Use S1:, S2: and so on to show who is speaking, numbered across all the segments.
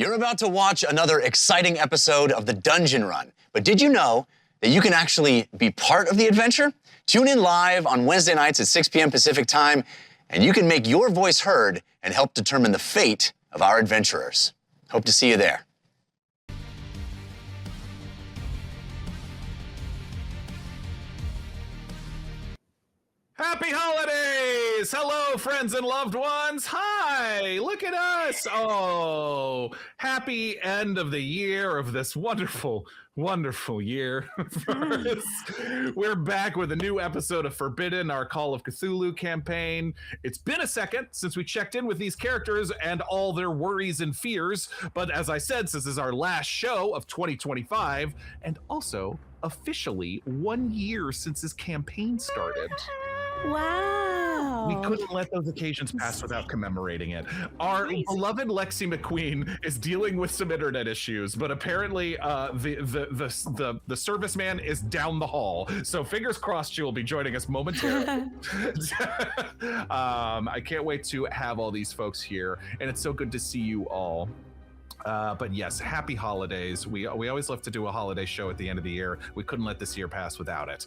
S1: You're about to watch another exciting episode of the Dungeon Run, but did you know that you can actually be part of the adventure? Tune in live on Wednesday nights at 6 p.m. Pacific time, and you can make your voice heard and help determine the fate of our adventurers. Hope to see you there.
S2: Happy holidays! Hello, friends and loved ones. Hi, look at us. Oh, happy end of the year of this wonderful, wonderful year for us. We're back with a new episode of Forbidden, our Call of Cthulhu campaign. It's been a second since we checked in with these characters and all their worries and fears. But as I said, this is our last show of 2025 and also officially 1 year since this campaign started.
S3: Wow.
S2: We couldn't let those occasions pass without commemorating it. Our beloved Lexi McQueen is dealing with some internet issues, but apparently the serviceman is down the hall. So fingers crossed she will be joining us momentarily. I can't wait to have all these folks here, and it's so good to see you all. But yes, happy holidays. We always love to do a holiday show at the end of the year. We couldn't let this year pass without it.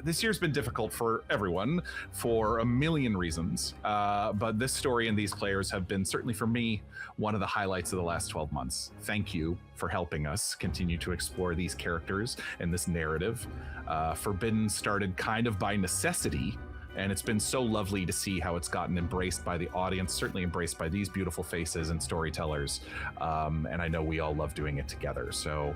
S2: This year's been difficult for everyone for a million reasons. But this story and these players have been, certainly for me, one of the highlights of the last 12 months. Thank you for helping us continue to explore these characters and this narrative. Forbidden started kind of by necessity. And it's been so lovely to see how it's gotten embraced by the audience, certainly embraced by these beautiful faces and storytellers. And I know we all love doing it together. So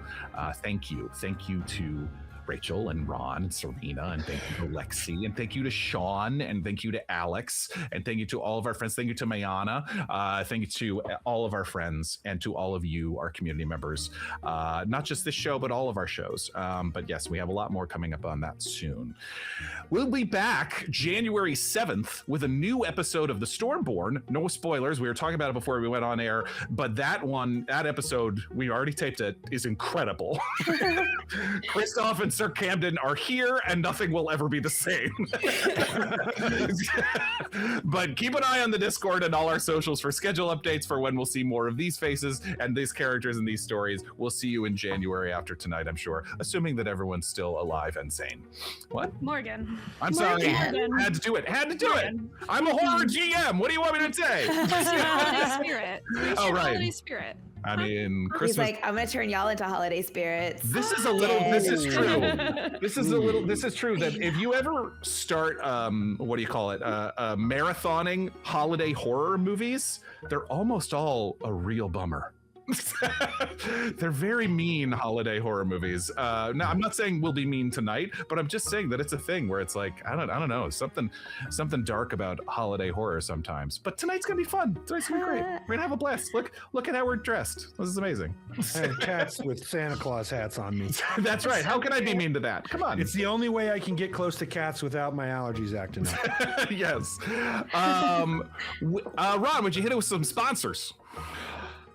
S2: thank you. Thank you to Rachel and Ron and Surena, and thank you to Lexi, and thank you to Sean, and thank you to Alex, and thank you to all of our friends. Thank you to Mayana. Thank you to all of our friends and to all of you, our community members. Not just this show, but all of our shows. But yes, we have a lot more coming up on that soon. We'll be back January 7th with a new episode of The Stormborn. No spoilers. We were talking about it before we went on air, but that episode, we already taped it, is incredible. Christoph and Sir Camden are here, and nothing will ever be the same. But keep an eye on the Discord and all our socials for schedule updates for when we'll see more of these faces and these characters and these stories. We'll see you in January after tonight, I'm sure, assuming that everyone's still alive and sane. What?
S3: Morgan.
S2: I'm sorry.
S3: Morgan.
S2: Had to do it. I'm a horror GM. What do you want me to say?
S3: Holiday spirit.
S2: Oh, right.
S3: Holiday spirit.
S2: I mean, Christmas.
S4: He's like, I'm gonna turn y'all into holiday spirits.
S2: This is true. This is true that if you ever start, marathoning holiday horror movies, they're almost all a real bummer. They're very mean holiday horror movies. Now, I'm not saying we'll be mean tonight, but I'm just saying that it's a thing where it's like, I don't know, something dark about holiday horror sometimes. But tonight's gonna be fun. Tonight's gonna be great. We're gonna have a blast. Look at how we're dressed. This is amazing.
S5: I have cats with Santa Claus hats on me.
S2: That's right. How can I be mean to that? Come on.
S5: It's the only way I can get close to cats without my allergies acting up.
S2: Yes. Ron, would you hit it with some sponsors?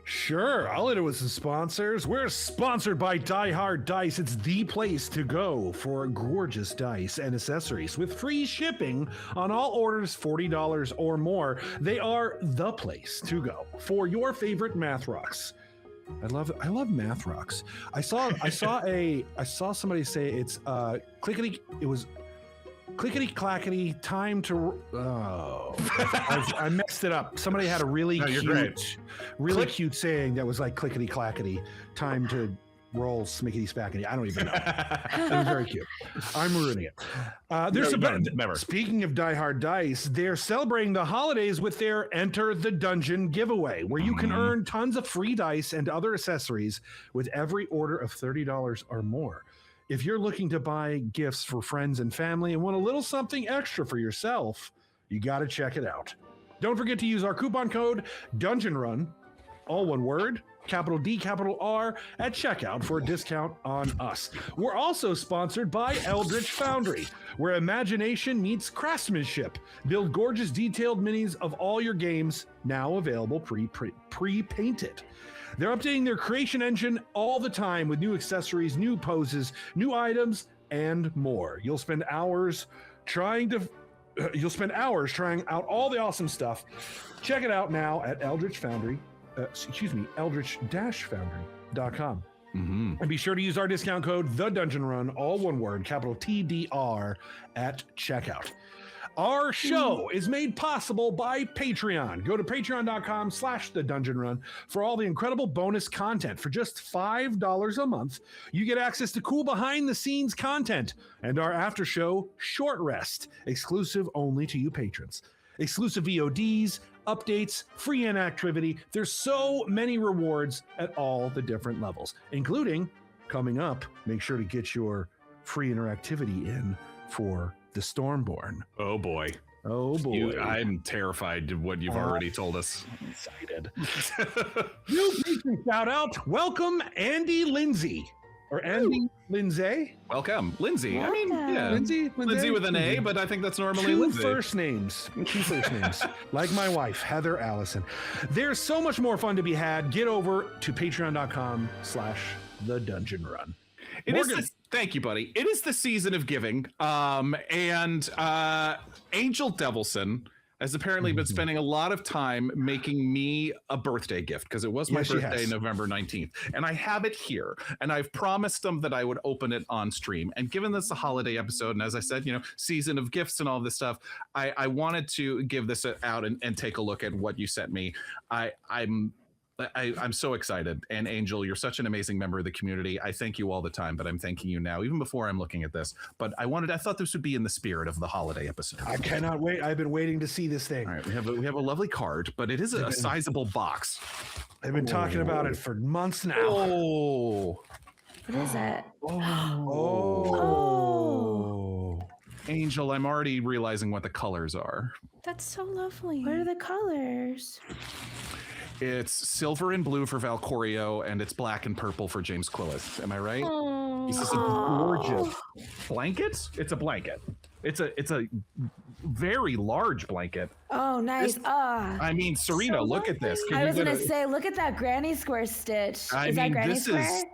S5: Sure, I'll hit it with some sponsors. We're sponsored by Die Hard Dice. It's the place to go for gorgeous dice and accessories with free shipping on all orders $40 or more. They are the place to go for your favorite math rocks. I love math rocks. I saw somebody say it's clickety clackety time to I messed it up. Somebody had a really cute saying that was like clickety clackety time to roll smickety spackety. I don't even know. It was very cute. I'm ruining it. Speaking of Die Hard Dice, they're celebrating the holidays with their Enter the Dungeon giveaway, where you can earn tons of free dice and other accessories with every order of $30 or more. If you're looking to buy gifts for friends and family and want a little something extra for yourself, you got to check it out. Don't forget to use our coupon code DungeonRun, all one word, capital D, capital R, at checkout for a discount on us. We're also sponsored by Eldritch Foundry, where imagination meets craftsmanship. Build gorgeous detailed minis of all your games, now available pre-painted. They're updating their creation engine all the time with new accessories, new poses, new items, and more. You'll spend hours trying out all the awesome stuff. Check it out now at Eldritch Foundry. eldritch-foundry.com.
S2: Mm-hmm.
S5: And be sure to use our discount code The Dungeon Run, all one word, capital TDR, at checkout. Our show is made possible by Patreon. Go to patreon.com/The Dungeon Run for all the incredible bonus content. For just $5 a month, you get access to cool behind-the-scenes content and our after-show Short Rest, exclusive only to you patrons. Exclusive VODs, updates, free inactivity. There's so many rewards at all the different levels, including coming up. Make sure to get your free interactivity in for the Stormborn.
S2: Oh boy.
S5: Oh boy.
S2: I'm terrified of what you've already told us.
S5: I'm excited. New patron shout out. Welcome, Andy Lindsay. Or Andy Lindsay.
S2: Welcome, Lindsay. I mean, yeah.
S5: Lindsay
S2: with an A, but I think that's normally
S5: Two
S2: Lindsay.
S5: first names. Like my wife, Heather Allison. There's so much more fun to be had. Get over to patreon.com/The Dungeon Run.
S2: Thank you, buddy. It is the season of giving. And Angel Devilson has apparently been spending a lot of time making me a birthday gift because it was my birthday, November 19th. And I have it here. And I've promised them that I would open it on stream. And given this a holiday episode, and as I said, season of gifts and all this stuff, I wanted to give this out and take a look at what you sent me. I'm so excited. And Angel, you're such an amazing member of the community. I thank you all the time, but I'm thanking you now, even before I'm looking at this. But I thought this would be in the spirit of the holiday episode.
S5: I cannot wait. I've been waiting to see this thing.
S2: All right, we have a lovely card, but it is a sizable box.
S5: I've been talking about it for months now.
S2: Oh.
S4: What is it?
S5: Oh.
S2: Angel, I'm already realizing what the colors are.
S3: That's so lovely.
S4: What are the colors?
S2: It's silver and blue for Valcorio, and it's black and purple for James Quillith. Am I right? This is a gorgeous blanket. It's a blanket. It's a very large blanket.
S4: Oh, nice.
S2: I mean, Surena,
S3: so
S2: look at this.
S4: I was gonna say, look at that granny square stitch.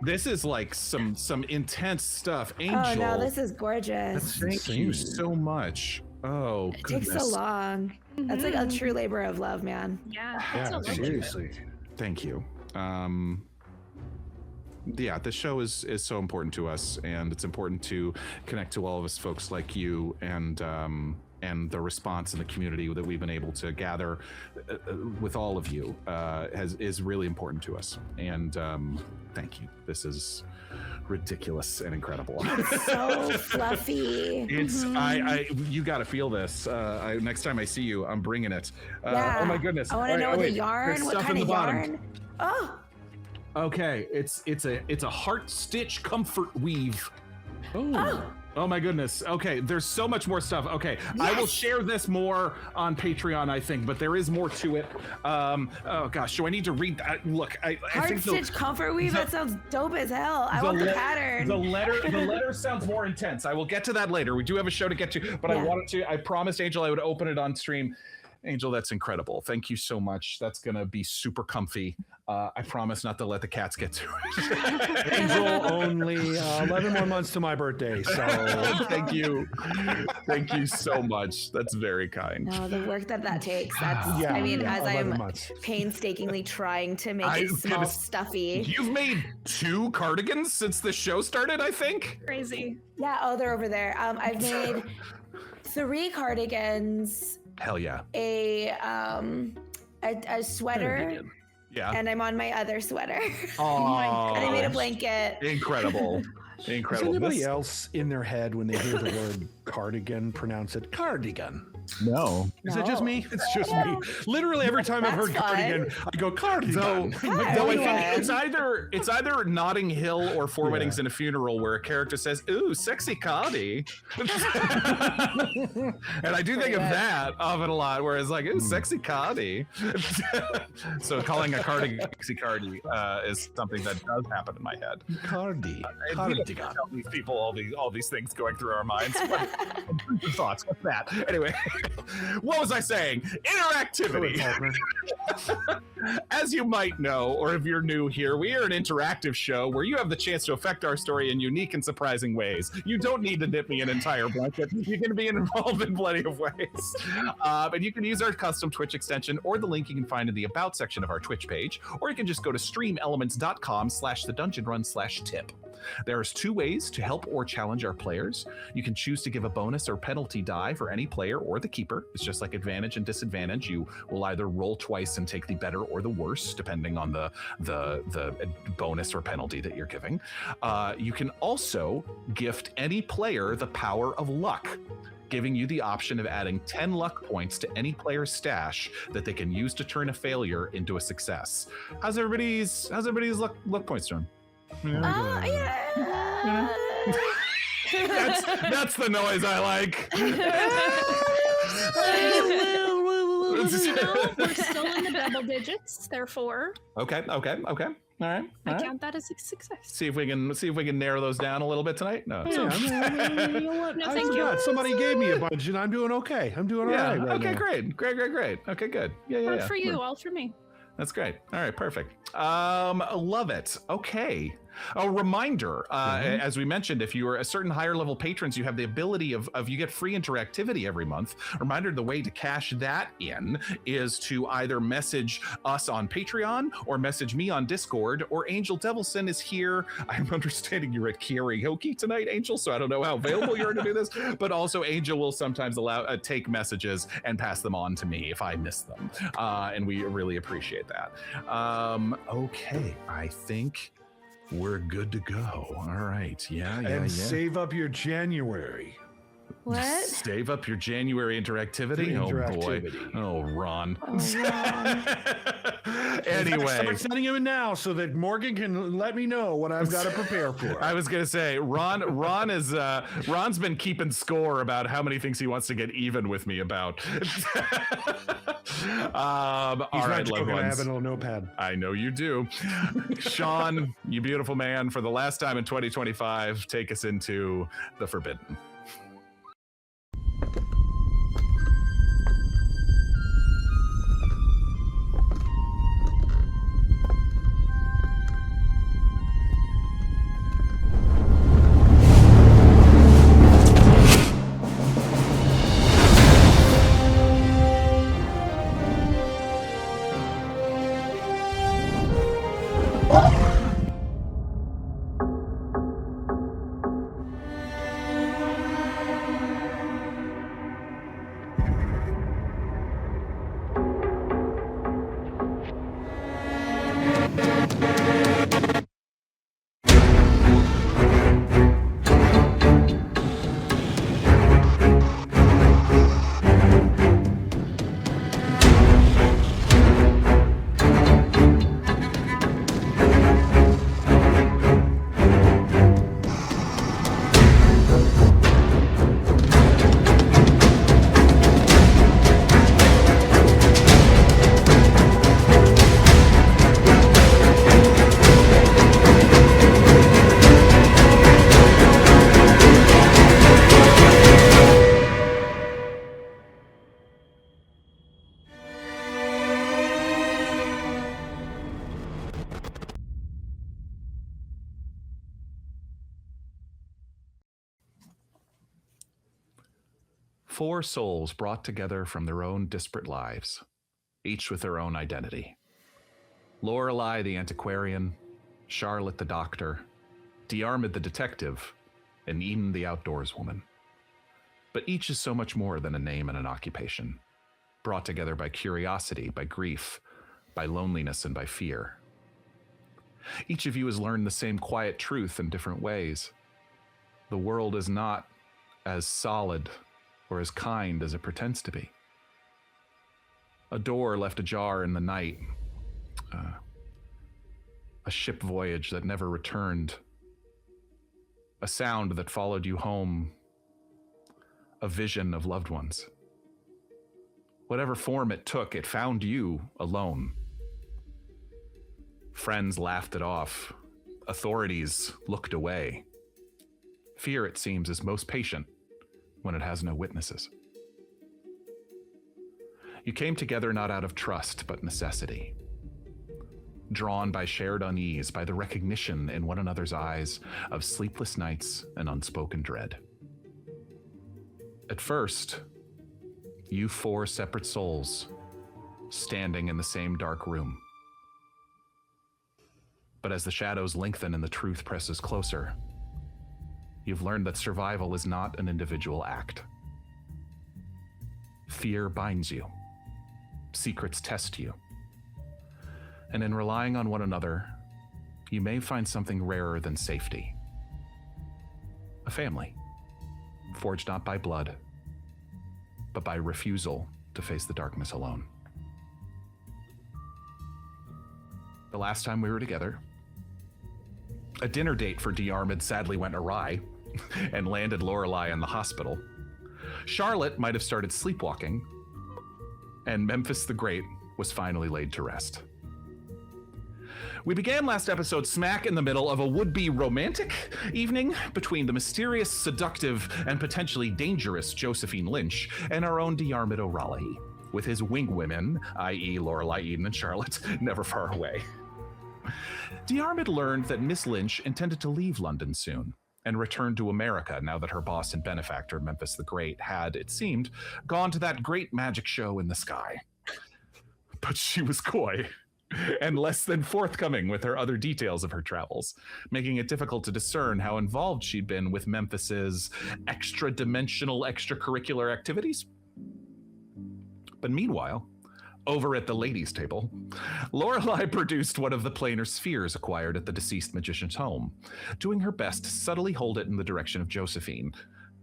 S2: This is like some intense stuff. Angel.
S4: Oh no, this is gorgeous.
S2: Thank you so much. Oh,
S4: it takes so long. That's like a true labor of love, man.
S3: Yeah,
S5: seriously.
S2: Thank you. The show is so important to us, and it's important to connect to all of us folks like you, and the response in the community that we've been able to gather with all of you is really important to us. And thank you. This is ridiculous and incredible.
S4: It's so fluffy.
S2: It's you got to feel this. Next time I see you, I'm bringing it.
S4: Yeah.
S2: Oh my goodness!
S4: I want to know the yarn. What kind of yarn? Oh.
S2: Okay, it's a heart stitch comfort weave.
S4: Oh.
S2: Oh my goodness. Okay, there's so much more stuff. Okay, yes. I will share this more on Patreon, I think, but there is more to it. Oh gosh, do I need to read? Look, I think
S4: stitch comfort weave. That sounds dope as hell. I want the pattern.
S2: The letter sounds more intense. I will get to that later. We do have a show to get to, but I promised Angel I would open it on stream. Angel, that's incredible. Thank you so much. That's gonna be super comfy. I promise not to let the cats get to it.
S5: Angel, only 11 more months to my birthday, so
S2: thank you so much. That's very kind.
S4: No, the work that takes. That's as I'm painstakingly trying to make it small, stuffy.
S2: You've made 2 cardigans since the show started, I think.
S3: Crazy.
S4: Yeah. Oh, they're over there. I've made 3 cardigans.
S2: Hell yeah.
S4: A sweater.
S2: Yeah.
S4: And I'm on my other sweater.
S2: Oh,
S4: and I made a blanket.
S2: Incredible.
S5: Does anybody else in their head when they hear the word cardigan pronounce it cardigan?
S2: No.
S5: Is it just me? It's just me. Literally every time I've heard cardigan, I go cardigan.
S2: Though I think it's either Notting Hill or Four Weddings and a Funeral where a character says, "Ooh, sexy cardi." And I do think of that often a lot, where it's like, "Ooh, sexy cardi." So calling a cardigan sexy cardi is something that does happen in my head.
S5: Cardi.
S2: Tell these people all these things going through our minds. Thoughts. What's that? Anyway. What was I saying? Interactivity. As you might know, or if you're new here, we are an interactive show where you have the chance to affect our story in unique and surprising ways. You don't need to knit me an entire blanket. You can be involved in plenty of ways. But you can use our custom Twitch extension or the link you can find in the About section of our Twitch page, or you can just go to streamelements.com/thedungeonrun/tip. There's 2 ways to help or challenge our players. You can choose to give a bonus or penalty die for any player or the keeper. It's just like advantage and disadvantage. You will either roll twice and take the better or the worse, depending on the bonus or penalty that you're giving. You can also gift any player the power of luck, giving you the option of adding 10 luck points to any player's stash that they can use to turn a failure into a success. How's everybody's luck points doing?
S4: Yeah.
S2: That's the noise I like.
S3: We're still in the double digits, therefore.
S2: Okay. All right.
S3: I count that as a success.
S2: See if we can narrow those down a little bit tonight. No.
S5: You know what?
S3: No,
S5: I
S3: thank
S5: forgot.
S3: you.
S5: Somebody gave me a bunch, and I'm doing okay. I'm doing all right. Right
S2: Okay.
S5: now.
S2: Great. Okay. Good. Yeah.
S3: One for you, all for me.
S2: That's great. All right, perfect. Love it. Okay. A reminder, as we mentioned, if you are a certain higher level patrons, you have the ability of you get free interactivity every month. Reminder, the way to cash that in is to either message us on Patreon or message me on Discord, or Angel Devilson is here. I'm understanding you're at karaoke tonight, Angel, so I don't know how available you are to do this, but also Angel will sometimes take messages and pass them on to me if I miss them. And we really appreciate that. Okay, I think we're good to go. All right. Yeah.
S5: Save up your January.
S4: What?
S2: Save up your January interactivity? Oh, boy. Oh, Ron. Anyway.
S5: Start sending him in now so that Morgan can let me know what I've got to prepare for.
S2: I was going to say, Ron's been keeping score about how many things he wants to get even with me about. All right, loved ones.
S5: I have a little notepad.
S2: I know you do. Sean, you beautiful man, for the last time in 2025, take us into the Forbidden. Four souls brought together from their own disparate lives, each with their own identity. Lorelei the antiquarian, Charlotte the doctor, Diarmuid the detective, and Eden the outdoors woman. But each is so much more than a name and an occupation, brought together by curiosity, by grief, by loneliness, and by fear. Each of you has learned the same quiet truth in different ways. The world is not as solid or as kind as it pretends to be. A door left ajar in the night, a ship voyage that never returned, a sound that followed you home, a vision of loved ones. Whatever form it took, it found you alone. Friends laughed it off. Authorities looked away. Fear, it seems, is most patient when it has no witnesses. You came together not out of trust, but necessity. Drawn by shared unease, by the recognition in one another's eyes of sleepless nights and unspoken dread. At first, you 4 separate souls standing in the same dark room. But as the shadows lengthen and the truth presses closer, you've learned that survival is not an individual act. Fear binds you. Secrets test you. And in relying on one another, you may find something rarer than safety. A family, forged not by blood, but by refusal to face the darkness alone. The last time we were together, a dinner date for Diarmuid sadly went awry and landed Lorelei in the hospital. Charlotte might have started sleepwalking, and Memphis the Great was finally laid to rest. We began last episode smack in the middle of a would-be romantic evening between the mysterious, seductive, and potentially dangerous Josephine Lynch and our own Diarmuid O'Raleigh, with his wing women, i.e. Lorelei, Eden, and Charlotte, never far away. Diarmuid learned that Miss Lynch intended to leave London soon and return to America now that her boss and benefactor, Memphis the Great, had, it seemed, gone to that great magic show in the sky. But she was coy and less than forthcoming with her other details of her travels, making it difficult to discern how involved she'd been with Memphis's extra-dimensional extracurricular activities. But meanwhile, over at the ladies' table, Lorelei produced one of the planar spheres acquired at the deceased magician's home, doing her best to subtly hold it in the direction of Josephine,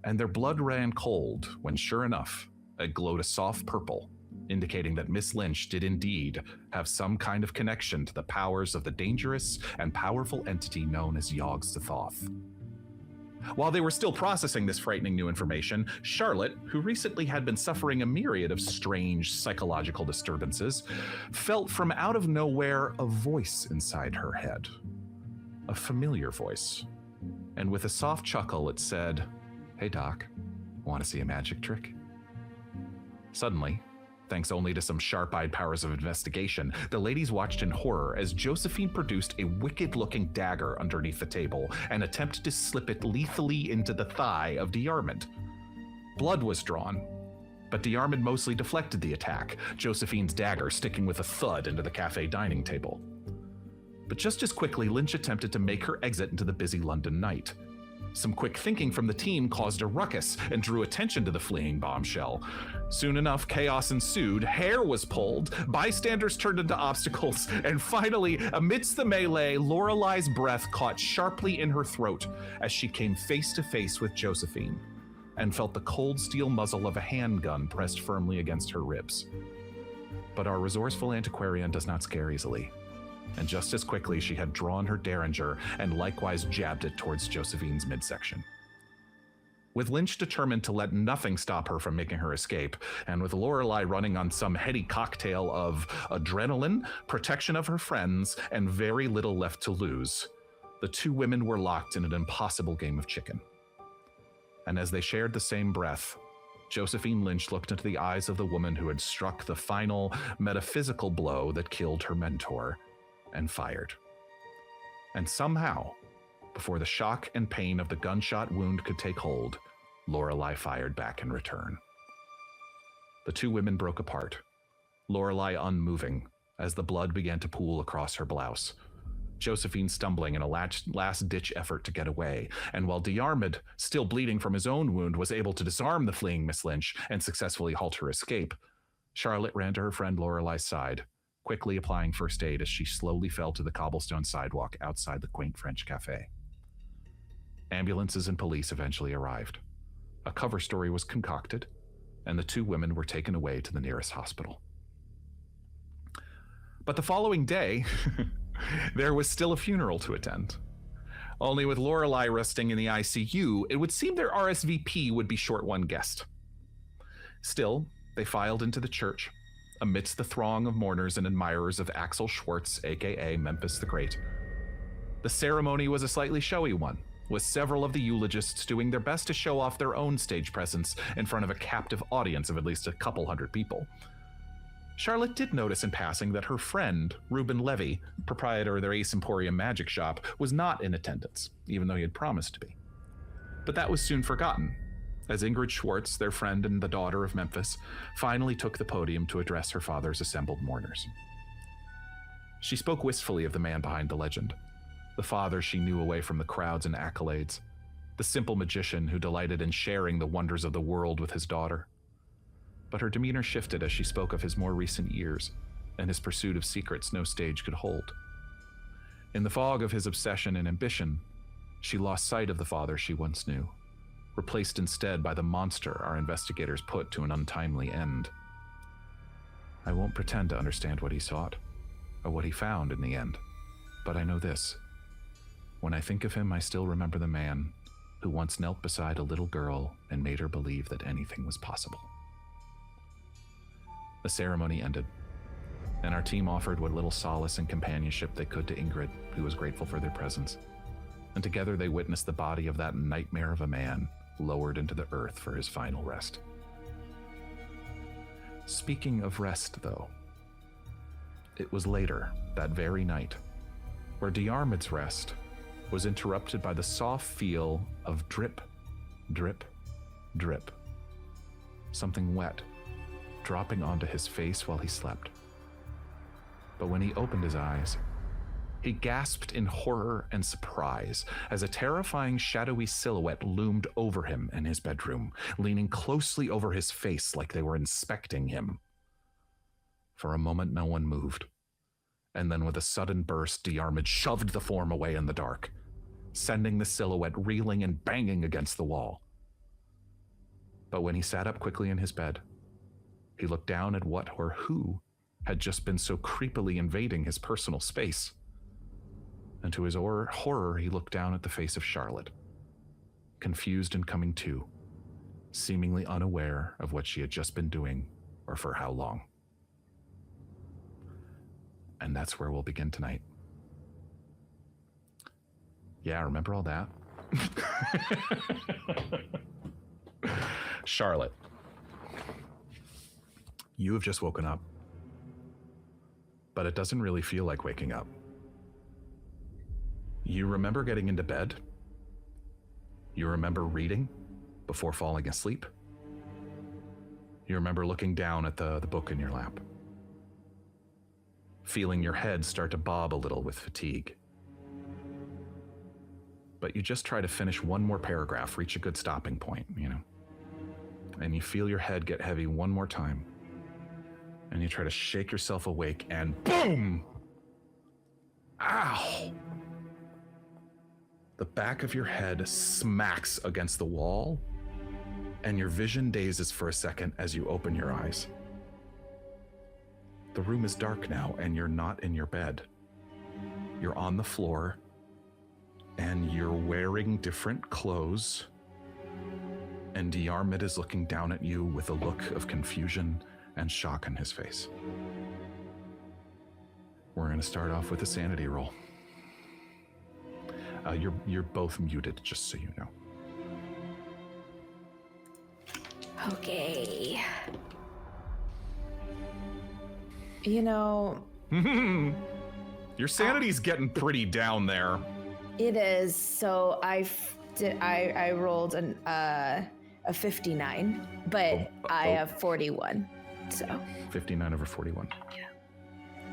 S2: and their blood ran cold when, sure enough, it glowed a soft purple, indicating that Miss Lynch did indeed have some kind of connection to the powers of the dangerous and powerful entity known as Yogg-Sothoth. While they were still processing this frightening new information, Charlotte, who recently had been suffering a myriad of strange psychological disturbances, felt from out of nowhere a voice inside her head. A familiar voice. And with a soft chuckle, it said, "Hey Doc, want to see a magic trick?" Suddenly, thanks only to some sharp-eyed powers of investigation, the ladies watched in horror as Josephine produced a wicked-looking dagger underneath the table and attempted to slip it lethally into the thigh of Diarmuid. Blood was drawn, but Diarmuid mostly deflected the attack, Josephine's dagger sticking with a thud into the cafe dining table. But just as quickly, Lynch attempted to make her exit into the busy London night. Some quick thinking from the team caused a ruckus and drew attention to the fleeing bombshell. Soon enough, chaos ensued, hair was pulled, bystanders turned into obstacles, and finally, amidst the melee, Lorelei's breath caught sharply in her throat as she came face to face with Josephine and felt the cold steel muzzle of a handgun pressed firmly against her ribs. But our resourceful antiquarian does not scare easily. And just as quickly, she had drawn her derringer and likewise jabbed it towards Josephine's midsection. With Lynch determined to let nothing stop her from making her escape, and with Lorelei running on some heady cocktail of adrenaline, protection of her friends, and very little left to lose, the two women were locked in an impossible game of chicken. And as they shared the same breath, Josephine Lynch looked into the eyes of the woman who had struck the final metaphysical blow that killed her mentor, and fired. And somehow, before the shock and pain of the gunshot wound could take hold, Lorelei fired back in return. The two women broke apart, Lorelei unmoving as the blood began to pool across her blouse, Josephine stumbling in a last-ditch effort to get away, and while Diarmuid, still bleeding from his own wound, was able to disarm the fleeing Miss Lynch and successfully halt her escape, Charlotte ran to her friend Lorelei's side, quickly applying first aid as she slowly fell to the cobblestone sidewalk outside the quaint French cafe. Ambulances and police eventually arrived. A cover story was concocted, and the two women were taken away to the nearest hospital. But the following day, there was still a funeral to attend. Only with Lorelei resting in the ICU, it would seem their RSVP would be short one guest. Still, they filed into the church, amidst the throng of mourners and admirers of Axel Schwartz, aka Memphis the Great. The ceremony was a slightly showy one, with several of the eulogists doing their best to show off their own stage presence in front of a captive audience of at least a couple hundred people. Charlotte did notice in passing that her friend, Reuben Levy, proprietor of their Ace Emporium magic shop, was not in attendance, even though he had promised to be. But that was soon forgotten, as Ingrid Schwartz, their friend and the daughter of Memphis, finally took the podium to address her father's assembled mourners. She spoke wistfully of the man behind the legend, the father she knew away from the crowds and accolades, the simple magician who delighted in sharing the wonders of the world with his daughter. But her demeanor shifted as she spoke of his more recent years and his pursuit of secrets no stage could hold. In the fog of his obsession and ambition, she lost sight of the father she once knew, replaced instead by the monster our investigators put to an untimely end. I won't pretend to understand what he sought, or what he found in the end, but I know this. When I think of him, I still remember the man who once knelt beside a little girl and made her believe that anything was possible. The ceremony ended, and our team offered what little solace and companionship they could to Ingrid, who was grateful for their presence. And together they witnessed the body of that nightmare of a man lowered into the earth for his final rest. Speaking of rest, though, it was later, that very night, where Diarmuid's rest was interrupted by the soft feel of drip, drip, drip. Something wet dropping onto his face while he slept. But when he opened his eyes, he gasped in horror and surprise as a terrifying shadowy silhouette loomed over him in his bedroom, leaning closely over his face like they were inspecting him. For a moment, no one moved. And then with a sudden burst, Diarmuid shoved the form away in the dark, sending the silhouette reeling and banging against the wall. But when he sat up quickly in his bed, he looked down at what or who had just been so creepily invading his personal space. And to his horror, he looked down at the face of Charlotte, confused and coming to, seemingly unaware of what she had just been doing or for how long. And that's where we'll begin tonight. Yeah, remember all that? Charlotte, you have just woken up, but it doesn't really feel like waking up. You remember getting into bed? You remember reading before falling asleep? You remember looking down at the book in your lap, feeling your head start to bob a little with fatigue. But you just try to finish one more paragraph, reach a good stopping point, and you feel your head get heavy one more time, and you try to shake yourself awake, and boom! Ow! The back of your head smacks against the wall, and your vision dazes for a second as you open your eyes. The room is dark now, and you're not in your bed. You're on the floor, and you're wearing different clothes, and Diarmuid is looking down at you with a look of confusion and shock on his face. We're going to start off with a sanity roll. You're both muted, just so you know.
S4: Okay.
S2: Your sanity's getting pretty down there.
S4: It is. So I rolled a 59, but I have 41. So
S2: 59 over 41.
S4: Yeah.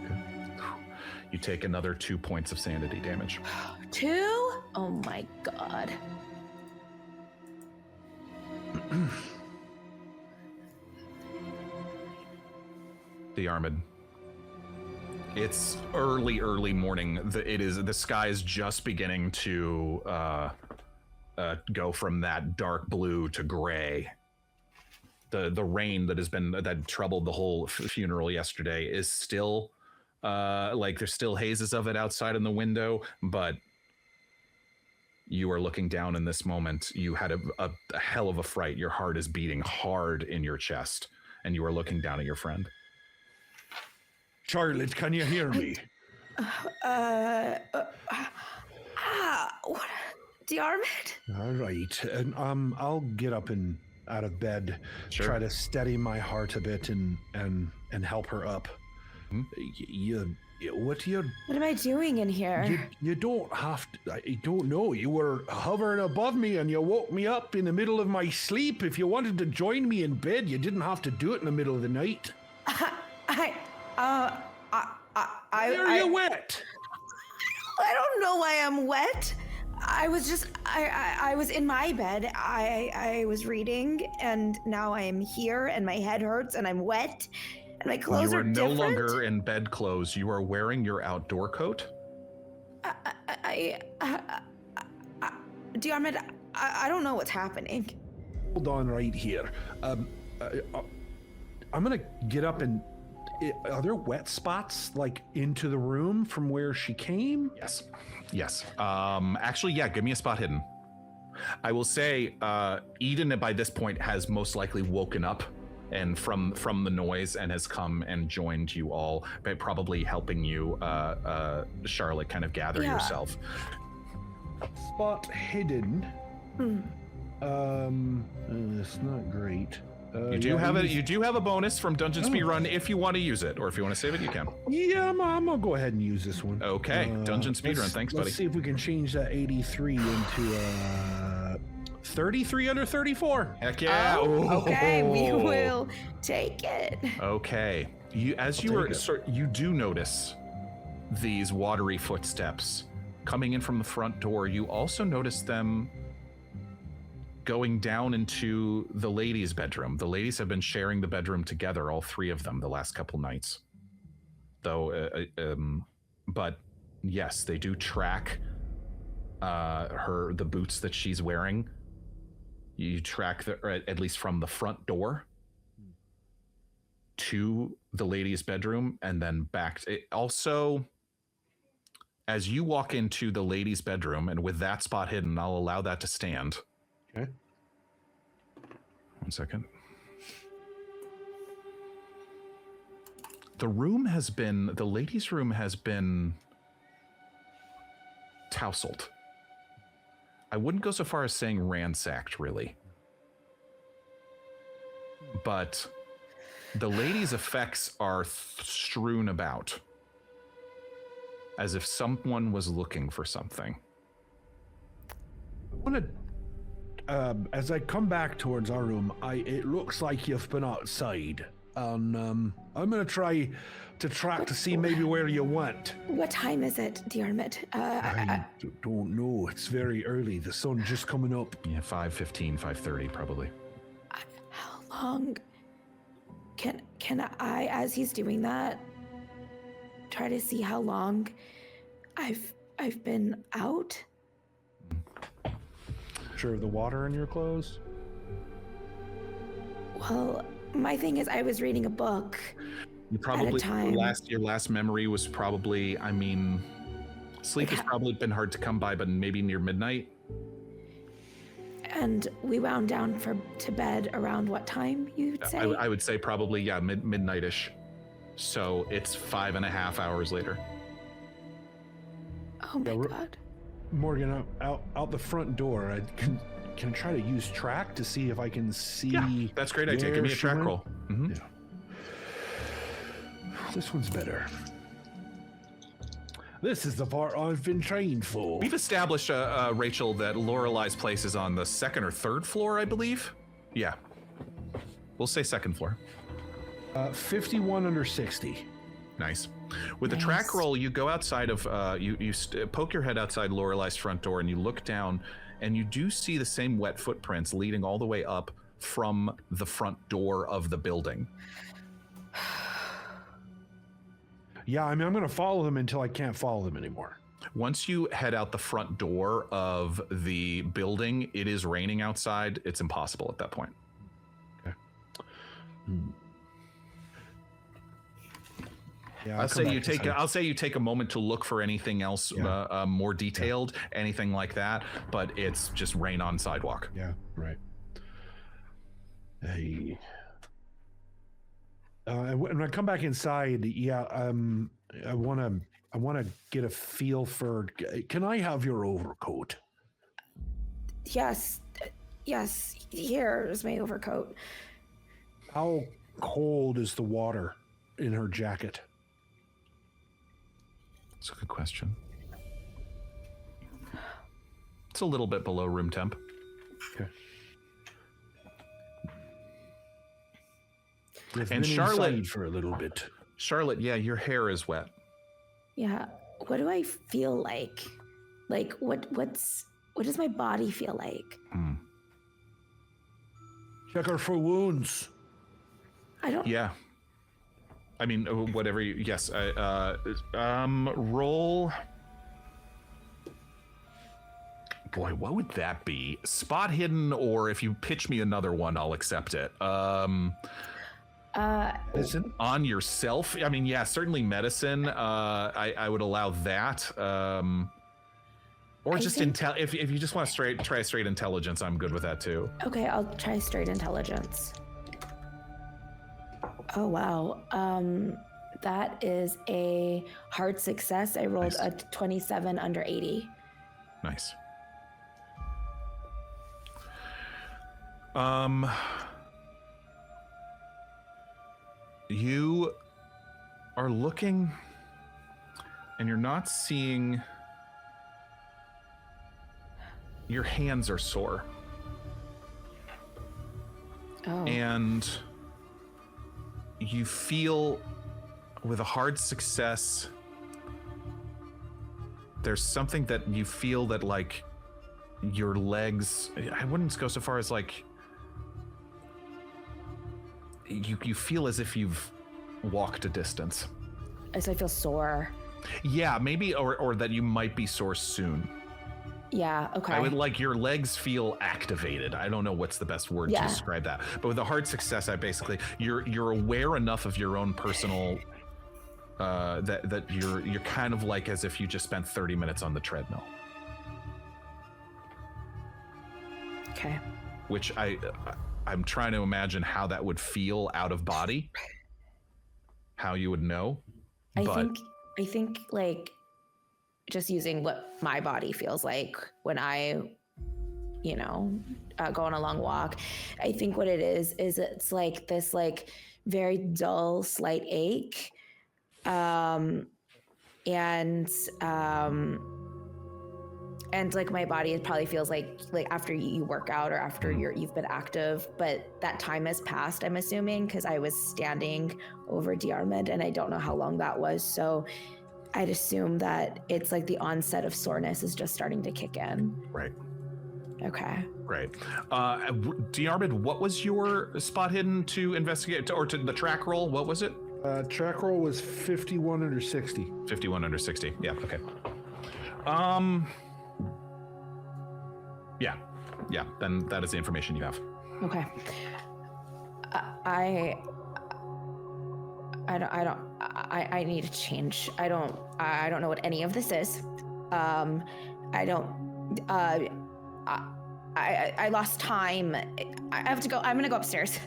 S2: Okay. You take another 2 points of sanity damage.
S4: 2? Oh my god.
S2: Diarmuid. It's early morning. The sky is just beginning to go from that dark blue to gray. The rain that troubled the whole funeral yesterday is still there's still hazes of it outside in the window, but you are looking down in this moment. You had a hell of a fright. Your heart is beating hard in your chest, and you are looking down at your friend.
S5: Charlotte, can you hear me?
S4: What? Diarmuid?
S5: All right, and I'll get up and out of bed,
S2: Sure.
S5: try to steady my heart a bit and help her up. What
S4: am I doing in here?
S5: You don't have to. I don't know. You were hovering above me and you woke me up in the middle of my sleep. If you wanted to join me in bed, you didn't have to do it in the middle of the night.
S4: Why
S5: are you wet?
S4: I don't know why I'm wet. I was in my bed. I was reading, and now I am here, and my head hurts, and I'm wet, and my clothes are different.
S2: You are no longer in bed clothes. You are wearing your outdoor coat.
S4: Diarmuid, I don't know what's happening.
S5: Hold on right here. I'm gonna get up and. Are there wet spots like into the room from where she came?
S2: Yes. Actually, yeah. Give me a spot hidden. I will say, Eden by this point has most likely woken up and from the noise and has come and joined you all, by probably helping you, Charlotte, kind of gather yourself.
S5: Spot hidden. It's not great.
S2: You do have a bonus from Dungeon Speedrun if you want to use it, or if you want to save it, you can.
S5: Yeah, I'm gonna go ahead and use this one.
S2: Okay, Dungeon Speedrun. Thanks, buddy.
S5: Let's see if we can change that 83 into 33 under 34.
S2: Heck yeah!
S4: Okay, we will take it.
S2: Okay, you do notice these watery footsteps coming in from the front door. You also notice them going down into the ladies' bedroom. The ladies have been sharing the bedroom together, all three of them, the last couple nights. Though, but yes, they do track the boots that she's wearing. You track at least from the front door to the ladies' bedroom and then back. Also, as you walk into the ladies' bedroom, and with that spot hidden, I'll allow that to stand.
S5: Okay.
S2: 1 second. The ladies' room has been tousled. I wouldn't go so far as saying ransacked, really. But the ladies' effects are strewn about, as if someone was looking for something.
S5: I want to. As I come back towards our room, it looks like you've been outside, and I'm gonna try to track to see maybe where you went.
S4: What time is it, Diarmuid?
S5: I don't know. It's very early. The sun's just coming up.
S2: Yeah, 5:15, 5:30, probably.
S4: How long can I, as he's doing that, try to see how long I've been out?
S5: Of the water in your clothes?
S4: Well, my thing is, I was reading a book.
S2: You probably
S4: at a time.
S2: Your last memory was probably, sleep has probably been hard to come by, but maybe near midnight.
S4: And we wound down to bed around what time, you'd say?
S2: I would say probably, yeah, midnight-ish. So it's 5.5 hours later.
S4: Oh my God.
S5: Morgan, out the front door, I can try to use track to see if I can see.
S2: Yeah, that's a great idea. Give me a track roll. Mm-hmm.
S5: Yeah. This one's better. This is the part I've been trained for.
S2: We've established, Rachel, that Lorelei's place is on the 2nd or 3rd floor, I believe. Yeah. We'll say 2nd floor.
S5: 51 under 60.
S2: Nice. With the track roll, you go outside of, poke your head outside Lorelei's front door, and you look down, and you do see the same wet footprints leading all the way up from the front door of the building.
S5: Yeah, I'm going to follow them until I can't follow them anymore.
S2: Once you head out the front door of the building, it is raining outside. It's impossible at that point.
S5: Okay. Yeah,
S2: I'll say you take a moment to look for anything else more detailed, anything like that, but it's just rain on sidewalk.
S5: Yeah, right. Hey. When I come back inside, I want to get a feel for. Can I have your overcoat?
S4: Yes. Yes, here's my overcoat.
S5: How cold is the water in her jacket?
S2: That's a good question. It's a little bit below room temp.
S5: Okay.
S2: And Charlotte,
S5: for a little bit.
S2: Charlotte, yeah, your hair is wet.
S4: Yeah. What do I feel like? Like what does my body feel like?
S5: Check her for wounds.
S4: I don't.
S2: Yeah. I mean, whatever you. Yes. Roll. Boy, what would that be? Spot hidden, or if you pitch me another one, I'll accept it.
S5: Medicine?
S2: On yourself? I mean, yeah, certainly medicine. I would allow that. Or just if you just want to try straight intelligence, I'm good with that too.
S4: Okay, I'll try straight intelligence. Oh wow. That is a hard success. I rolled a 27 under 80.
S2: Nice. You are looking and you're not seeing. Your hands are sore.
S4: Oh.
S2: And you feel with a hard success, there's something that you feel that like your legs, I wouldn't go so far as like, you feel as if you've walked a distance.
S4: So I feel sore.
S2: Yeah, maybe, or that you might be sore soon.
S4: Yeah, okay.
S2: I would like your legs feel activated. I don't know what's the best word to describe that. But with a hard success, I basically you're aware enough of your own personal that you're kind of like as if you just spent 30 minutes on the treadmill.
S4: Okay.
S2: Which I'm trying to imagine how that would feel out of body. How you would know.
S4: I think like just using what my body feels like when I, go on a long walk. I think what it is it's like this like very dull, slight ache. And like my body, it probably feels like after you work out or after you've been active, but that time has passed, I'm assuming, because I was standing over Diarmuid and I don't know how long that was. So I'd assume that it's like the onset of soreness is just starting to kick in.
S2: Right.
S4: Okay.
S2: Right. Diarmuid, what was your spot hidden to investigate, or to the track roll? What was it?
S5: Track roll was 51 under 60.
S2: 51 under 60. Yeah. Okay. Yeah. Then that is the information you have.
S4: Okay. I need to change. I don't know what any of this is. I lost time. I have to go. I'm gonna go upstairs.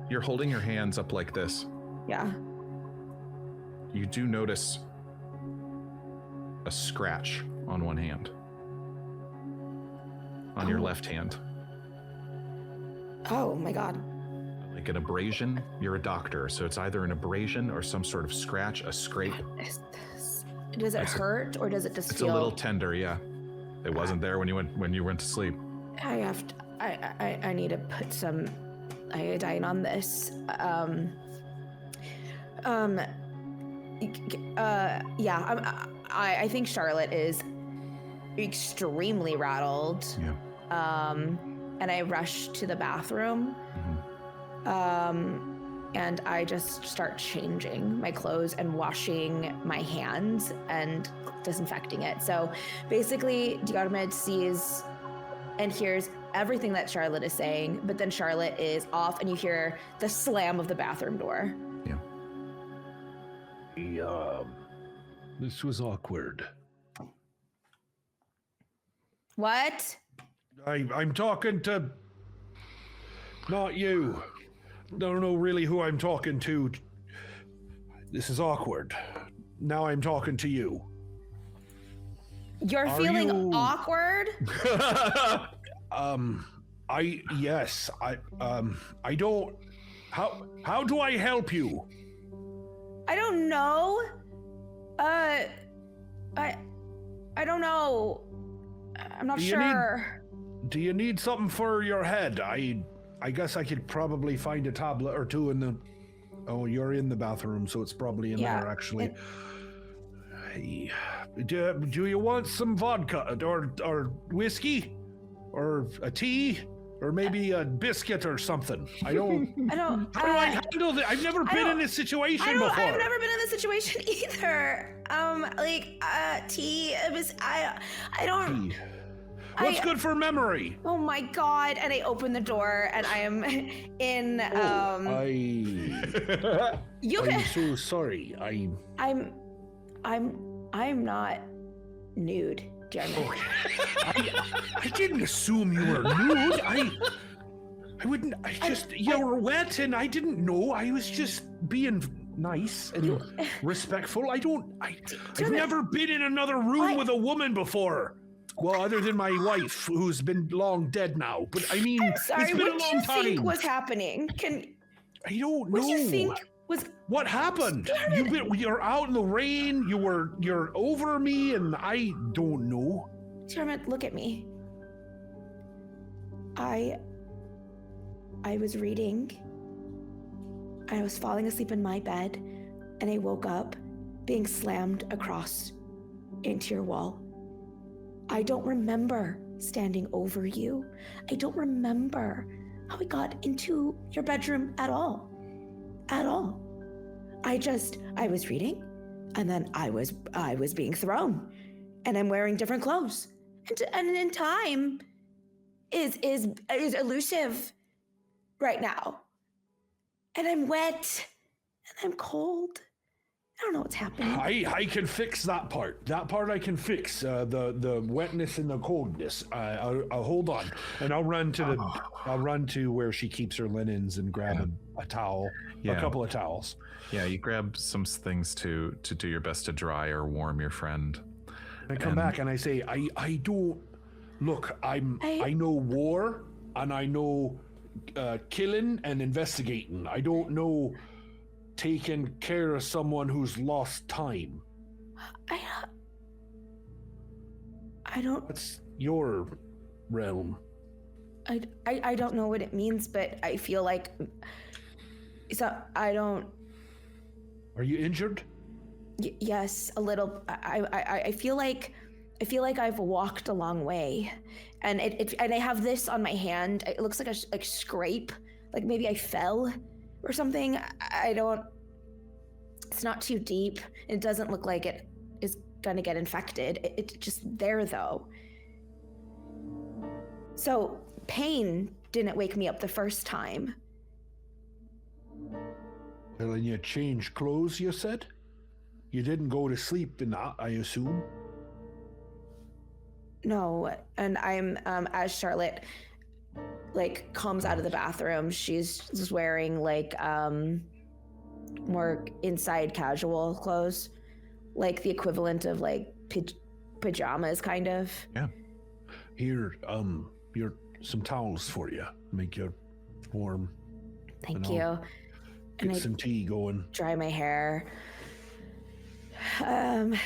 S2: You're holding your hands up like this.
S4: Yeah.
S2: You do notice a scratch on one hand. On your left hand.
S4: Oh my God.
S2: Like an abrasion. You're a doctor, so it's either an abrasion or some sort of scratch, a scrape.
S4: Does it hurt or does it just feel?
S2: It's a little tender, yeah. It wasn't there when you went to sleep.
S4: I need to put some iodine on this. I think Charlotte is extremely rattled.
S2: Yeah.
S4: And I rush to the bathroom. And I just start changing my clothes and washing my hands and disinfecting it. So basically, Diarmuid sees and hears everything that Charlotte is saying, but then Charlotte is off and you hear the slam of the bathroom door.
S2: Yeah.
S5: This was awkward.
S4: What?
S5: I'm talking to... Not you. Don't know really who I'm talking to. This is awkward. Now I'm talking to you.
S4: You're feeling awkward?
S5: Yes. I don't. How do I help you?
S4: I don't know. I don't know. I'm not sure.
S5: Do you need something for your head? I guess I could probably find a tablet or two in the. Oh, you're in the bathroom, so it's probably in there actually. Hey, do you want some vodka or whiskey or a tea or maybe a biscuit or something? I don't. How do I handle this? I've never been in this situation before.
S4: I've never been in this situation either. Tea. I don't.
S5: Tea. What's good for memory?
S4: Oh my god! And I open the door, and I am in.
S5: I'm so sorry.
S4: I'm not nude, Jeremy.
S5: I didn't assume you were nude. I wouldn't. You were wet, and I didn't know. I was just being nice and respectful. I've never been in another room with a woman before. Well, other than my wife, who's been long dead now. But I mean,
S4: I'm sorry,
S5: it's been a long time.
S4: What do you think was happening?
S5: I don't know.
S4: What do you think was?
S5: What happened? You're out in the rain. You're over me, and I don't know.
S4: Jeremy, look at me. I was reading. I was falling asleep in my bed, and I woke up being slammed across into your wall. I don't remember standing over you. I don't remember how I got into your bedroom at all. At all. I was reading, and then I was being thrown, and I'm wearing different clothes. And in time is elusive right now. And I'm wet, and I'm cold. I don't know what's happening.
S5: I can fix that part. That part I can fix. The wetness and the coldness. I'll hold on, and I'll run to where she keeps her linens and grab a towel, a couple of towels.
S2: Yeah, you grab some things to do your best to dry or warm your friend.
S5: I come back and I say, I don't look. I know war, and I know killing and investigating. I don't know taking care of someone who's lost time.
S4: I don't.
S5: That's your realm.
S4: I don't know what it means, but I feel like. So I don't.
S5: Are you injured?
S4: Yes, a little. I feel like I've walked a long way, and and I have this on my hand. It looks like a scrape, like maybe I fell or something. I don't. It's not too deep. It doesn't look like it is gonna get infected. It's just there though. So pain didn't wake me up the first time.
S5: Well, and you changed clothes, you said? You didn't go to sleep in that, I assume?
S4: No, and I'm, as Charlotte, comes out of the bathroom, she's just wearing, more inside casual clothes. Like, the equivalent of, pajamas, kind of.
S2: Yeah.
S5: Here, some towels for you. Make you warm.
S4: Thank you.
S5: Get some tea going.
S4: Dry my hair.
S5: Has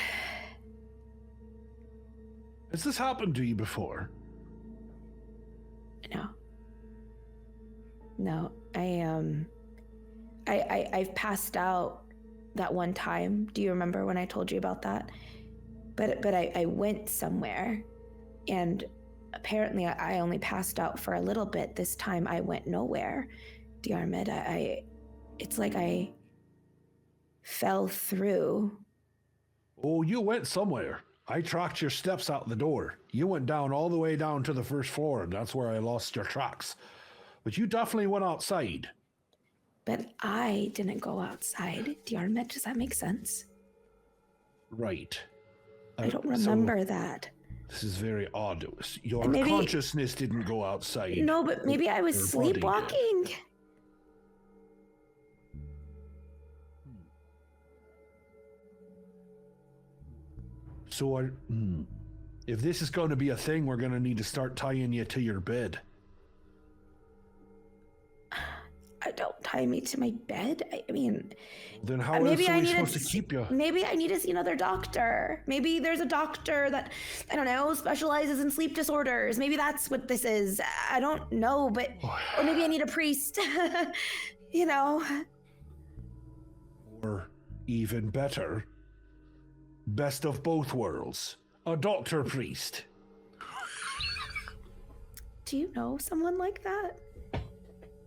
S5: this happened to you before?
S4: No. I've passed out that one time. Do you remember when I told you about that? But I went somewhere, and apparently I only passed out for a little bit. This time I went nowhere. Diarmuid, it's like I fell through.
S5: Oh, you went somewhere. I tracked your steps out the door. You went down all the way down to the first floor, and that's where I lost your tracks. But you definitely went outside.
S4: But I didn't go outside. Diarmuid, does that make sense?
S5: Right.
S4: I don't remember that.
S5: This is very odd. Your consciousness didn't go outside.
S4: No, but maybe I was sleepwalking.
S5: So if this is going to be a thing, we're going to need to start tying you to your bed.
S4: tie me to my bed? I mean,
S5: Then how else
S4: maybe
S5: are
S4: I
S5: we
S4: need
S5: supposed to keep you?
S4: Maybe I need to see another doctor. Maybe there's a doctor that, I don't know, specializes in sleep disorders. Maybe that's what this is. I don't know, but or maybe I need a priest. You know.
S5: Or even better, best of both worlds, a doctor priest.
S4: Do you know someone like that?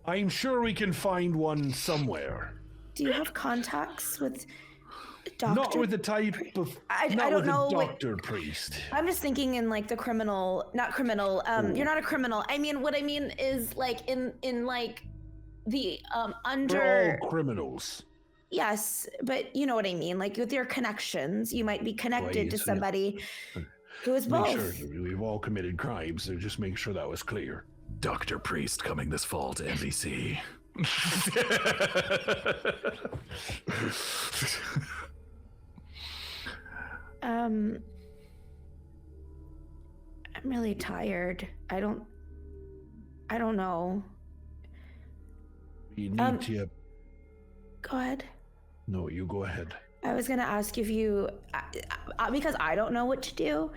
S5: I'm sure we can find one somewhere.
S4: Do you have contacts with doctor?
S5: Not with the type of.
S4: I
S5: not
S4: don't
S5: with
S4: know
S5: a
S4: what-
S5: doctor priest.
S4: I'm just thinking in like the criminal, not criminal. You're not a criminal. I mean, what I mean is like in like the under.
S5: We're all criminals.
S4: Yes, but you know what I mean. Like with your connections, you might be connected to
S5: Right, yeah.
S4: somebody who is
S5: Make
S4: both.
S5: sure that we've all committed crimes, so just make sure that was clear.
S2: Dr. Priest coming this fall to NBC.
S4: I'm really tired. I don't know.
S5: We need to.
S4: Go ahead.
S5: No, you go ahead.
S4: I was gonna ask if you, because I don't know what to do.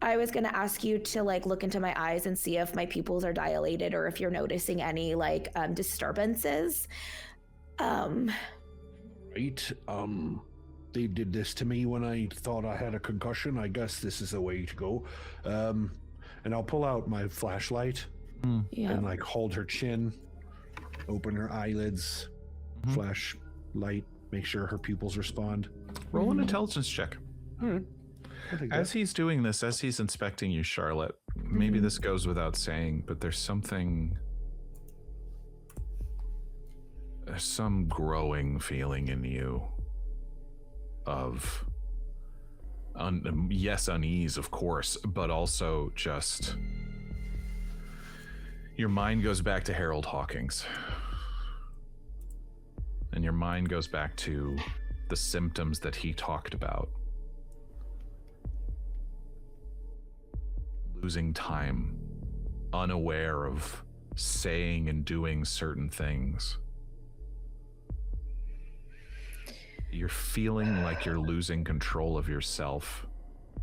S4: I was gonna ask you to like look into my eyes and see if my pupils are dilated or if you're noticing any like disturbances.
S5: Right. They did this to me when I thought I had a concussion. I guess this is the way to go. And I'll pull out my flashlight
S4: Yeah.
S5: and like hold her chin, open her eyelids, flash light, make sure her pupils respond.
S2: Roll an intelligence check.
S5: All right. I think
S2: As he's doing this, as he's inspecting you, Charlotte, maybe this goes without saying, but there's some growing feeling in you of, yes, unease, of course, but also just your mind goes back to Harold Hawkins. And your mind goes back to the symptoms that he talked about. Losing time, unaware of saying and doing certain things. You're feeling like you're losing control of yourself,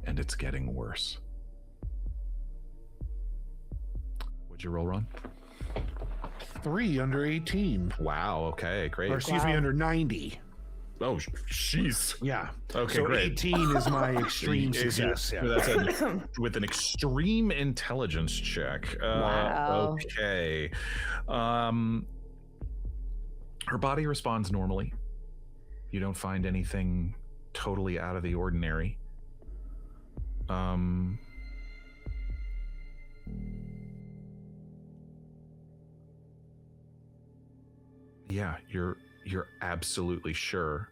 S2: and it's getting worse. What'd you roll, Ron?
S5: 3 under 18.
S2: Wow, okay, great.
S5: Or excuse me,
S4: Wow.
S5: under 90.
S2: Oh, jeez.
S5: Yeah.
S2: Okay,
S5: so
S2: great.
S5: 18 is my extreme success. Yeah.
S2: That's with an extreme intelligence check.
S4: Wow.
S2: Okay. Her body responds normally. You don't find anything totally out of the ordinary. Yeah, you're absolutely sure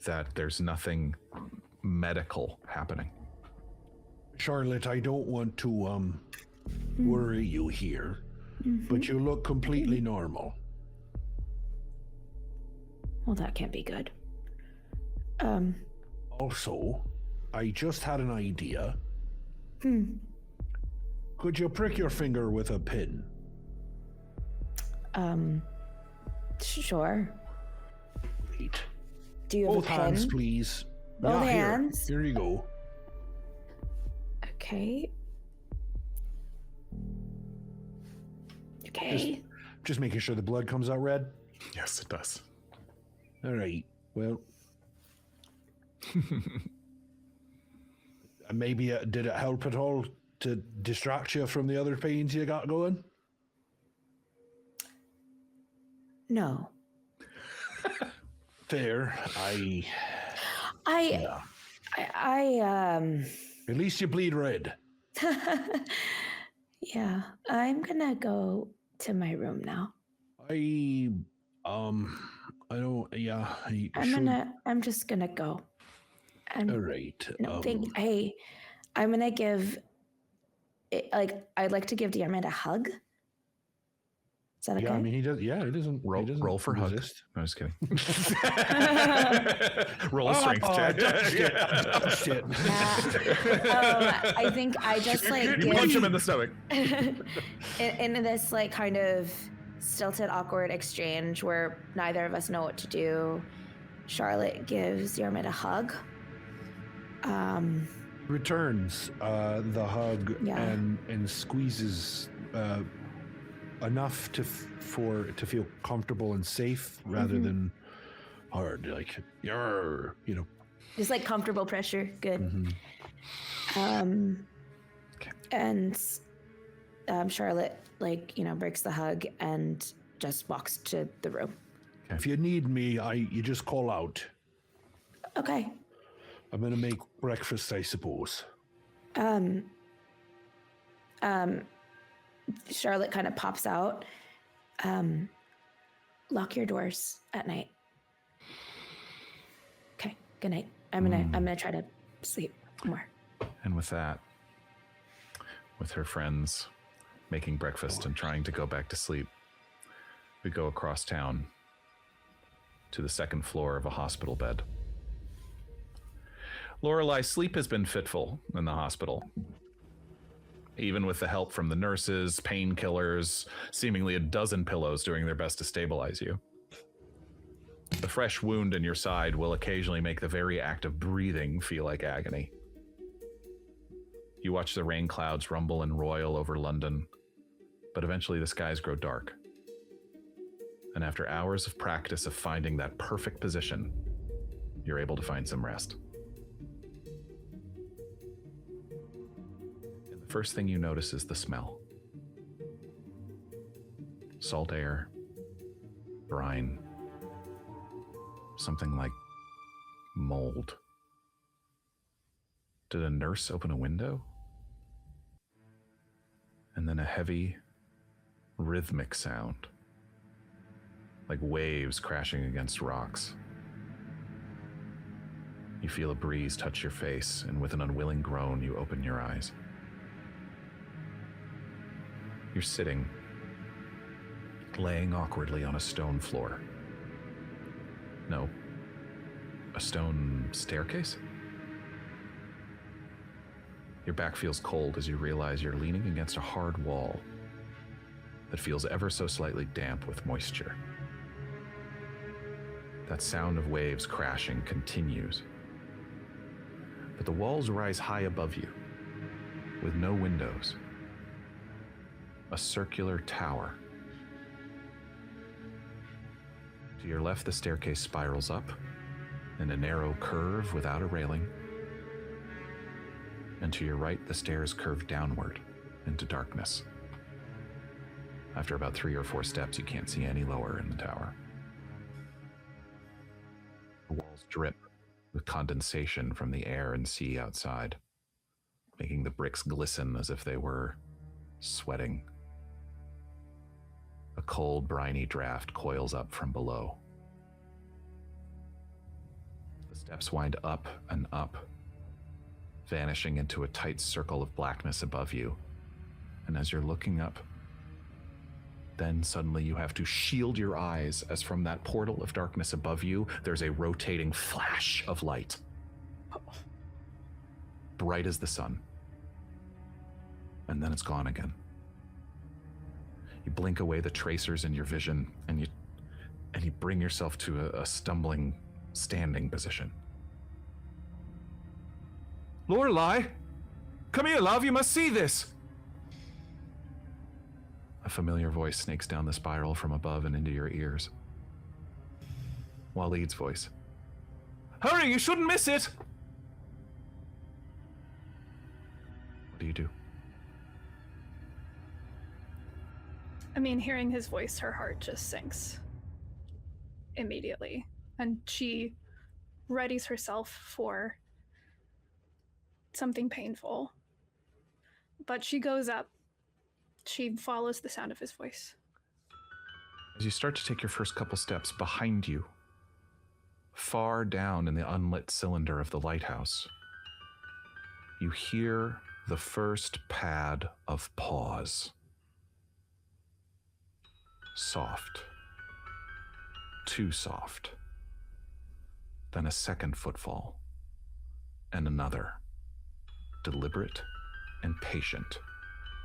S2: that there's nothing medical happening.
S5: Charlotte, I don't want to worry you here, but you look completely normal.
S4: Well, that can't be good.
S5: Also, I just had an idea.
S4: Hmm.
S5: Could you prick your finger with a pin?
S4: Sure.
S5: Great.
S4: Do you have
S5: Both
S4: a pen?
S5: hands, please.
S4: Both
S5: Here.
S4: hands?
S5: Here you go.
S4: Okay. Okay.
S5: Just making sure the blood comes out red.
S2: Yes, it does.
S5: All right. Well, maybe did it help at all to distract you from the other pains you got going?
S4: No.
S5: Fair.
S4: I
S5: At least you bleed red.
S4: yeah, I'm gonna go to my room now.
S5: I don't. Yeah.
S4: I'm just gonna go.
S5: All right.
S4: No, hey, I'm gonna give. I'd like to give Diarmuid a hug. Is that okay?
S5: Yeah, I mean, he does. Yeah, he doesn't.
S2: Roll,
S5: he doesn't
S2: roll for hug.
S5: resist.
S2: No, just kidding. Roll a strength check.
S5: Touched it.
S4: I think I just like
S2: You punch him in the stomach.
S4: in this like kind of stilted, awkward exchange where neither of us know what to do. Charlotte gives Diarmuid a hug.
S5: Returns the hug and squeezes enough to feel comfortable and safe rather than hard, like yarr,
S4: just like comfortable pressure. Good. And Charlotte breaks the hug and just walks to the room.
S5: If you need me, you just call out.
S4: Okay.
S5: I'm gonna make breakfast, I suppose.
S4: Charlotte kind of pops out. Lock your doors at night. Okay, good night. I'm gonna try to sleep more.
S2: And with that, with her friends making breakfast and trying to go back to sleep, we go across town to the second floor of a hospital bed. Lorelei, sleep has been fitful in the hospital. Even with the help from the nurses, painkillers, seemingly a dozen pillows doing their best to stabilize you. The fresh wound in your side will occasionally make the very act of breathing feel like agony. You watch the rain clouds rumble and roil over London, but eventually the skies grow dark. And after hours of practice of finding that perfect position, you're able to find some rest. And the first thing you notice is the smell. Salt air, brine, something like mold. Did a nurse open a window? And then a heavy, rhythmic sound, like waves crashing against rocks. You feel a breeze touch your face, and with an unwilling groan, you open your eyes. You're sitting, laying awkwardly on a stone floor. No, a stone staircase? Your back feels cold as you realize you're leaning against a hard wall that feels ever so slightly damp with moisture. That sound of waves crashing continues. But the walls rise high above you, with no windows. A circular tower. To your left, the staircase spirals up in a narrow curve without a railing. And to your right, the stairs curve downward into darkness. After about 3 or 4 steps, you can't see any lower in the tower. The walls drip with condensation from the air and sea outside, making the bricks glisten as if they were sweating. A cold, briny draft coils up from below. The steps wind up and up, vanishing into a tight circle of blackness above you. And as you're looking up, then suddenly you have to shield your eyes as from that portal of darkness above you, there's a rotating flash of light. Bright as the sun. And then it's gone again. You blink away the tracers in your vision, and you bring yourself to a stumbling, standing position. Lorelei! Come here, love, you must see this! A familiar voice snakes down the spiral from above and into your ears. Waleed's voice. Hurry, you shouldn't miss it! What do you do?
S3: I mean, hearing his voice, her heart just sinks immediately. And she readies herself for something painful. But she goes up. She follows the sound of his voice.
S2: As you start to take your first couple steps, behind you, far down in the unlit cylinder of the lighthouse, you hear the first pad of paws. Soft. Too soft. Then a second footfall. And another. Deliberate and patient,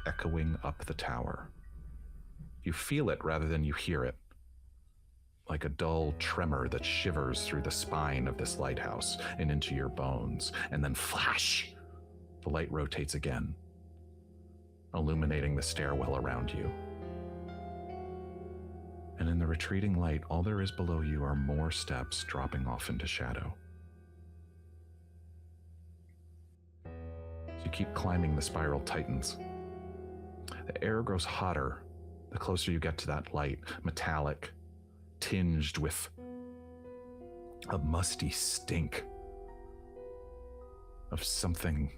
S2: echoing up the tower. You feel it rather than you hear it, like a dull tremor that shivers through the spine of this lighthouse and into your bones, and then flash, the light rotates again, illuminating the stairwell around you. And in the retreating light, all there is below you are more steps dropping off into shadow. As you keep climbing, the spiral tightens. The air grows hotter the closer you get to that light, metallic, tinged with a musty stink of something.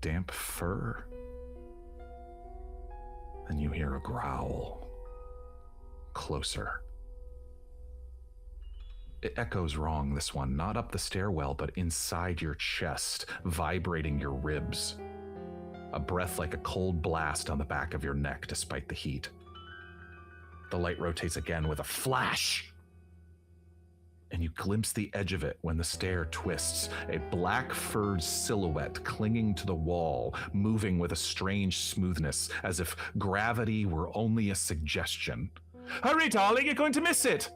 S2: Damp fur. Then you hear a growl. Closer. It echoes wrong, this one, not up the stairwell, but inside your chest, vibrating your ribs. A breath like a cold blast on the back of your neck despite the heat. The light rotates again with a flash, and you glimpse the edge of it when the stair twists, a black furred silhouette clinging to the wall, moving with a strange smoothness, as if gravity were only a suggestion. Hurry, darling, you're going to miss it!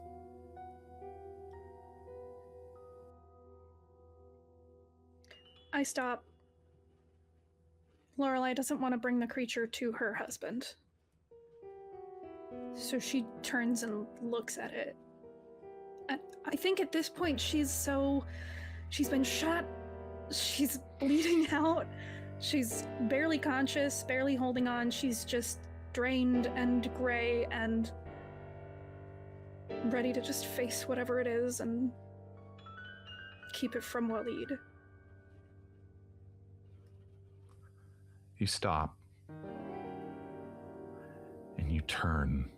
S3: I stop. Lorelei doesn't want to bring the creature to her husband. So she turns and looks at it. And I think at this point she's been shot, she's bleeding out, she's barely conscious, barely holding on, she's just drained and gray and ready to just face whatever it is and keep it from Waleed.
S2: You stop, and you turn,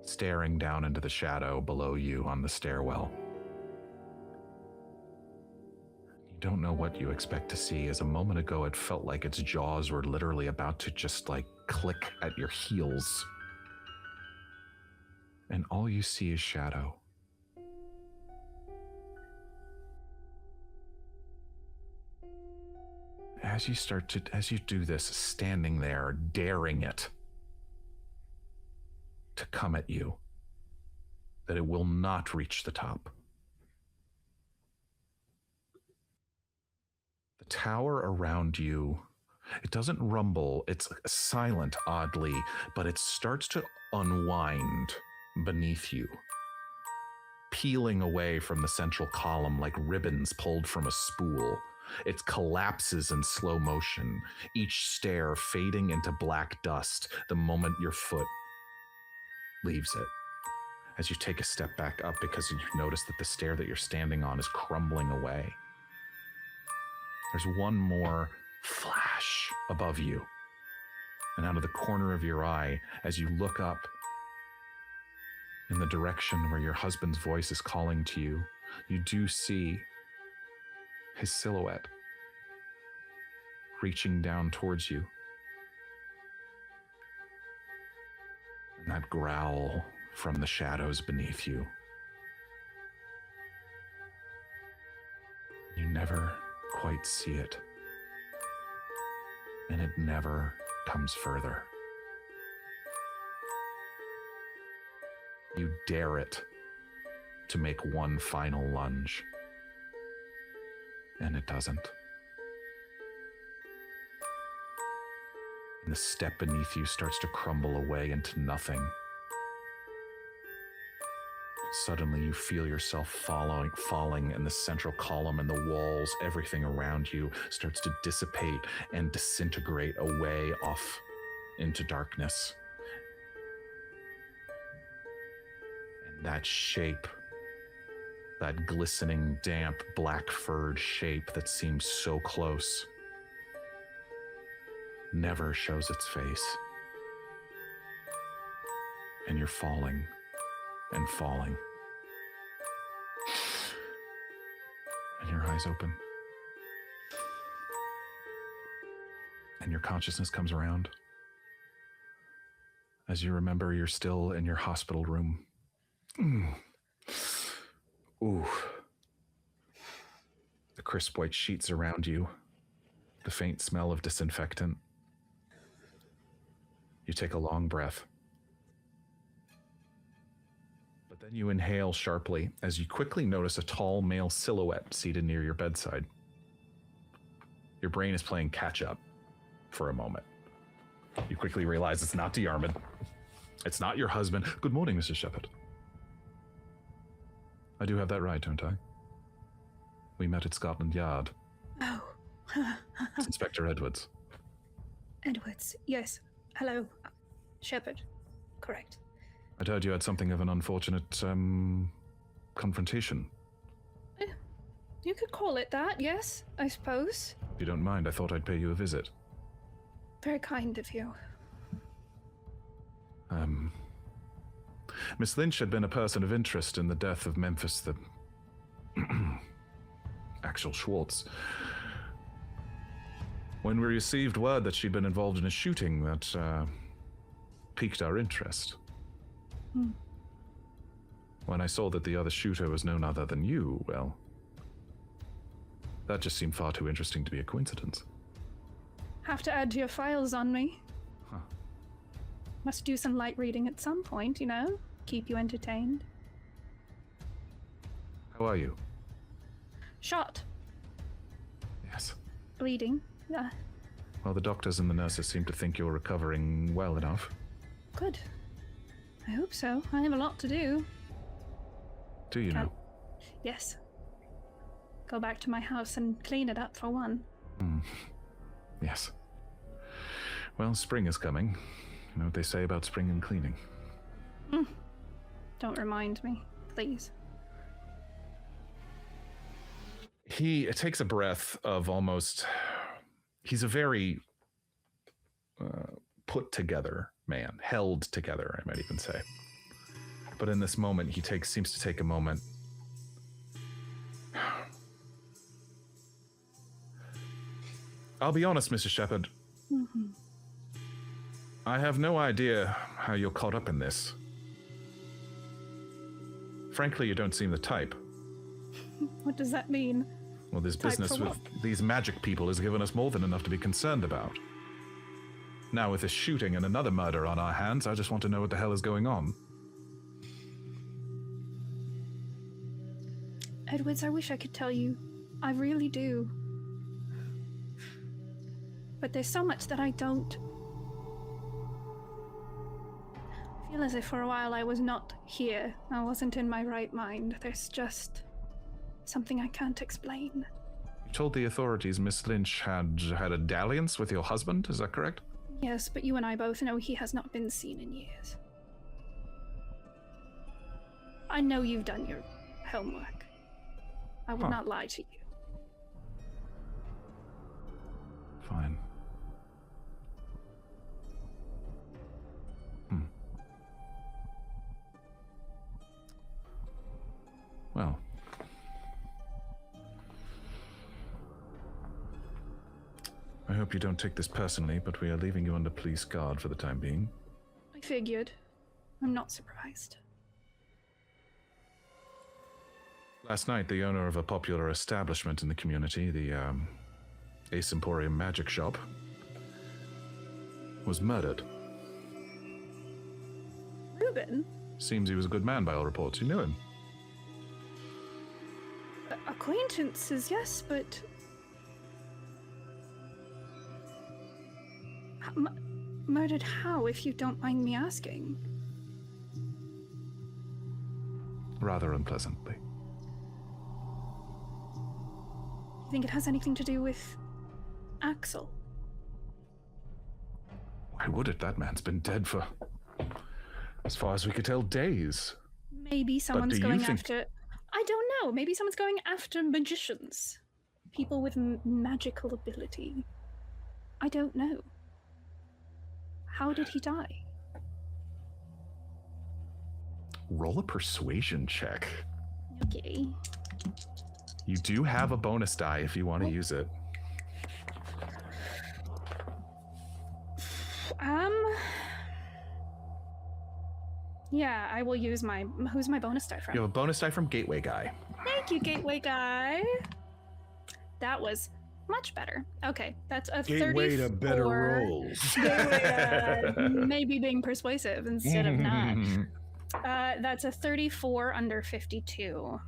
S2: staring down into the shadow below you on the stairwell. You don't know what you expect to see, as a moment ago it felt like its jaws were literally about to just click at your heels. And all you see is shadow. As you do this, standing there, daring it to come at you, that it will not reach the top. The tower around you, it doesn't rumble, it's silent oddly, but it starts to unwind beneath you, peeling away from the central column like ribbons pulled from a spool. It collapses in slow motion, each stair fading into black dust the moment your foot leaves it. As you take a step back up because you notice that the stair that you're standing on is crumbling away. There's one more flash above you, and out of the corner of your eye, as you look up in the direction where your husband's voice is calling to you, you do see his silhouette reaching down towards you. And that growl from the shadows beneath you. You never quite see it. And it never comes further. You dare it to make one final lunge. And it doesn't. And the step beneath you starts to crumble away into nothing. Suddenly you feel yourself falling, and the central column and the walls, everything around you starts to dissipate and disintegrate away off into darkness. And that shape, that glistening, damp, black-furred shape that seems so close, never shows its face. And you're falling and falling. And your eyes open. And your consciousness comes around. As you remember, you're still in your hospital room. Ooh. The crisp white sheets around you, the faint smell of disinfectant. You take a long breath. But then you inhale sharply as you quickly notice a tall male silhouette seated near your bedside. Your brain is playing catch-up for a moment. You quickly realize it's not Diarmuid. It's not your husband. Good morning, Mrs. Shepherd. I do have that right, don't I? We met at Scotland Yard.
S3: Oh.
S2: It's Inspector Edwards.
S3: Edwards, yes. Hello. Shepherd. Correct.
S2: I'd heard you had something of an unfortunate, confrontation.
S3: You could call it that, yes, I suppose.
S2: If you don't mind, I thought I'd pay you a visit.
S3: Very kind of you.
S2: Miss Lynch had been a person of interest in the death of Memphis, the actual Schwartz. When we received word that she'd been involved in a shooting, that piqued our interest. When I saw that the other shooter was none other than you, well, that just seemed far too interesting to be a coincidence.
S3: Have to add to your files on me.
S2: Huh.
S3: Must do some light reading at some point, you know? Keep you entertained.
S2: How are you?
S3: Shot.
S2: Yes.
S3: Bleeding.
S2: Well, the doctors and the nurses seem to think you're recovering well enough.
S3: Good. I hope so. I have a lot to do.
S2: Do you know?
S3: Yes. Go back to my house and clean it up for one.
S2: Yes. Well, spring is coming. You know what they say about spring and cleaning.
S3: Don't remind me, please.
S2: He takes a breath of almost... He's a very put together man, held together, I might even say. But in this moment, he seems to take a moment. I'll be honest, Mrs. Shepherd. I have no idea how you're caught up in this. Frankly, you don't seem the type.
S3: What does that mean?
S2: Well, this
S3: Type
S2: business
S3: for
S2: with
S3: what?
S2: these magic people has given us more than enough to be concerned about. Now, with this shooting and another murder on our hands, I just want to know what the hell is going on.
S3: Edwards, I wish I could tell you. I really do. But there's so much that I don't. I feel as if for a while I was not here. I wasn't in my right mind. There's just something I can't explain.
S2: You told the authorities Miss Lynch had a dalliance with your husband, is that correct?
S3: Yes, but you and I both know he has not been seen in years. I know you've done your homework. I would not lie to you.
S2: Fine. Well. I hope you don't take this personally, but we are leaving you under police guard for the time being.
S3: I figured. I'm not surprised.
S2: Last night, the owner of a popular establishment in the community, the Ace Emporium Magic Shop, was murdered.
S3: Reuben?
S2: Seems he was a good man by all reports. You knew him.
S3: Acquaintances, yes, but... Murdered how, if you don't mind me asking?
S2: Rather unpleasantly.
S3: You think it has anything to do with Axel?
S2: Why would it? That man's been dead for, as far as we could tell, days.
S3: Maybe someone's going after... I don't know. Maybe someone's going after magicians. People with magical ability. I don't know. How did he die?
S2: Roll a persuasion check.
S3: Okay.
S2: You do have a bonus die if you want to use it.
S3: Yeah, I will use my... Who's my bonus die from?
S2: You have a bonus die from Gateway Guy.
S3: Thank you, Gateway Guy. That was Much better. Okay, that's a
S5: Gateway
S3: 34.
S5: to better rolls.
S3: Gateway to maybe being persuasive instead of not. That's a 34 under 52.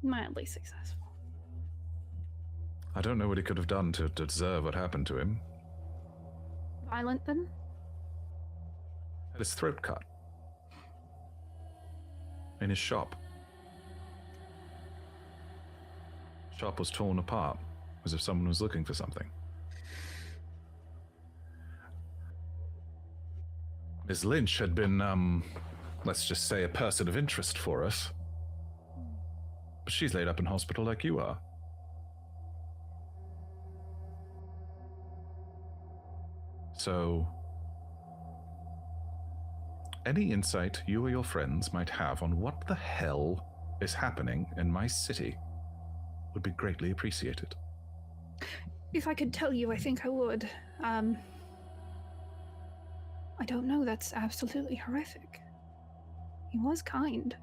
S3: Mildly successful.
S2: I don't know what he could have done to deserve what happened to him.
S3: Violent then?
S2: Had his throat cut. In his shop. Shop was torn apart, as if someone was looking for something. Ms. Lynch had been, let's just say, a person of interest for us. But she's laid up in hospital like you are. So, any insight you or your friends might have on what the hell is happening in my city would be greatly appreciated.
S3: If I could tell you, I think I would. I don't know, that's absolutely horrific. He was kind.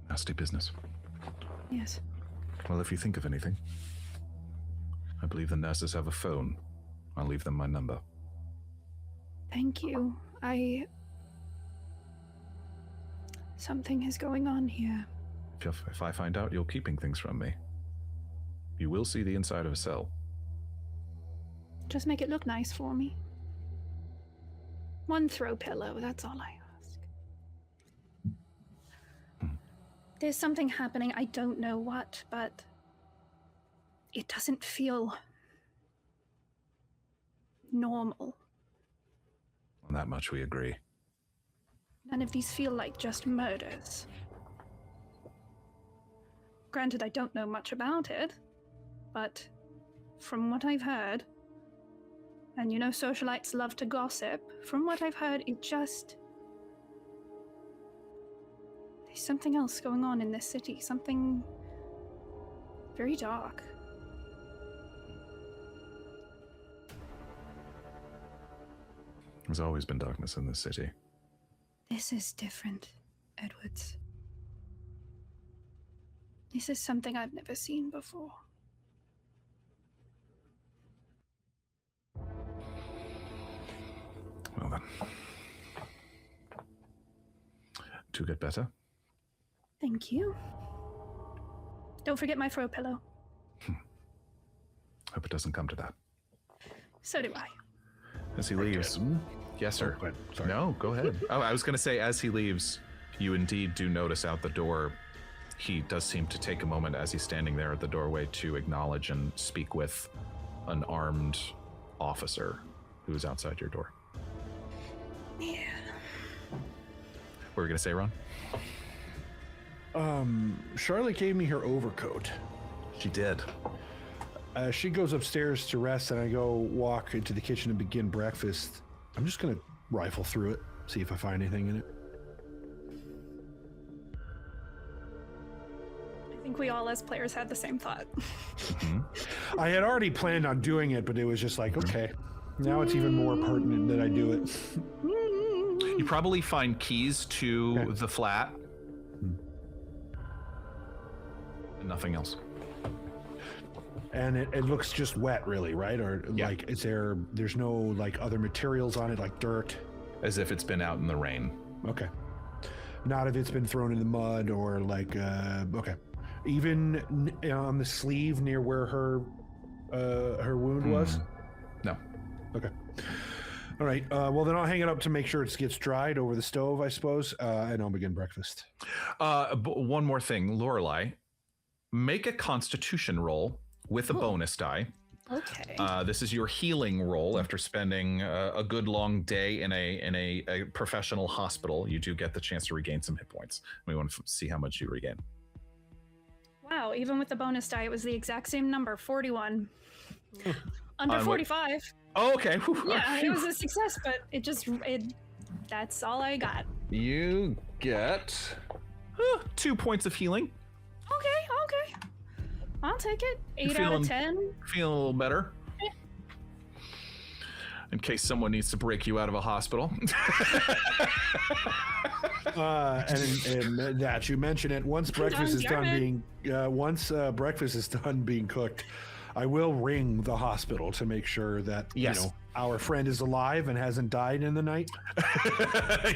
S2: Nasty business.
S3: Yes.
S2: Well, if you think of anything, I believe the nurses have a phone. I'll leave them my number.
S3: Thank you. Something is going on here.
S2: If I find out you're keeping things from me, you will see the inside of a cell.
S3: Just make it look nice for me. One throw pillow, that's all I ask. There's something happening, I don't know what, but it doesn't feel normal.
S2: On that much we agree.
S3: None of these feel like just murders. Granted, I don't know much about it, but from what I've heard, and you know socialites love to gossip, from what I've heard, there's something else going on in this city, something very dark.
S2: There's always been darkness in this city.
S3: This is different, Edwards. This is something I've never seen before.
S2: Well then. To get better.
S3: Thank you. Don't forget my throw pillow.
S2: Hope it doesn't come to that.
S3: So do I.
S2: As he leaves. Yes, sir.
S5: Oh, go ahead. Sorry.
S2: No, go ahead. Oh, I was going to say, as he leaves, you indeed do notice out the door, he does seem to take a moment as he's standing there at the doorway to acknowledge and speak with an armed officer who is outside your door.
S3: Yeah.
S2: What were you going to say, Ron?
S5: Charlotte gave me her overcoat.
S2: She did.
S5: She goes upstairs to rest, and I go walk into the kitchen and begin breakfast. I'm just going to rifle through it, see if I find anything in it.
S3: I think we all as players had the same thought.
S5: I had already planned on doing it, but it was just like, okay, now it's even more pertinent that I do it.
S2: You probably find keys to the flat. And nothing else.
S5: And it looks just wet, really, right? Or like, there's no like other materials on it, like dirt?
S2: As if it's been out in the rain.
S5: Okay. Not if it's been thrown in the mud or like, okay. Even on the sleeve near where her wound was?
S2: No.
S5: Okay. All right. Well, then I'll hang it up to make sure it gets dried over the stove, I suppose, and I'll begin breakfast.
S2: One more thing, Lorelei. Make a Constitution roll with a bonus die.
S3: Okay.
S2: This is your healing roll after spending a good long day in a professional hospital. You do get the chance to regain some hit points. We want to see how much you regain.
S3: Wow, even with the bonus die, it was the exact same number, 41. Under 45.
S2: Oh, okay.
S3: Yeah, it was a success, but that's all I got.
S2: You get 2 points of healing.
S3: Okay. I'll take it. 8 out of 10.
S2: Feeling a little better. in case someone needs to break you out of a hospital.
S5: And that you mention it, once breakfast is done being cooked, I will ring the hospital to make sure that our friend is alive and hasn't died in the night.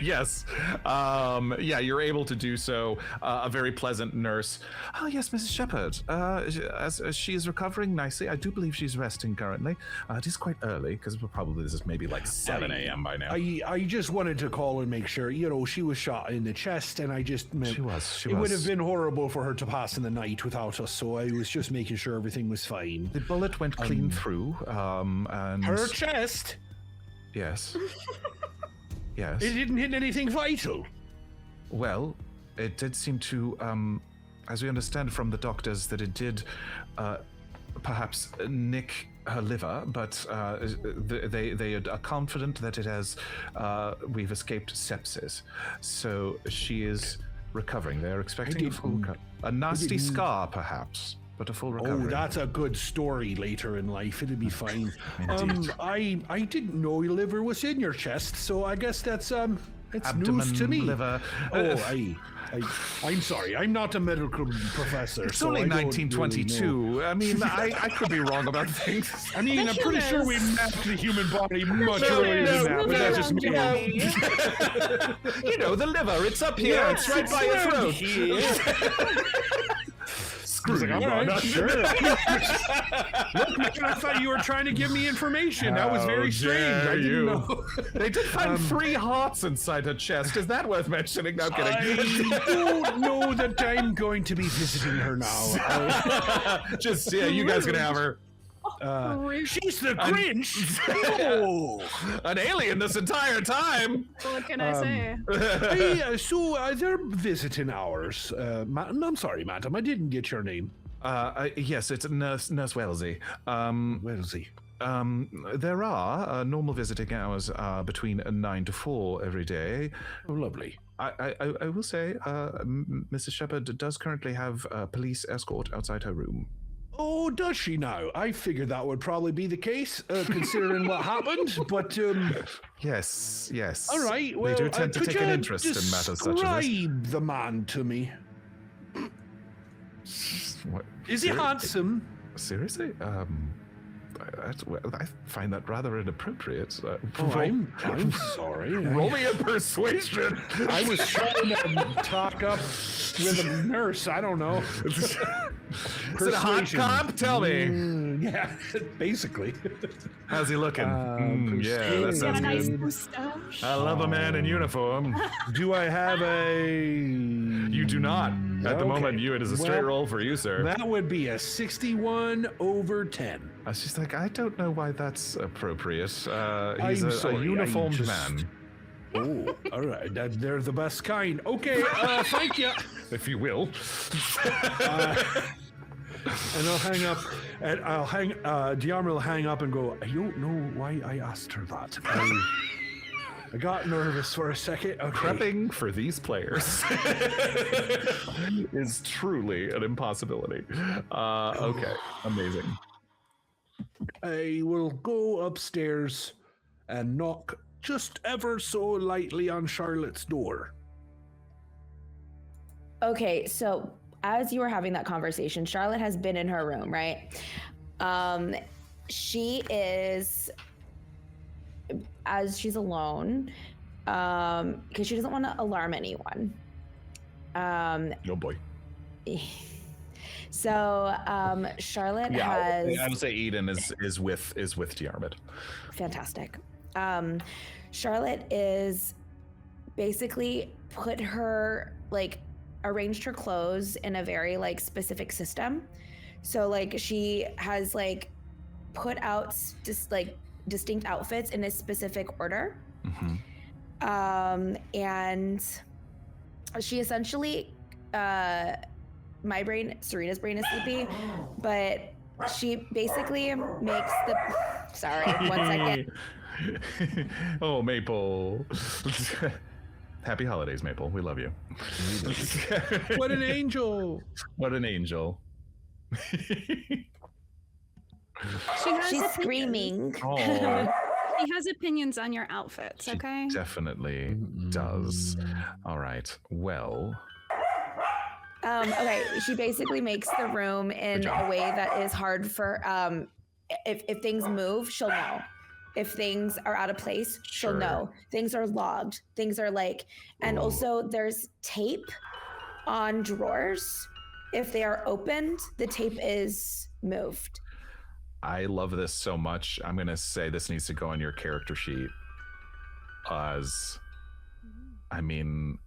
S2: Yes. You're able to do so. A very pleasant nurse. Oh, yes, Mrs. Shepherd. As she is recovering nicely, I do believe she's resting currently. It is quite early, because this is maybe like 7 a.m. by now.
S5: I just wanted to call and make sure, she was shot in the chest, and I just meant
S2: She was.
S5: It would have been horrible for her to pass in the night without us, so I was just making sure everything was fine.
S2: The bullet went clean through, and...
S5: Her chest?
S2: Yes. Yes.
S5: It didn't hit anything vital.
S2: Well, it did seem to, as we understand from the doctors, that it did perhaps nick her liver, but they are confident that it has, we've escaped sepsis. So she is recovering. They're expecting a full a nasty scar, perhaps. But a full recovery.
S5: Oh, that's a good story later in life. It'll be fine. I didn't know your liver was in your chest, so I guess that's it's
S2: Abdomen,
S5: news to me.
S2: Liver.
S5: I'm sorry. I'm not a medical professor.
S2: It's
S5: so
S2: only
S5: I don't
S2: 1922.
S5: really
S2: I mean, I could be wrong about things.
S5: I mean, I'm pretty sure we mapped the human body much earlier than that, but that's just me.
S2: The liver. It's up here. It's right by your throat.
S5: Screw you, I'm not sure. Look, man, I thought you were trying to give me information. That was very strange. I didn't know.
S2: They did find 3 hearts inside her chest. Is that worth mentioning? No, kidding.
S5: I don't know that I'm going to be visiting her now.
S2: You guys can have her.
S5: She's the Grinch.
S2: An alien this entire time.
S3: What can I say?
S5: They're visiting hours. I'm sorry, madam. I didn't get your name.
S2: Yes, it's Nurse Wellesley.
S5: Wellesley.
S2: There are normal visiting hours between 9 to 4 every day.
S5: Oh, lovely.
S2: I will say, Mrs. Shepherd does currently have police escort outside her room.
S5: Oh, does she now? I figured that would probably be the case, considering what happened, but...
S2: Yes.
S5: All right, well,
S2: they do tend to take an interest in matters such as this.
S5: Describe the man to me.
S2: What?
S5: Is he handsome?
S2: Seriously? I find that rather inappropriate.
S5: I'm sorry.
S2: Roll me a persuasion.
S5: I was trying to talk up with a nurse. I don't know.
S2: Is it a hot comp? Tell me.
S5: Yeah, basically.
S2: How's he looking? Yeah, that sounds good.
S3: Mustache.
S2: I love a man in uniform.
S5: Do I have a...
S2: You do not. At the moment, it is a straight roll for you, sir.
S5: That would be a 61/10.
S2: I was just like, I don't know why that's appropriate. He's
S5: a
S2: uniformed man.
S5: Oh, all right. They're the best kind. Okay, thank you.
S2: If you will.
S5: And I'll hang up, and Diarmuid will hang up and go, I don't know why I asked her that. I got nervous for a second. Okay.
S2: Prepping for these players is truly an impossibility. Okay, amazing.
S5: I will go upstairs and knock just ever so lightly on Charlotte's door.
S4: Okay, so as you were having that conversation, Charlotte has been in her room, right? She is, as she's alone, because she doesn't want to alarm anyone.
S2: Oh boy.
S4: So Charlotte has.
S2: I would say Eden is with Diarmuid.
S4: Fantastic. Charlotte is basically arranged her clothes in a very specific system. So she has put out just distinct outfits in a specific order.
S2: Mm-hmm.
S4: And she essentially, Serena's brain is sleepy, but she basically makes the, sorry, 1 second.
S2: Oh, Maple. Happy holidays, Maple. We love you.
S5: What an angel.
S2: What an angel.
S4: She's screaming.
S2: Oh.
S3: She has opinions on your outfits,
S2: She
S3: okay?
S2: definitely does. All right. Well,
S4: Okay, she basically makes the room in a way that is hard for if things move, she'll know. If things are out of place, she'll
S2: Sure.
S4: know. Things are logged. Things are like, and also there's tape on drawers. If they are opened, the tape is moved.
S2: I love this so much. I'm going to say this needs to go on your character sheet. As, I mean,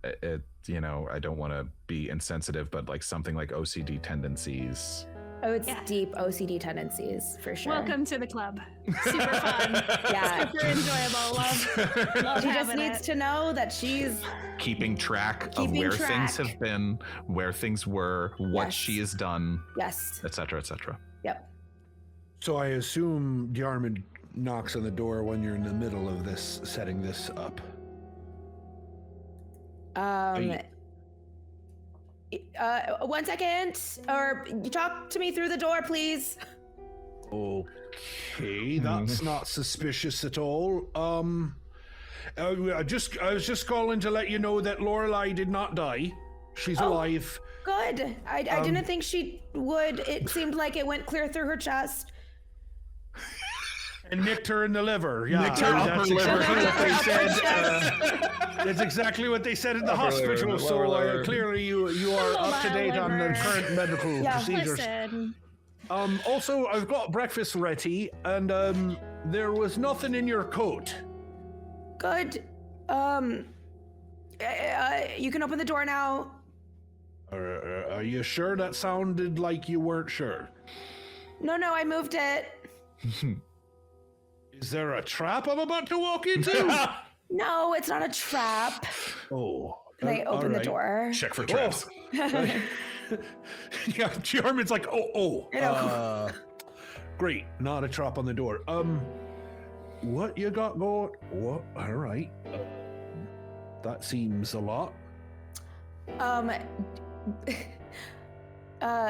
S2: you know, I don't want to be insensitive, but like something like OCD tendencies.
S4: Oh, it's deep OCD tendencies for sure.
S3: Welcome to the club. Super fun.
S4: Yeah.
S3: Super enjoyable. Love
S4: She just
S3: having
S4: needs
S3: it.
S4: to know that she's
S2: Keeping track of where things have been, where things were, what she has done,
S4: yes,
S2: etc., etc.
S4: Yep.
S5: So I assume Diarmuid knocks on the door when you're in the middle of this, setting this up.
S4: One second, or you talk to me through the door, please.
S5: Okay, that's not suspicious at all. I was just calling to let you know that Lorelei did not die. She's alive.
S4: Good. I didn't think she would. It seemed like it went clear through her chest.
S5: And nicked her in the liver. Yeah,
S2: Nicked her
S5: that's
S2: upper liver.
S5: exactly what they said. That's exactly what they said in the hospital.
S2: liver,
S5: So
S2: liver.
S5: Clearly you are up to date on the
S3: liver.
S5: current medical procedures.
S3: Listen.
S5: Also, I've got breakfast ready, and there was nothing in your coat.
S4: Good. You can open the door now.
S5: Are you sure? That sounded like you weren't sure.
S4: No, I moved it.
S5: Is there a trap I'm about to walk into?
S4: No, it's not a trap.
S5: Oh.
S4: And I open the door.
S2: Check for traps.
S5: Yeah, Diarmuid's like,
S4: I know.
S5: great, not a trap on the door. What you got going? What? All right. That seems a lot.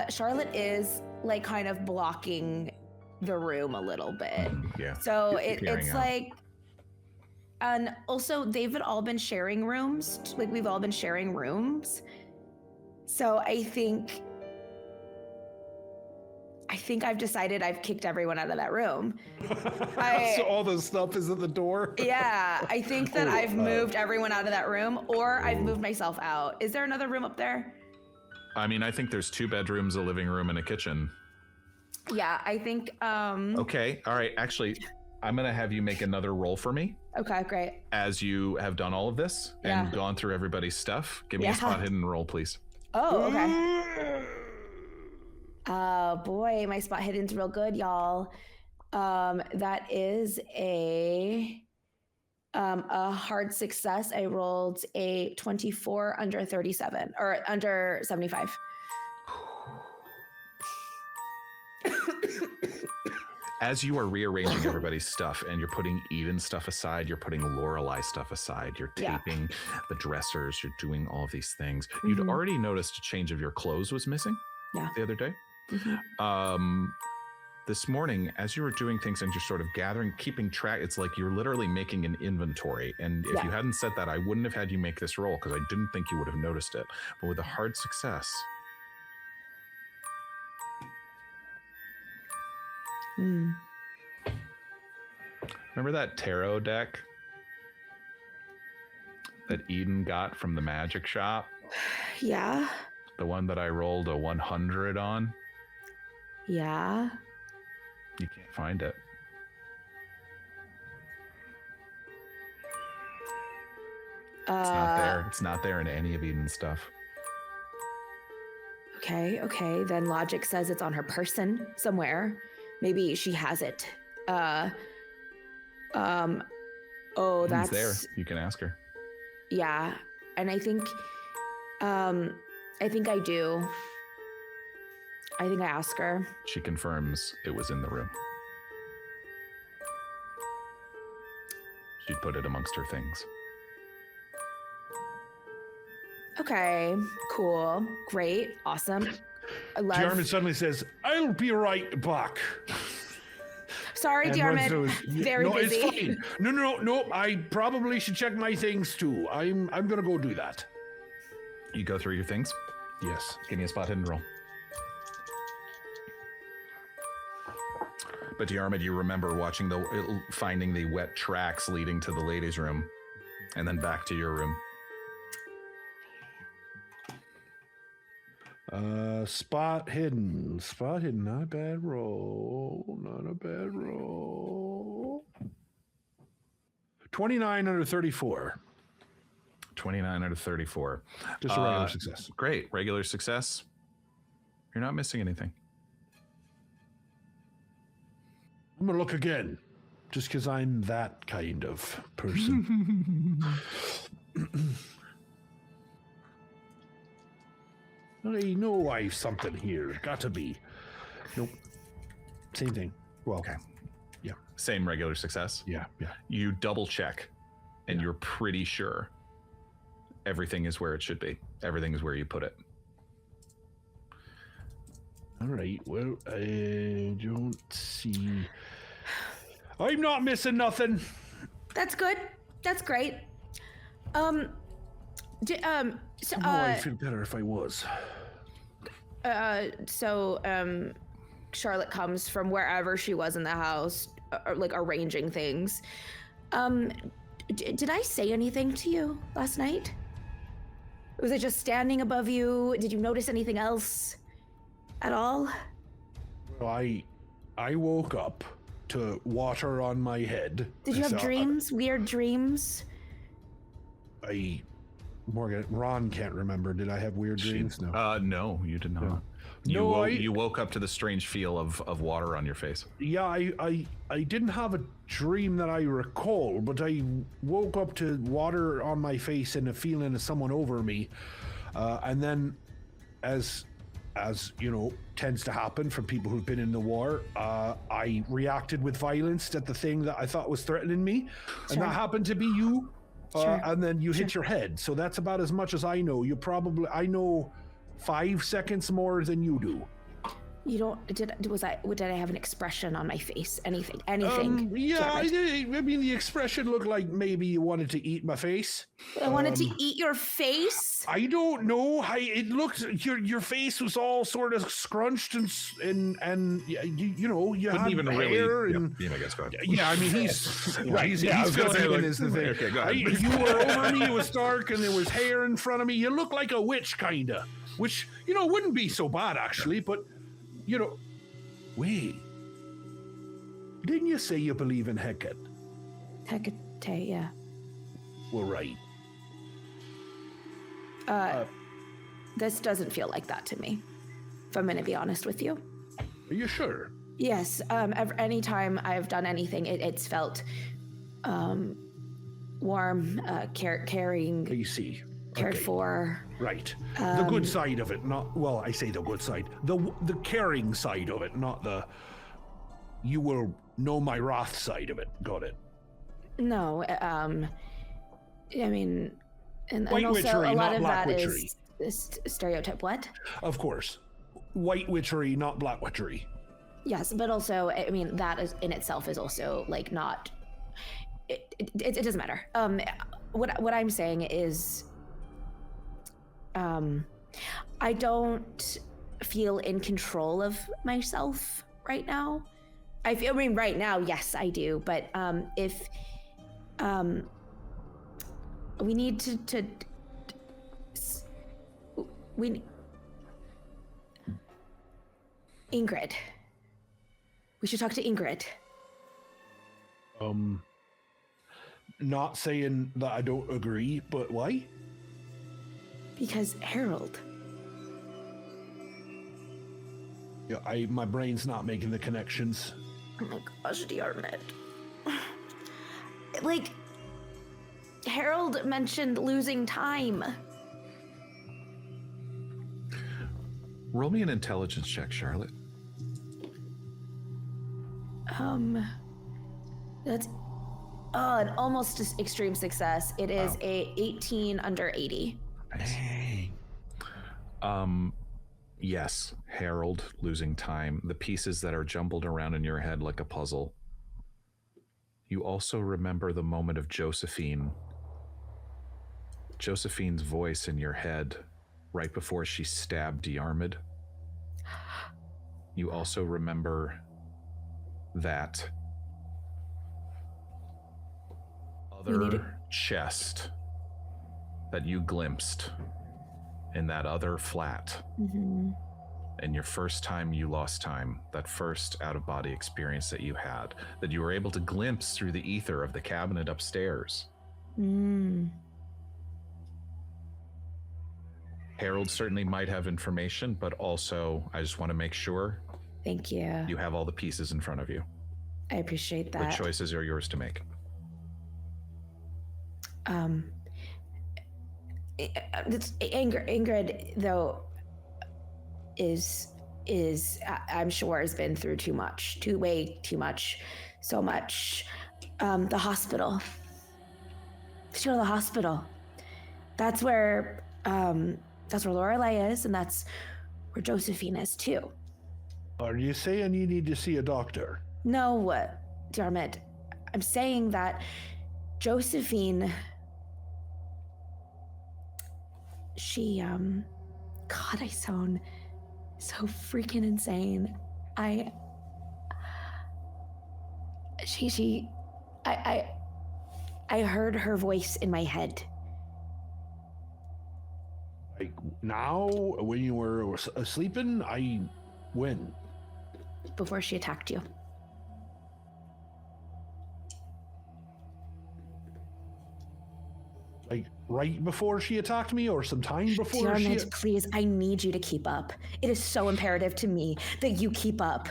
S4: Charlotte is like kind of blocking the room a little bit.
S2: Yeah.
S4: So
S2: Peering
S4: it's
S2: out.
S4: like, and also they've all been sharing rooms. Like we've all been sharing rooms. So I think I've decided I've kicked everyone out of that room.
S5: So all the stuff is at the door?
S4: Yeah, I think that I've moved everyone out of that room, or I've moved myself out. Is there another room up there?
S2: I mean, I think there's 2 bedrooms, a living room, and a kitchen.
S4: Yeah, I think.
S2: Okay. All right. Actually, I'm going to have you make another roll for me
S4: Okay, great.
S2: as you have done all of this and gone through everybody's stuff. Give me a spot hidden roll, please.
S4: Oh, okay. Oh boy, my spot hidden's real good, y'all. That is a hard success. I rolled a 24 under 37 or under 75.
S2: As you are rearranging everybody's stuff and you're putting Eden's stuff aside, you're putting Lorelei stuff aside, you're taping the dressers, you're doing all of these things. You'd already noticed a change of your clothes was missing the other day. This morning, as you were doing things and you're sort of gathering, keeping track, it's like you're literally making an inventory. And if you hadn't said that, I wouldn't have had you make this roll because I didn't think you would have noticed it. But with a hard success, remember that tarot deck that Eden got from the magic shop?
S4: Yeah.
S2: The one that I rolled a 100 on?
S4: Yeah.
S2: You can't find it. It's not there. It's not there in any of Eden's stuff.
S4: Okay. Then logic says it's on her person somewhere. Maybe she has it. Oh,
S2: Eden's
S4: that's
S2: there. You can ask her.
S4: Yeah, and I think I do. I think I ask her.
S2: She confirms it was in the room. She'd put it amongst her things.
S4: Okay, cool, great, awesome. I love.
S5: Diarmuid suddenly says, I'll be right back.
S4: Sorry,
S5: and runs through
S4: Diarmuid.
S5: his-
S4: Very
S5: no,
S4: busy.
S5: It's fine. No. I probably should check my things too. I'm gonna go do that.
S2: You go through your things.
S5: Yes.
S2: Give me a spot hidden roll. But Diarmuid, you remember finding the wet tracks leading to the ladies' room, and then back to your room.
S5: Spot hidden. Not a bad roll. 29 under 34.
S2: 29 out of 34.
S5: Just a regular success.
S2: Great. Regular success. You're not missing anything.
S5: I'm gonna look again, just because I'm that kind of person. I know I've something here. Got to be. Nope. Same thing. Well,
S2: Okay. Same regular success.
S5: yeah.
S2: You double check, and you're pretty sure everything is where it should be. Everything is where you put it.
S5: All right. Well, I don't see. I'm not missing nothing.
S4: That's good. That's great. So,
S5: I'd feel better if I was.
S4: Charlotte comes from wherever she was in the house, like arranging things. Did I say anything to you last night? Was I just standing above you? Did you notice anything else at all?
S5: Well, I woke up to water on my head.
S4: Did you have dreams? Weird dreams?
S5: Ron can't remember. Did I have weird dreams? No.
S2: No, you did not.
S5: No.
S2: You woke up to the strange feel of water on your face.
S5: Yeah, I didn't have a dream that I recall, but I woke up to water on my face and a feeling of someone over me. And then, as you know, tends to happen from people who've been in the war, I reacted with violence at the thing that I thought was threatening me. And that happened to be you.
S4: Sure.
S5: And then you hit your head. So that's about as much as I know. I know 5 seconds more than you do.
S4: You don't. Did I have an expression on my face? Anything?
S5: Yeah, I
S4: Jared?
S5: did. I mean, the expression looked like maybe you wanted to eat my face.
S4: I wanted to eat your face.
S5: I don't know. It looked your face was all sort of scrunched and you know you
S2: Couldn't
S5: had
S2: even
S5: hair
S2: really.
S5: and
S2: I guess go ahead.
S5: yeah. I mean he's right. He's
S2: I was gonna say,
S5: filling
S2: like,
S5: is the thing.
S2: okay, go ahead.
S5: You were over me. It was dark and there was hair in front of me. You look like a witch, kinda. Which wouldn't be so bad actually, but. Wait. Didn't you say you believe in Hecate?
S4: Hecate, yeah.
S5: Well, right.
S4: This doesn't feel like that to me, if I'm going to be honest with you.
S5: Are you sure?
S4: Yes. Anytime I've done anything, it's felt warm, caring,
S5: I see.
S4: cared
S5: Okay.
S4: for.
S5: Right. The good side of it, I say the good side. The caring side of it, not the you will know my wrath side of it. Got it.
S4: No, I mean, and
S5: White
S4: also
S5: witchery,
S4: a lot
S5: not
S4: of
S5: black
S4: that
S5: witchery.
S4: is stereotype. What?
S5: Of course. White witchery, not black witchery.
S4: Yes, but also, I mean, that is in itself is also like not. It doesn't matter. What I'm saying is, I don't feel in control of myself right now. I mean, right now, yes, I do. But if we need Ingrid. We should talk to Ingrid.
S5: Not saying that I don't agree, but why?
S4: Because Harold.
S5: Yeah, my brain's not making the connections.
S4: Oh my gosh, Diarmuid. Like, Harold mentioned losing time.
S2: Roll me an intelligence check, Charlotte.
S4: That's an almost extreme success. It is a 18 under 80.
S2: Yes, Harold losing time. The pieces that are jumbled around in your head like a puzzle You also remember the moment of Josephine's voice in your head right before she stabbed Diarmuid. You also remember that other chest that you glimpsed in that other flat.
S4: Mm-hmm.
S2: And your first time you lost time, that first out-of-body experience that you had, that you were able to glimpse through the ether of the cabinet upstairs. Harold certainly might have information, but also I just want to make sure
S4: Thank you.
S2: you have all the pieces in front of you.
S4: I appreciate that.
S2: The choices are yours to make.
S4: Ingrid, though, is I'm sure has been through way too much, so much. The hospital. Let's go to the hospital. That's where Lorelei is, and that's where Josephine is too.
S5: Are you saying you need to see a doctor?
S4: No, Diarmuid. I'm saying that Josephine, she, God, I sound so freaking insane. I heard her voice in my head.
S5: Like now, when you were sleeping, when?
S4: Before she attacked you.
S5: Like right before she attacked me, or some time before
S4: Diarmuid, please, I need you to keep up. It is so imperative to me that you keep up.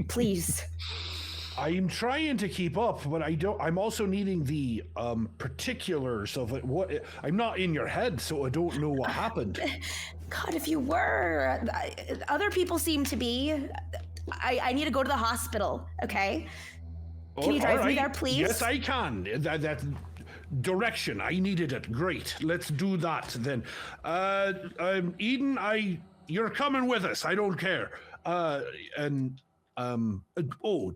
S4: Please.
S5: I'm trying to keep up, but I'm also needing the particulars of it. I'm not in your head, so I don't know what happened.
S4: God, if you were, other people seem to be. I need to go to the hospital. Okay. Can you drive me there, please?
S5: Yes, I can. That direction, I needed it. Great. Let's do that then. Eden, you're coming with us. I don't care. Do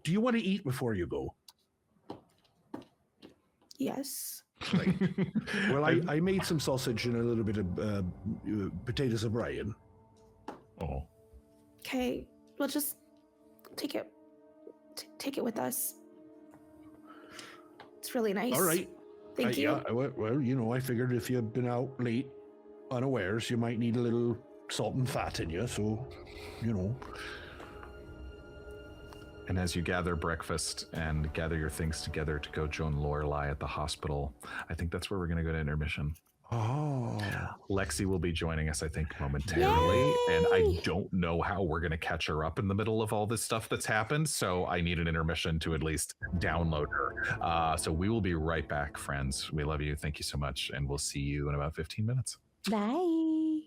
S5: you want to eat before you go?
S4: Yes.
S5: Right. Well, I made some sausage and a little bit of potatoes O'Brien.
S2: Oh.
S4: Okay, we'll just take it with us. It's really nice.
S5: All right.
S4: Thank you.
S5: Yeah, well, I figured if you've been out late, unawares, you might need a little salt and fat in you, so,
S2: And as you gather breakfast and gather your things together to go join Lorelei at the hospital, I think that's where we're going to go to intermission.
S5: Oh.
S2: Lexi will be joining us, I think, momentarily. Yay! And I don't know how we're going to catch her up in the middle of all this stuff that's happened. So I need an intermission to at least download her. So we will be right back, friends. We love you. Thank you so much. And we'll see you in about 15 minutes.
S4: Bye.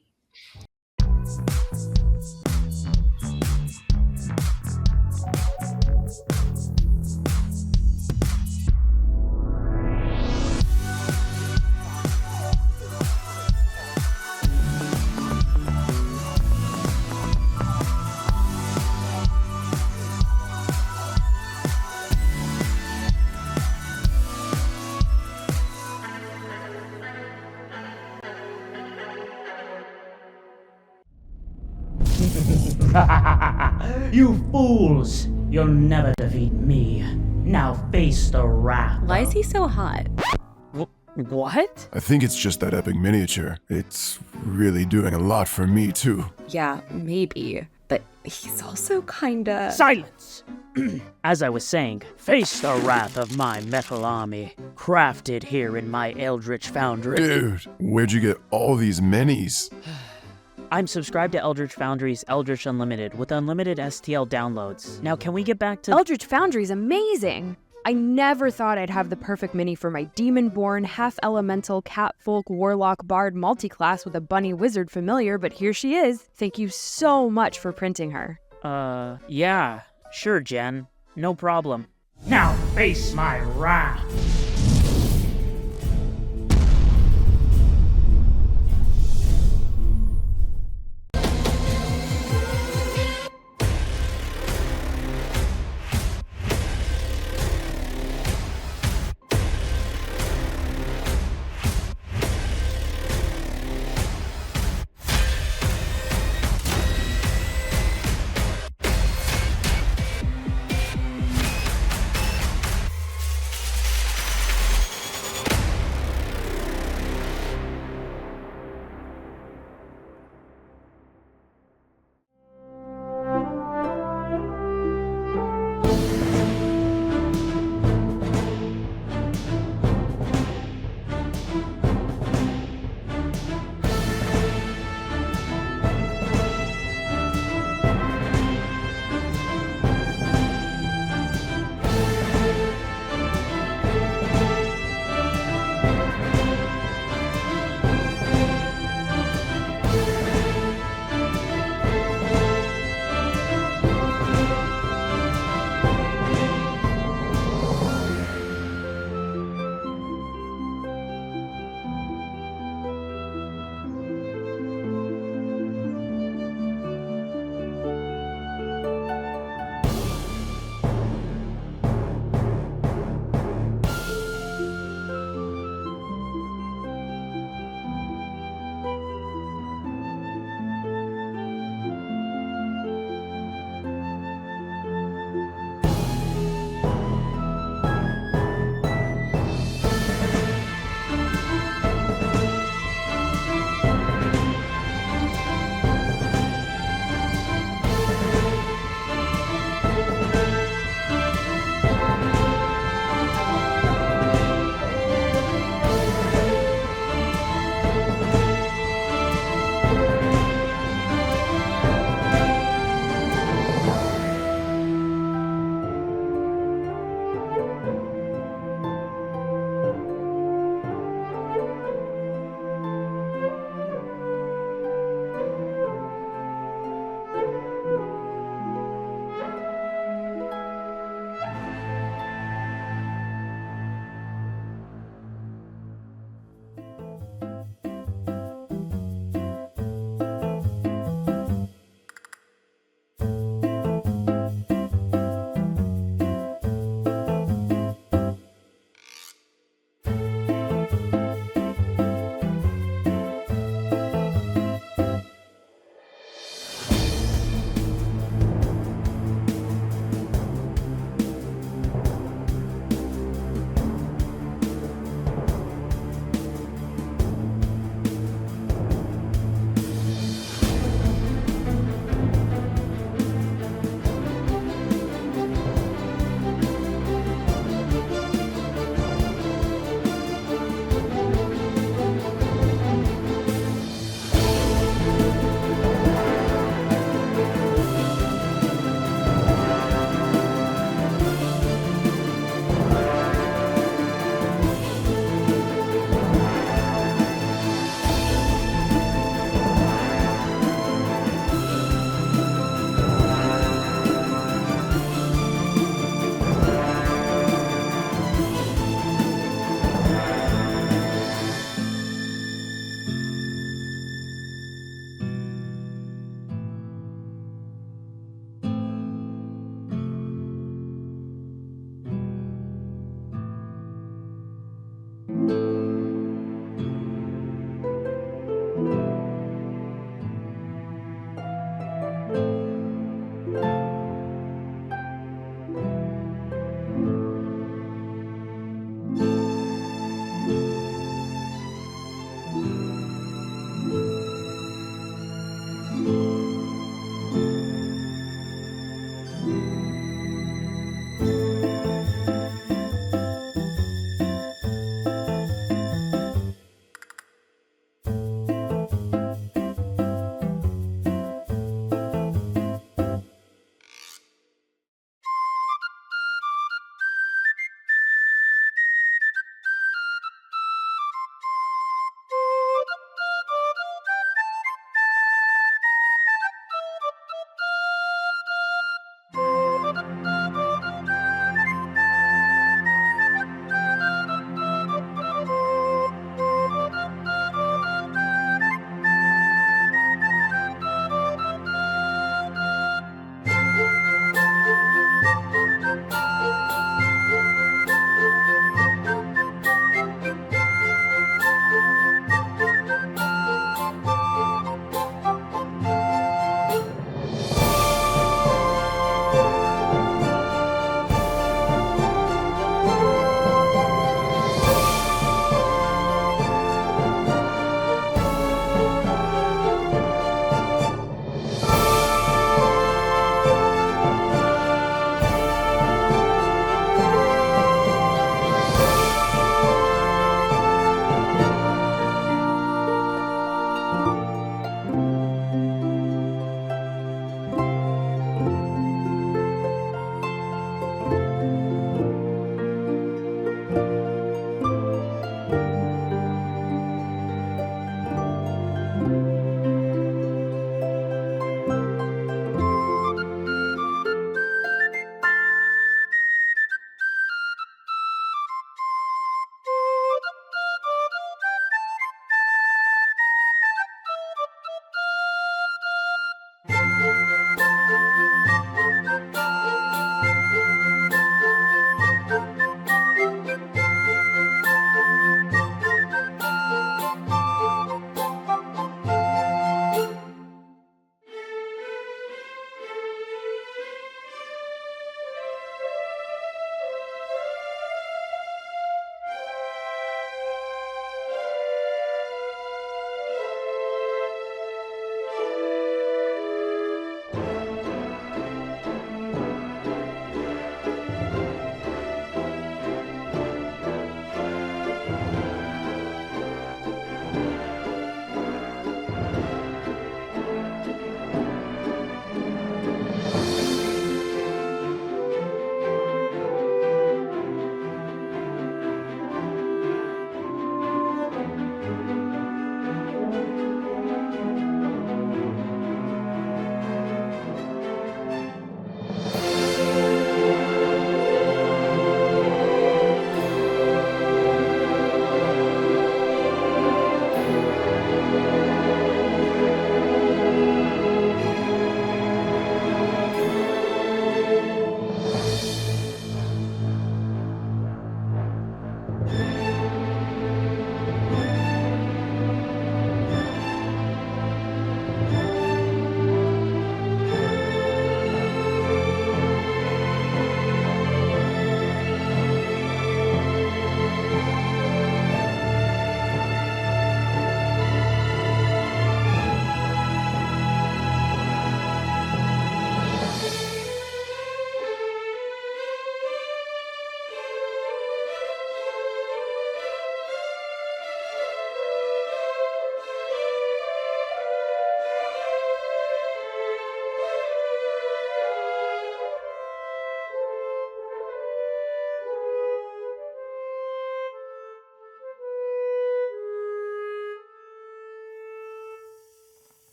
S6: You fools! You'll never defeat me. Now face the wrath.
S7: Why is he so hot? What?
S8: I think it's just that epic miniature. It's really doing a lot for me, too.
S7: Yeah, maybe. But he's also kinda...
S6: Silence! As I was saying, face the wrath of my metal army, crafted here in my Eldritch Foundry.
S8: Dude, where'd you get all these minis?
S6: I'm subscribed to Eldritch Foundry's Eldritch Unlimited with unlimited STL downloads. Now can we get back to...
S9: Eldritch Foundry's amazing! I never thought I'd have the perfect mini for my Demon-born, half-elemental, catfolk, warlock, bard multi-class with a bunny wizard familiar, but here she is. Thank you so much for printing her.
S6: Yeah. Sure, Jen. No problem. Now face my wrath!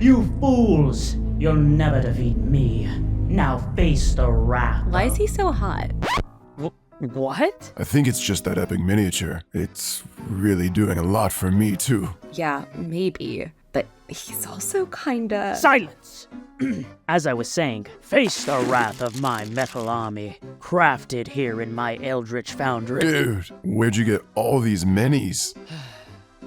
S6: You fools! You'll never defeat me. Now face the wrath.
S7: Why is he so hot?
S6: What?
S8: I think it's just that epic miniature. It's really doing a lot for me, too.
S7: Yeah, maybe. But he's also kinda...
S6: Silence! As I was saying, face the wrath of my metal army, crafted here in my eldritch foundry.
S8: Dude, where'd you get all these minis?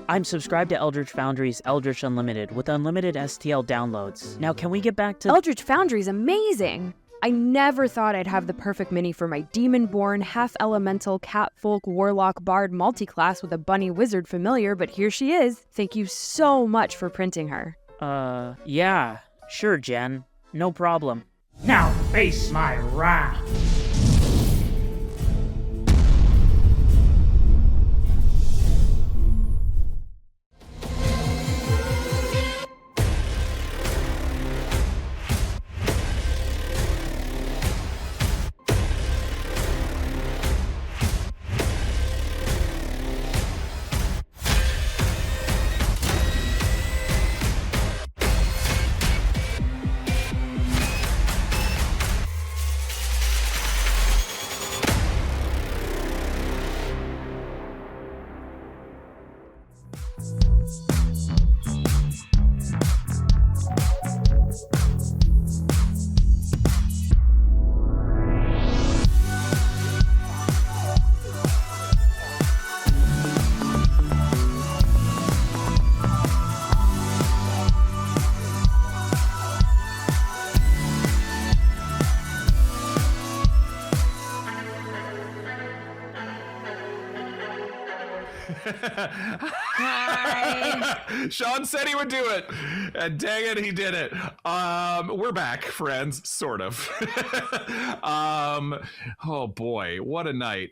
S6: I'm subscribed to Eldritch Foundry's Eldritch Unlimited with unlimited STL downloads. Now can we get back to...
S9: Eldritch Foundry's amazing! I never thought I'd have the perfect mini for my demon-born, half-elemental, catfolk, warlock, bard multiclass with a bunny wizard familiar, but here she is. Thank you so much for printing her.
S6: Yeah. Sure, Jen. No problem. Now face my wrath!
S4: Hi.
S2: Sean said he would do it, and dang it, he did it. We're back, friends, sort of. Oh boy, what a night.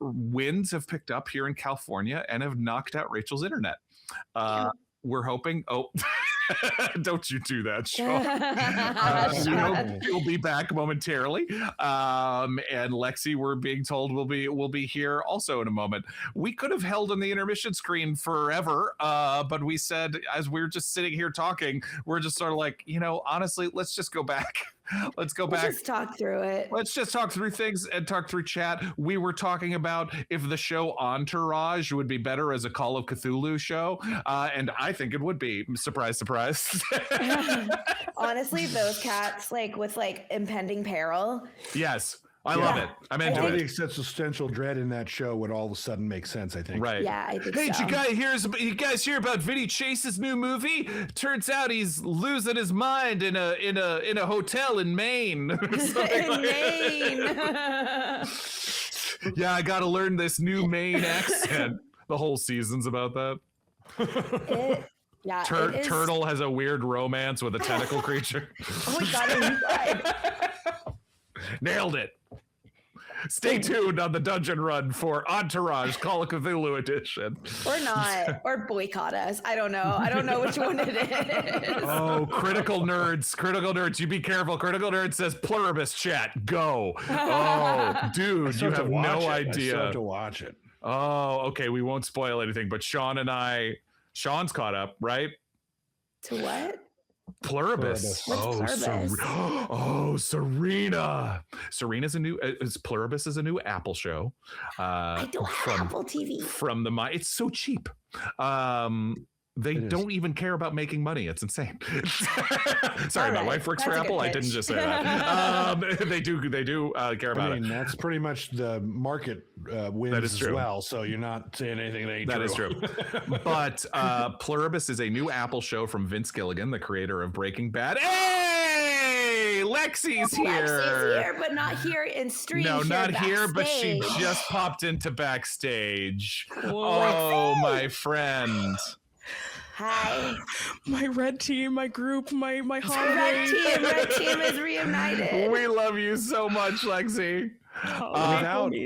S2: Winds have picked up here in California and have knocked out Rachel's internet. We're hoping. Oh, don't you do that, Sean. We hope you'll be back momentarily. And Lexi, we're being told will be here also in a moment. We could have held on the intermission screen forever, but we said as we were just sitting here talking, we're just sort of like, honestly, let's just go back. Let's go back.
S4: Let's just talk through it.
S2: Let's just talk through things and talk through chat. We were talking about if the show Entourage would be better as a Call of Cthulhu show, and I think it would be. Surprise, surprise.
S4: Honestly, those cats, with impending peril.
S2: Yes. I love it. I'm into
S5: All
S2: it.
S5: the existential dread in that show would all of a sudden make sense, I think.
S2: Right.
S4: Yeah, I think
S2: Hey,
S4: so.
S2: you guys hear about Vinny Chase's new movie? Turns out he's losing his mind in a hotel in Maine.
S4: In Maine.
S2: Yeah, I got to learn this new Maine accent. The whole season's about that.
S4: Yeah,
S2: Turtle has a weird romance with a tentacle creature.
S4: Oh my god, I'm inside.
S2: Nailed it. Stay tuned on the Dungeon Run for Entourage Call of Cthulhu edition.
S4: Or not. Or boycott us. I don't know. I don't know which one it is.
S2: Oh, critical nerds. You be careful. Critical Nerd says pluribus chat. Go. Oh, dude, you have no idea.
S5: I still have to watch it.
S2: Oh, okay. We won't spoil anything, but Sean's caught up, right?
S4: To what?
S2: Pluribus.
S4: What's Pluribus?
S2: Serena. Pluribus is a new Apple show.
S4: I don't have Apple TV.
S2: From it's so cheap. They don't even care about making money. It's insane. Sorry, my wife works for Apple. I didn't just say that. They do care about it.
S5: That's pretty much the market wins as well. So you're not saying anything that ain't true.
S2: That is true. But Pluribus is a new Apple show from Vince Gilligan, the creator of Breaking Bad. Hey, Lexi's here.
S4: Lexi's here, but not here in stream.
S2: No, not here, but she
S4: backstage.
S2: just popped into backstage.
S10: Whoa.
S2: Oh, my friend.
S4: Hi.
S10: My red team, my group, my holiday.
S4: Red team is reunited.
S2: We love you so much, Lexi.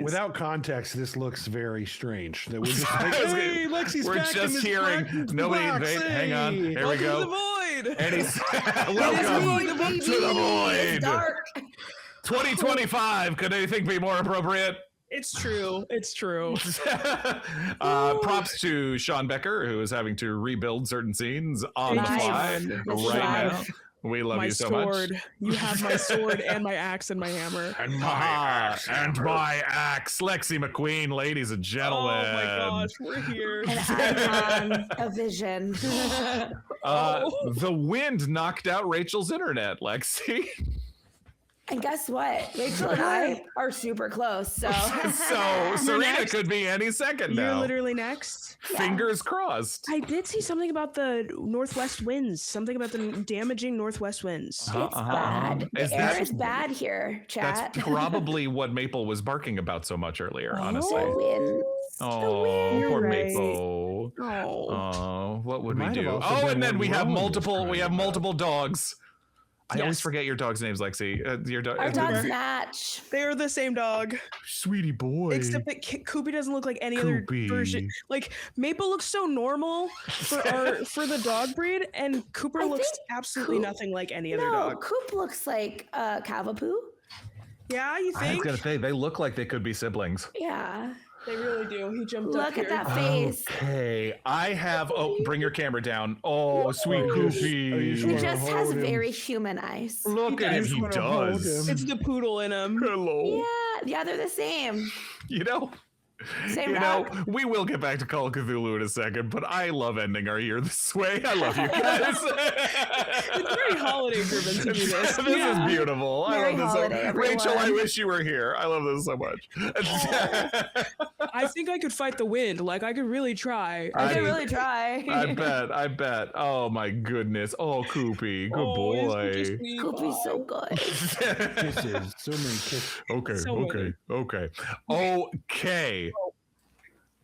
S5: Without context, this looks very strange. That we're just
S10: Hey, Lexi's
S2: We're
S10: back in
S2: just
S10: this
S2: hearing nobody. Hang on, here we go.
S10: To the void.
S2: And he's welcome to the void.
S4: It's dark.
S2: 2025. Could anything be more appropriate?
S10: It's true. It's true.
S2: Props to Sean Becker, who is having to rebuild certain scenes on the fly right now. We love you so much.
S10: You have my sword and my axe and my hammer.
S2: And my axe. Lexi McQueen, ladies and gentlemen.
S10: Oh my gosh, we're here.
S4: And I'm on a vision.
S2: The wind knocked out Rachel's internet, Lexi.
S4: And guess what? Rachel and I are super close. So
S2: Surena could be any second now.
S10: You're literally next.
S2: Fingers crossed.
S10: I did see something about the northwest winds. Something about the damaging northwest winds.
S4: It's bad. The air is bad here, chat.
S2: That's probably what Maple was barking about so much earlier, honestly.
S4: The winds.
S2: Oh, poor
S10: right.
S2: Maple.
S10: Oh,
S2: what would we
S5: Might have
S2: do?
S5: also
S2: Oh,
S5: been
S2: and then
S5: what
S2: we have
S5: Ron was
S2: multiple. We
S5: crying
S2: have
S5: about.
S2: multiple dogs. I always
S10: Yes.
S2: forget your dog's names, Lexi. Your dog.
S4: Our dogs match.
S10: they're the same dog,
S2: Sweetie boy.
S10: except that Koopy doesn't look like any other
S2: Koopy.
S10: version. Like Maple looks so normal for the dog breed, and Cooper
S4: I
S10: looks
S4: think
S10: absolutely
S4: Coop-
S10: nothing like any other
S4: No,
S10: dog.
S4: Coop looks like Cavapoo.
S10: Yeah, you
S2: I was
S10: think?
S2: gonna say they look like they could be siblings.
S4: Yeah.
S10: They really do. He jumped up
S4: Look
S10: here.
S4: at that face.
S2: Okay, I have. Oh, bring your camera down. Oh, sweet Koopy.
S4: He just has very human eyes.
S2: Look at him. He
S5: wanna hold
S2: does.
S5: him.
S10: It's the poodle in him.
S2: Hello.
S4: Yeah, they're the same.
S2: You know.
S4: Same
S2: You know,
S4: dog.
S2: we will get back to Call of Cthulhu in a second, but I love ending our year this way. I love you guys.
S10: It's very holiday driven to do this.
S2: This is beautiful.
S4: Merry
S2: I love
S4: holiday,
S2: this so Rachel, I
S4: everyone.
S2: wish you were here. I love this so much.
S10: I think I could fight the wind. Like I could really try.
S4: I can really try.
S2: I bet. Oh my goodness. Oh, Koopy. Good boy.
S4: Koopy's so good.
S5: Kisses. So many kisses.
S2: Okay.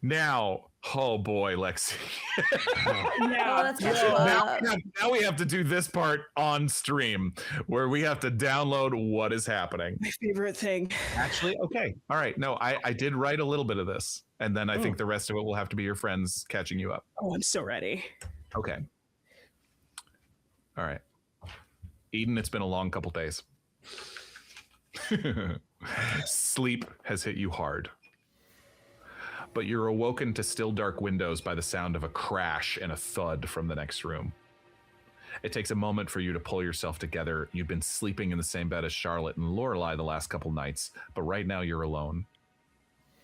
S2: Now, oh boy, Lexi.
S4: Oh, let's catch you up.
S2: Now we have to do this part on stream where we have to download what is happening.
S10: My favorite thing.
S2: Actually, okay. All right. No, I did write a little bit of this, and then I think the rest of it will have to be your friends catching you up.
S10: Oh, I'm so ready.
S2: Okay. All right. Eden, it's been a long couple days. Sleep has hit you hard. But you're awoken to still dark windows by the sound of a crash and a thud from the next room. It takes a moment for you to pull yourself together. You've been sleeping in the same bed as Charlotte and Lorelei the last couple nights, but right now you're alone.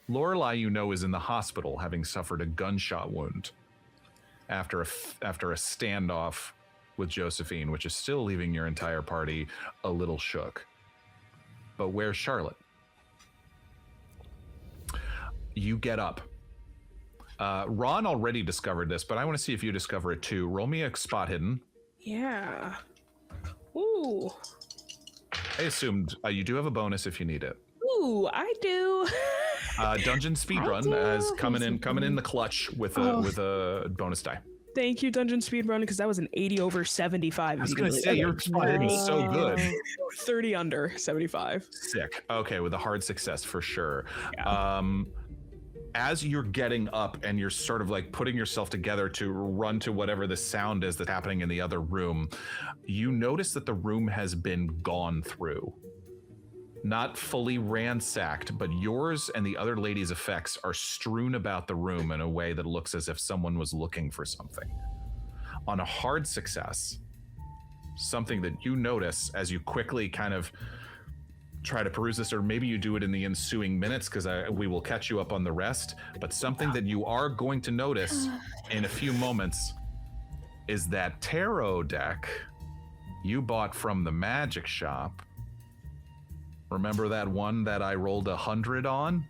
S2: Lorelei, you know, is in the hospital having suffered a gunshot wound after a standoff with Josephine, which is still leaving your entire party a little shook. But where's Charlotte? You get up. Ron already discovered this, but I want to see if you discover it too. Roll me a spot hidden.
S10: Yeah. Ooh.
S2: I assumed you do have a bonus if you need it.
S10: Ooh, I do.
S2: Dungeon speedrun is coming in the clutch with a bonus die.
S10: Thank you, Dungeon Speedrun, because that was an 80 over 75.
S2: I was going to say, your spot hidden is so good.
S10: 30 under 75.
S2: Sick. Okay, with a hard success for sure.
S10: Yeah.
S2: As you're getting up and you're sort of like putting yourself together to run to whatever the sound is that's happening in the other room, you notice that the room has been gone through. Not fully ransacked, but yours and the other lady's effects are strewn about the room in a way that looks as if someone was looking for something. On a hard success, something that you notice as you quickly kind of try to peruse this, or maybe you do it in the ensuing minutes because we will catch you up on the rest, but something that you are going to notice in a few moments is that tarot deck you bought from the magic shop. Remember that one that I rolled 100 on?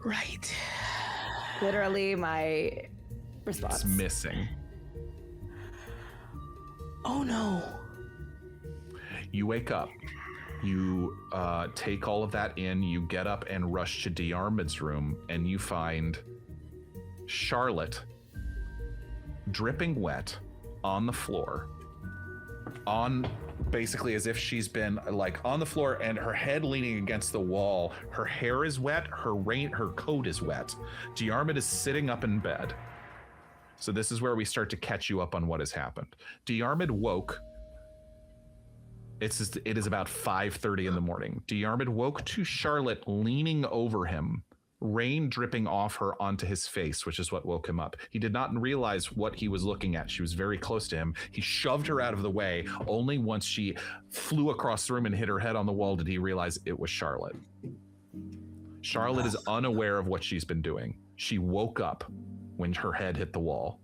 S10: Right.
S4: Literally my response.
S2: It's missing.
S10: Oh no.
S2: You wake up. You take all of that in. You get up and rush to Diarmuid's room, and you find Charlotte dripping wet on the floor, basically as if she's been like on the floor and her head leaning against the wall. Her hair is wet. Her coat is wet. Diarmuid is sitting up in bed. So this is where we start to catch you up on what has happened. Diarmuid woke It is about 5:30 in the morning. Diarmuid woke to Charlotte leaning over him, rain dripping off her onto his face, which is what woke him up. He did not realize what he was looking at. She was very close to him. He shoved her out of the way. Only once she flew across the room and hit her head on the wall did he realize it was Charlotte. Charlotte is unaware of what she's been doing. She woke up when her head hit the wall,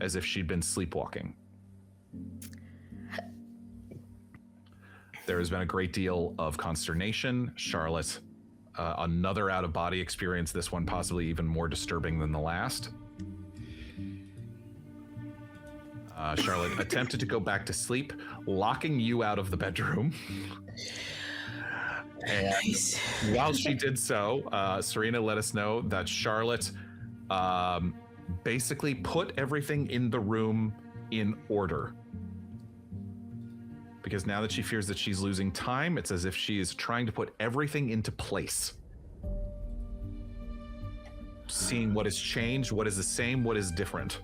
S2: as if she'd been sleepwalking. There has been a great deal of consternation. Charlotte, another out-of-body experience, this one possibly even more disturbing than the last. Charlotte attempted to go back to sleep, locking you out of the bedroom. And nice. While she did so, Surena let us know that Charlotte basically put everything in the room in order. Because now that she fears that she's losing time, it's as if she is trying to put everything into place. Seeing what has changed, what is the same, what is different.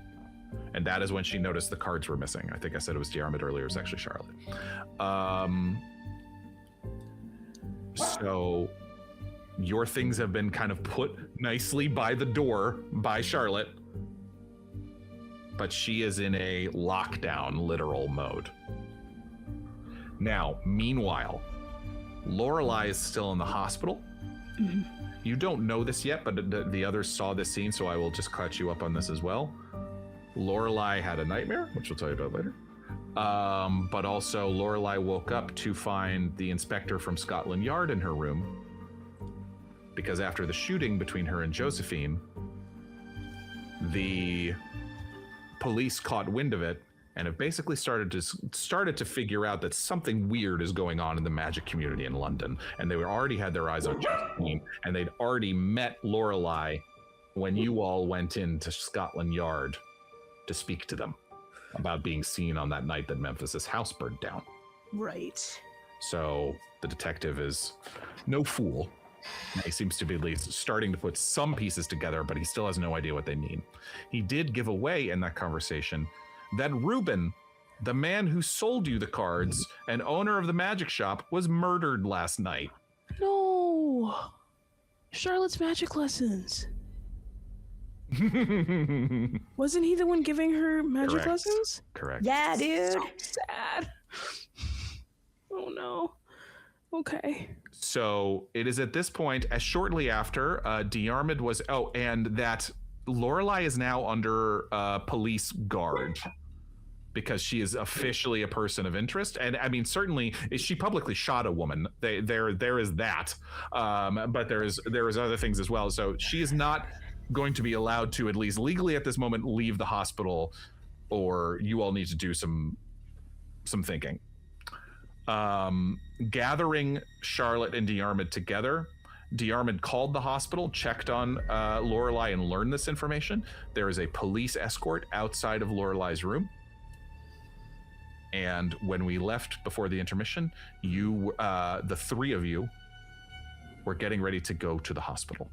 S2: And that is when she noticed the cards were missing. I think I said it was Diarmuid earlier, it's actually Charlotte. So your things have been kind of put nicely by the door by Charlotte, but she is in a lockdown literal mode. Now, meanwhile, Lorelei is still in the hospital. Mm-hmm. You don't know this yet, but the others saw this scene, so I will just catch you up on this as well. Lorelei had a nightmare, which we'll tell you about later. But also, Lorelei woke up to find the inspector from Scotland Yard in her room, because after the shooting between her and Josephine, the police caught wind of it and have basically started to figure out that something weird is going on in the magic community in London. And they already had their eyes on Josephine, and they'd already met Lorelei when you all went into Scotland Yard to speak to them about being seen on that night that Memphis' house burned down.
S10: Right.
S2: So the detective is no fool. He seems to be at least starting to put some pieces together, but he still has no idea what they mean. He did give away in that conversation that Reuben, the man who sold you the cards and owner of the magic shop, was murdered last night.
S10: No. Charlotte's magic lessons. Wasn't he the one giving her magic lessons?
S2: Correct.
S4: Yeah, dude.
S10: So sad. Oh no. Okay.
S2: So it is at this point, as shortly after, Diarmuid was, and that Lorelei is now under police guard because she is officially a person of interest. And I mean, certainly she publicly shot a woman. There is that, but there is other things as well. So she is not going to be allowed to, at least legally at this moment, leave the hospital, or you all need to do some thinking. Gathering Charlotte and Diarmuid together, Diarmuid called the hospital, checked on Lorelei, and learned this information. There is a police escort outside of Lorelei's room. And when we left before the intermission, the three of you were getting ready to go to the hospital.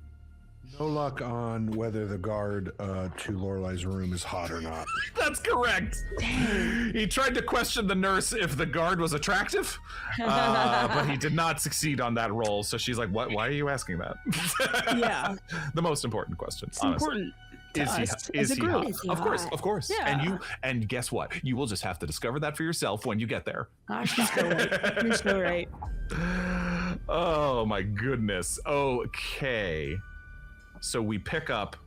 S5: No luck on whether the guard to Lorelei's room is hot or not.
S2: That's correct. Dang. He tried to question the nurse if the guard was attractive, but he did not succeed on that role. So she's like, "What? Why are you asking that?"
S10: Yeah.
S2: The most important question.
S10: It's important.
S2: Is he hot? Of course.
S10: Yeah.
S2: And guess what? You will just have to discover that for yourself when you get there.
S10: You're so right.
S2: Oh my goodness. Okay. So we pick up.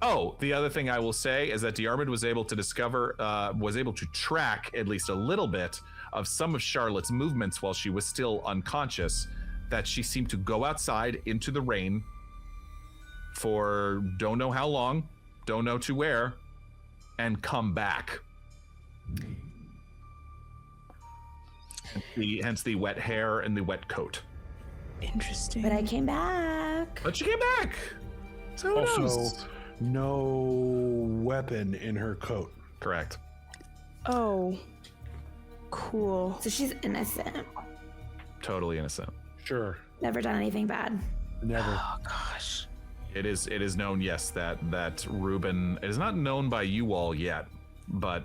S2: Oh, the other thing I will say is that Diarmuid was able to track at least a little bit of some of Charlotte's movements while she was still unconscious, that she seemed to go outside into the rain for don't know how long, don't know to where, and come back. Hence the wet hair and the wet coat.
S10: Interesting.
S4: But I came back.
S2: But she came back. So
S5: Also, no weapon in her coat.
S2: Correct.
S10: Oh, cool.
S4: So she's innocent.
S2: Totally innocent.
S5: Sure.
S4: Never done anything bad.
S5: Never.
S10: Oh gosh.
S2: It is known, yes, that Reuben, it is not known by you all yet, but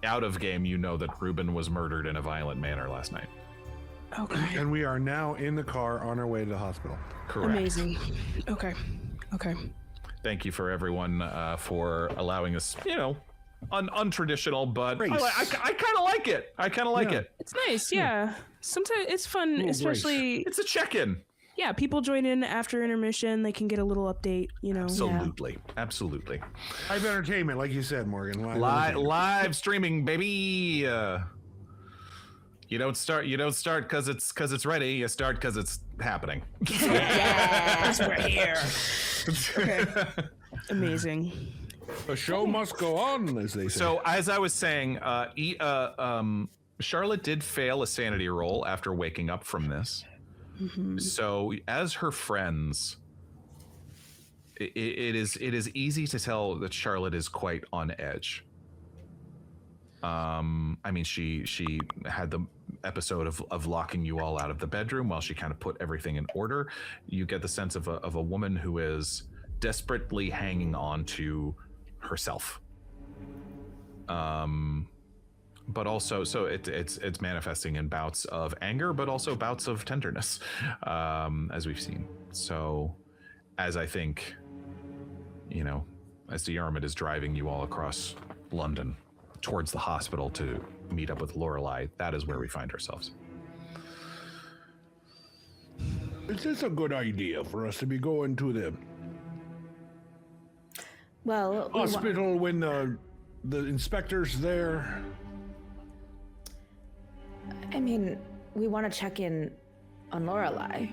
S2: out of game, you know that Ruben was murdered in a violent manner last night.
S10: Okay.
S5: And we are now in the car on our way to the hospital.
S2: Correct.
S10: Amazing. Okay.
S2: Thank you for everyone for allowing us, untraditional, but I kind of like it. It.
S10: It's nice, yeah. Sometimes it's fun, especially...
S2: It's a check-in.
S10: Yeah, people join in after intermission. They can get a little update,
S2: Absolutely.
S5: Live entertainment, like you said, Morgan.
S2: Live streaming, baby. You don't start because it's ready. You start because it's happening.
S10: Yes, we're here. Okay. Amazing.
S5: The show must go on, as they say.
S2: So, as I was saying, Charlotte did fail a sanity roll after waking up from this. Mm-hmm. So, as her friends, it is easy to tell that Charlotte is quite on edge. She had the episode of locking you all out of the bedroom while she kind of put everything in order. You get the sense of a woman who is desperately hanging on to herself. But also, so it's manifesting in bouts of anger, but also bouts of tenderness, as we've seen. So, as I think, as Diarmuid is driving you all across London towards the hospital to meet up with Lorelei, that is where we find ourselves.
S5: Is this a good idea for us to be going to the hospital when the inspector's there?
S4: I mean, we want to check in on Lorelei,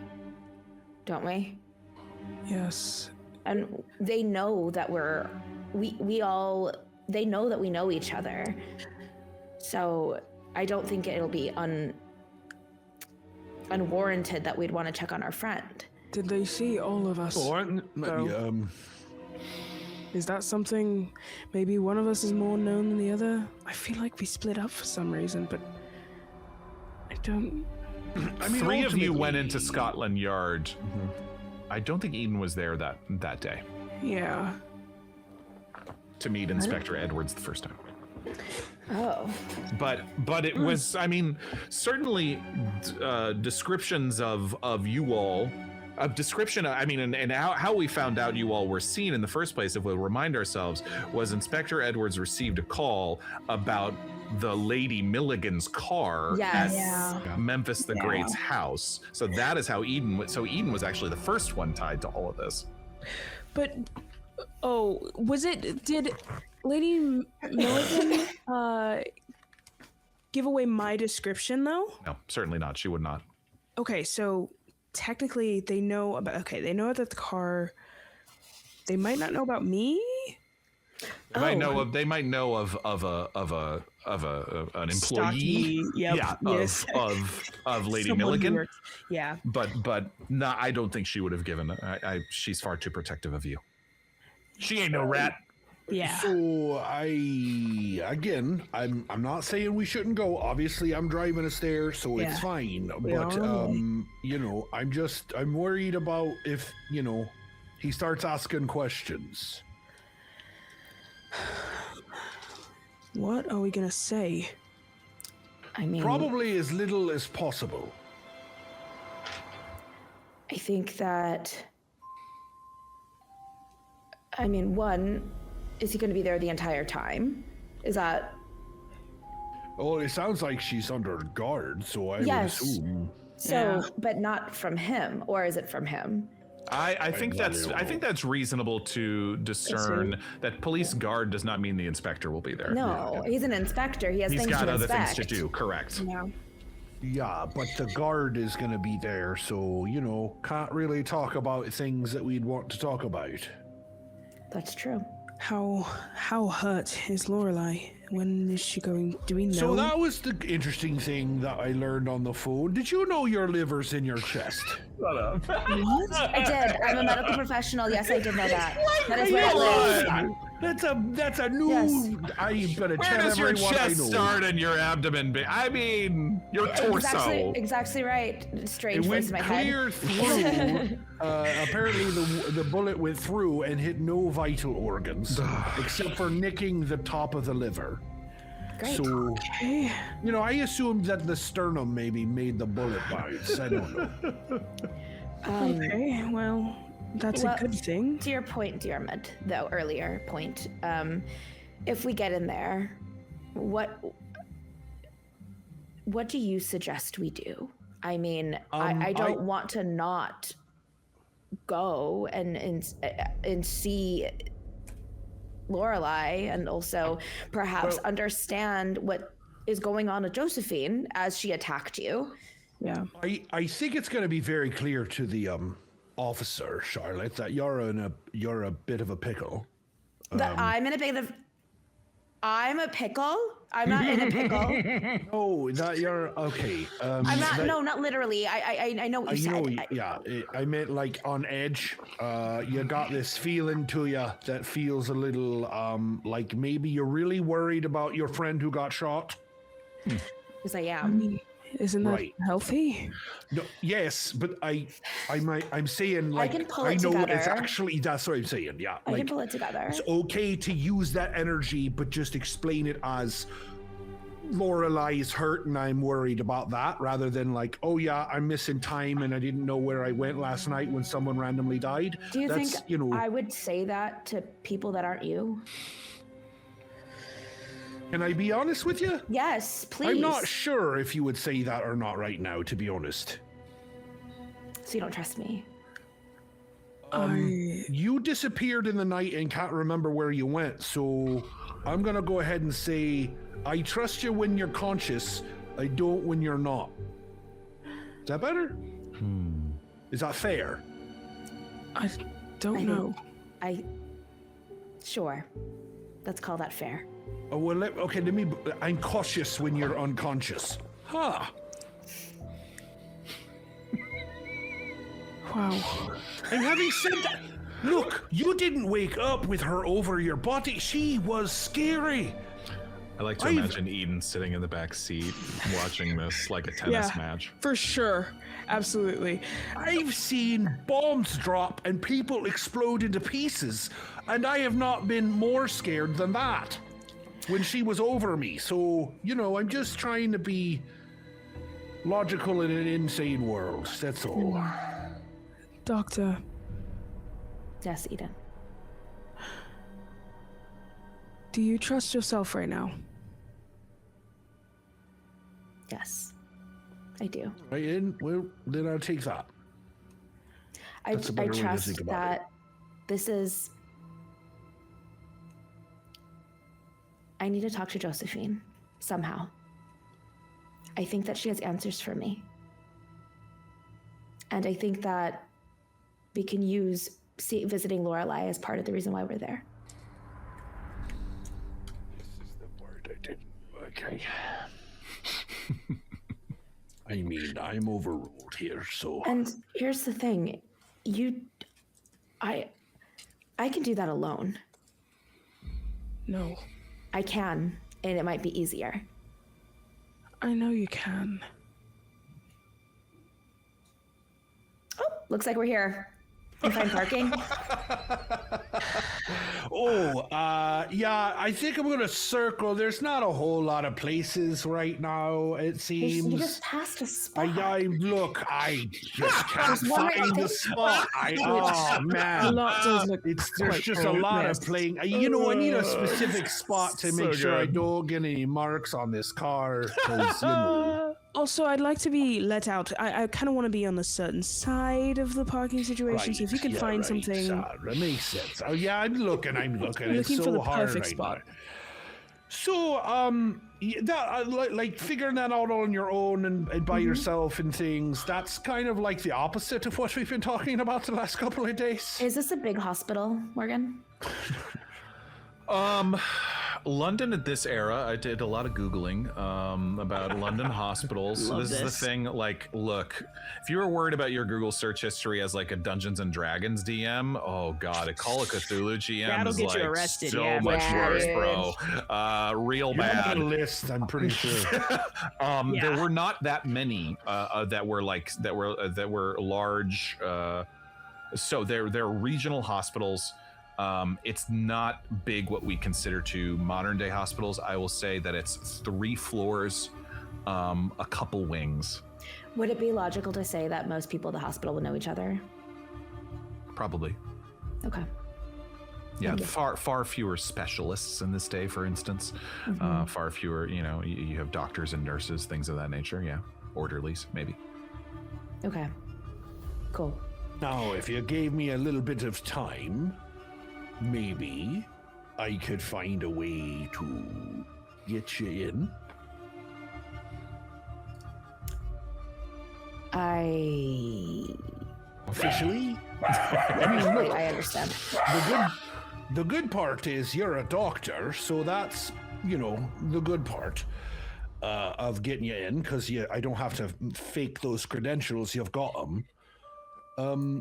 S4: don't we?
S10: Yes.
S4: And they know that they know that we know each other. So I don't think it'll be unwarranted that we'd want to check on our friend.
S10: Did they see all of us? Is that something, maybe one of us is more known than the other? I feel like we split up for some reason, but I don't...
S2: Three of you went into Scotland Yard. Mm-hmm. I don't think Eden was there that day.
S10: Yeah.
S2: To meet Inspector Edwards the first time.
S4: Oh.
S2: But it was, certainly descriptions of you all, and how we found out you all were seen in the first place, if we'll remind ourselves, was Inspector Edwards received a call about the Lady Milligan's car at Memphis the Great's house. So that is how Eden was actually the first one tied to all of this.
S10: But, did Lady Milligan give away my description though?
S2: No, certainly not. She would not.
S10: Okay, so technically they know about the car. They might not know about me.
S2: They might know of an employee. Of Lady
S10: Someone
S2: Milligan.
S10: Yeah.
S2: But no, I don't think she would have given. She's far too protective of you. She ain't no rat.
S10: Yeah.
S5: So I'm not saying we shouldn't go. Obviously, I'm driving us there, so it's fine. But I'm worried about if he starts asking questions.
S10: What are we gonna say?
S5: Probably as little as possible.
S4: I think that, one, is he going to be there the entire time? Is that...
S5: Oh, it sounds like she's under guard, so I would assume.
S4: So, but not from him, or is it from him?
S2: I think that's reasonable to discern that police guard does not mean the inspector will be there.
S4: No, he's an inspector. He's
S2: got other things to do. Correct.
S4: Yeah.
S5: Yeah, but the guard is going to be there, so can't really talk about things that we'd want to talk about.
S4: That's true.
S10: How hurt is Lorelei? When is she going? Do we know?
S5: So that was the interesting thing that I learned on the phone. Did you know your liver's in your chest?
S2: Shut up.
S4: What? I did. I'm a medical professional. Yes, I did know that. That is where it lives.
S5: That's a new.
S4: Yes.
S5: I'm gonna
S2: Where
S5: tell
S2: does your
S5: everyone I
S2: chest
S5: know.
S2: start and your abdomen be? Your torso.
S4: Exactly right. Strange
S5: It
S4: voice
S5: went
S4: in my
S5: clear
S4: head.
S5: through. Apparently, the bullet went through and hit no vital organs except for nicking the top of the liver.
S3: Great.
S5: So,
S10: Okay.
S5: I assumed that the sternum maybe made the bullet bites. I don't know.
S10: Okay, well, that's a good thing.
S4: To your point, Diarmuid, though, earlier point, if we get in there, what do you suggest we do? I mean, I don't want to not go and see Lorelei, and also perhaps understand what is going on with Josephine as she attacked you.
S10: Yeah.
S5: I think it's going to be very clear to the officer, Charlotte, that you're a bit of a pickle.
S4: That I'm a pickle. I'm not in a pickle.
S5: Oh, that you're okay.
S4: I'm not. No, not literally. I know what you said.
S5: Yeah, I meant like on edge. You got this feeling to you that feels a little like maybe you're really worried about your friend who got shot.
S4: Because I am.
S10: I mean, isn't that healthy?
S5: No, yes, but I'm saying like
S4: I can pull
S5: I
S4: it
S5: know
S4: together.
S5: it's actually that's what I'm saying. Yeah,
S4: I can pull it together.
S5: It's okay to use that energy, but just explain it as Lorelei is hurt and I'm worried about that, rather than like, oh yeah, I'm missing time and I didn't know where I went last night when someone randomly died.
S4: Do you think I would say that to people that aren't you?
S5: Can I be honest with you?
S4: Yes, please.
S5: I'm not sure if you would say that or not right now, to be honest.
S4: So you don't trust me?
S5: You disappeared in the night and can't remember where you went, so I'm gonna go ahead and say I trust you when you're conscious, I don't when you're not. Is that better? Is that fair?
S10: I don't know.
S4: Sure. Let's call that fair.
S5: Oh, well, let me. I'm cautious when you're unconscious. Huh.
S10: Wow.
S5: And having said that, look, you didn't wake up with her over your body. She was scary.
S2: I like to imagine Eden sitting in the back seat watching this like a tennis match.
S10: For sure. Absolutely.
S5: I've seen bombs drop and people explode into pieces, and I have not been more scared than that when she was over me. So, I'm just trying to be logical in an insane world. That's all.
S10: Doctor.
S4: Yes, Eden.
S10: Do you trust yourself right now?
S4: Yes, I do.
S5: Well, then I'll take that.
S4: I
S5: That's a better way to
S4: trust
S5: think about
S4: that this is... I need to talk to Josephine, somehow. I think that she has answers for me. And I think that we can use visiting Lorelei as part of the reason why we're there.
S5: This is the word I didn't... Okay. I mean, I'm overruled here, so...
S4: And here's the thing. I can do that alone.
S10: No.
S4: I can, and it might be easier.
S10: I know you can.
S4: Oh, looks like we're here. Can you find parking?
S5: Yeah, I think I'm gonna circle. There's not a whole lot of places right now, it seems.
S4: You just passed a spot.
S5: I just can't find the spot. Oh, man.
S10: A lot does look
S5: There's just a lot of playing. I need a specific spot to make sure I don't get any marks on this car, because,
S10: Also, I'd like to be let out. I kind of want to be on a certain side of the parking situation, so if you can find something...
S5: That makes sense. Oh, yeah, I'm looking.
S10: Looking
S5: It's so
S10: for the
S5: hard
S10: perfect
S5: right
S10: spot.
S5: now. So, like figuring that out on your own and by yourself and things, that's kind of like the opposite of what we've been talking about the last couple of days.
S4: Is this a big hospital, Morgan?
S2: London at this era, I did a lot of Googling about London hospitals. So this is the thing, like, look, if you were worried about your Google search history as like a Dungeons and Dragons DM, oh God, a Call of Cthulhu GM
S6: That'll
S2: is
S6: get
S2: like
S6: you arrested,
S2: so
S6: yeah,
S2: much worse,
S4: savage.
S2: bro. Real
S5: You're
S2: bad.
S5: on the list, I'm pretty sure.
S2: There were not that many that were large. So they're regional hospitals. It's not big what we consider to modern day hospitals. I will say that it's 3 floors, a couple wings.
S4: Would it be logical to say that most people at the hospital would know each other?
S2: Probably.
S4: Okay.
S2: Yeah, far fewer specialists in this day, for instance. Far fewer, you have doctors and nurses, things of that nature. Yeah, orderlies, maybe.
S4: Okay. Cool.
S5: Now, if you gave me a little bit of time, maybe I could find a way to get you in. Officially? I mean, look,
S4: I understand.
S5: The good part is you're a doctor, so that's, the good part of getting you in, because I don't have to fake those credentials. You've got them.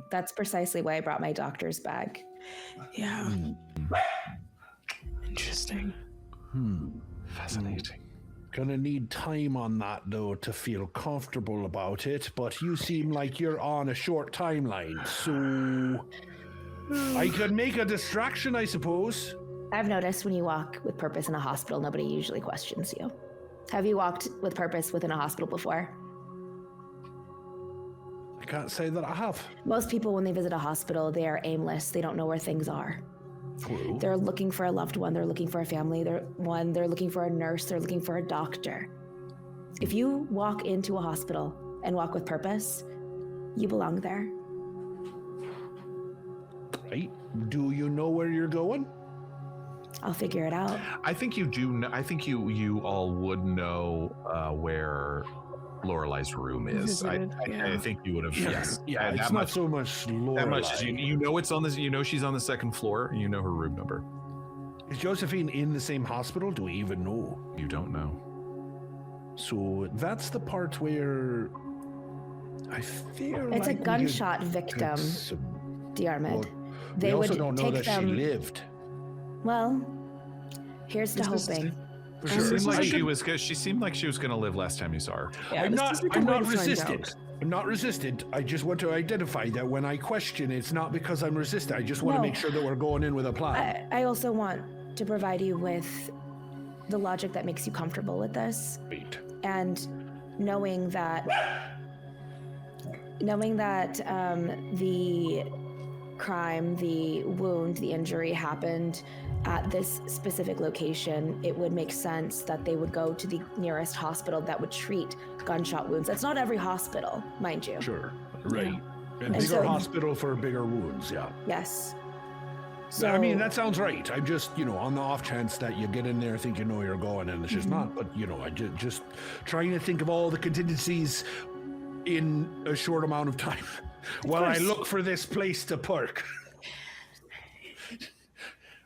S4: That's precisely why I brought my doctor's bag.
S10: Yeah. Interesting.
S2: Fascinating.
S5: Gonna need time on that, though, to feel comfortable about it, but you seem like you're on a short timeline, so I could make a distraction, I suppose.
S4: I've noticed when you walk with purpose in a hospital, nobody usually questions you. Have you walked with purpose within a hospital before?
S5: I can't say that I have.
S4: Most people, when they visit a hospital, they are aimless. They don't know where things are.
S5: True.
S4: They're looking for a loved one. They're looking for a family. They're looking for a nurse. They're looking for a doctor. If you walk into a hospital and walk with purpose, you belong there.
S5: Right. Do you know where you're going?
S4: I'll figure it out.
S2: I think you do. I think you all would know where Lorelei's room is. I think you would have. Yes.
S5: Yeah. It's not so much Lorelei.
S2: That much. You know it's on this. You know she's on the 2nd floor. You know her room number.
S5: Is Josephine in the same hospital? Do we even know?
S2: You don't know.
S5: So that's the part where I feel
S4: it's
S5: like
S4: a gunshot victim, Diarmuid.
S5: They also don't know that she lived.
S4: Well, here's to hoping.
S2: Sure. She seemed like she was going to live last time you saw her.
S10: Yeah,
S5: I'm not resistant. I'm not resistant. I just want to identify that when I question, it's not because I'm resistant. I just want to make sure that we're going in with a plan.
S4: I also want to provide you with the logic that makes you comfortable with this.
S5: Right.
S4: And knowing that the crime, the wound, the injury happened at this specific location, it would make sense that they would go to the nearest hospital that would treat gunshot wounds. That's not every hospital, mind you.
S5: Sure, right.
S4: Yeah.
S5: And bigger hospital for bigger wounds, yeah.
S4: Yes. So,
S5: I mean, that sounds right. I'm just, on the off chance that you get in there thinking, no, you're going, and it's just not. But, I just trying to think of all the contingencies in a short amount of time while I look for this place to park.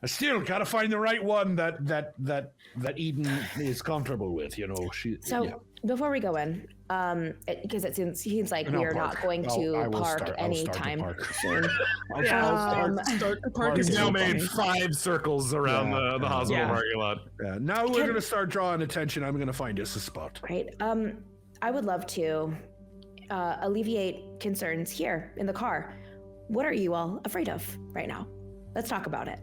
S5: I still gotta find the right one that Eden is comfortable with,
S4: before we go in, because it seems like we are not going to park anytime soon.
S10: The park
S2: He's
S10: is
S2: now
S10: open.
S2: made 5 circles around the hospital parking lot.
S5: Yeah, now we're gonna start drawing attention. I'm gonna find us a spot.
S4: Right. I would love to alleviate concerns here in the car. What are you all afraid of right now? Let's talk about it.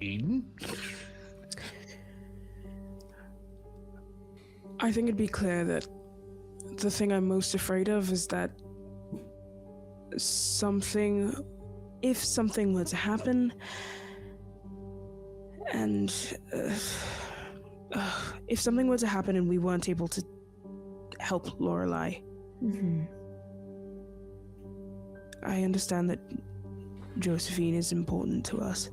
S5: Eden?
S10: I think it'd be clear that the thing I'm most afraid of is that if something were to happen, and if something were to happen and we weren't able to help Lorelei, I understand that Josephine is important to us.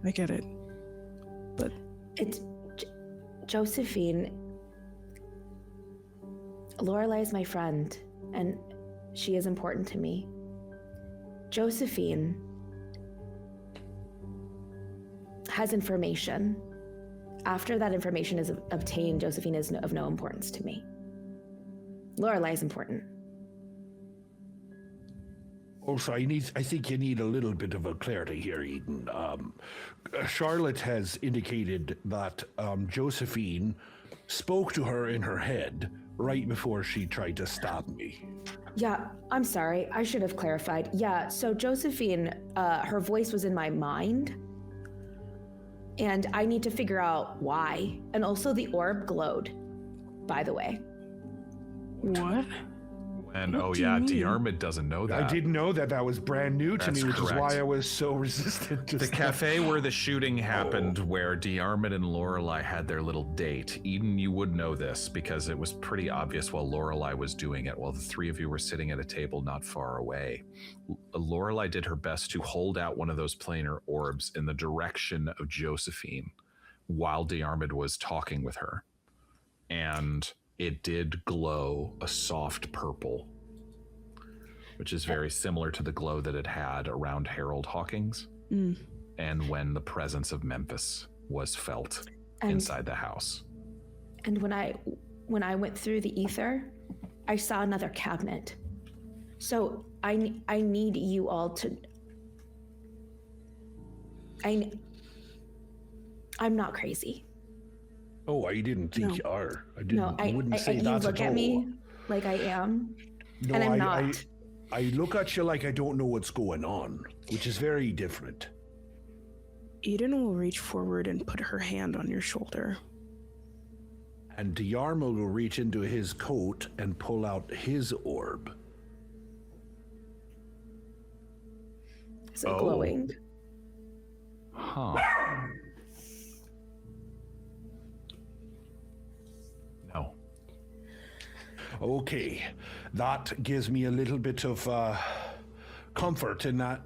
S10: I get it. But
S4: it's Josephine. Lorelei is my friend, and she is important to me. Josephine has information. After that information is obtained, Josephine is of no importance to me. Lorelei is important.
S5: Also, I think you need a little bit of a clarity here, Eden. Charlotte has indicated that Josephine spoke to her in her head right before she tried to stab me.
S4: Yeah, I'm sorry. I should have clarified. Yeah, so Josephine, her voice was in my mind. And I need to figure out why. And also the orb glowed, by the way.
S10: What?
S2: And
S10: What do you mean?
S2: Diarmuid doesn't know that.
S5: I didn't know that was brand new to
S2: That's
S5: me, which is
S2: correct.
S5: why I was so resistant to
S2: The
S5: stuff.
S2: cafe where the shooting happened, where Diarmuid and Lorelei had their little date. Eden, you would know this because it was pretty obvious while Lorelei was doing it, while the three of you were sitting at a table not far away. Lorelei did her best to hold out one of those planar orbs in the direction of Josephine while Diarmuid was talking with her. And it did glow a soft purple, which is very similar to the glow that it had around Harold Hawkins and when the presence of Memphis was felt inside the house.
S4: And when I went through the ether, I saw another cabinet. So I need you all to. I'm not crazy.
S5: Oh, I didn't think you are. I didn't.
S4: No, I
S5: wouldn't say
S4: you
S5: that
S4: look
S5: at
S4: at
S5: all.
S4: me like I am,
S5: No,
S4: and I'm not.
S5: I look at you like I don't know what's going on, which is very different.
S10: Eden will reach forward and put her hand on your shoulder.
S5: And Diarmuid will reach into his coat and pull out his orb.
S4: Is it glowing?
S2: Huh. No.
S5: Okay, that gives me a little bit of comfort in that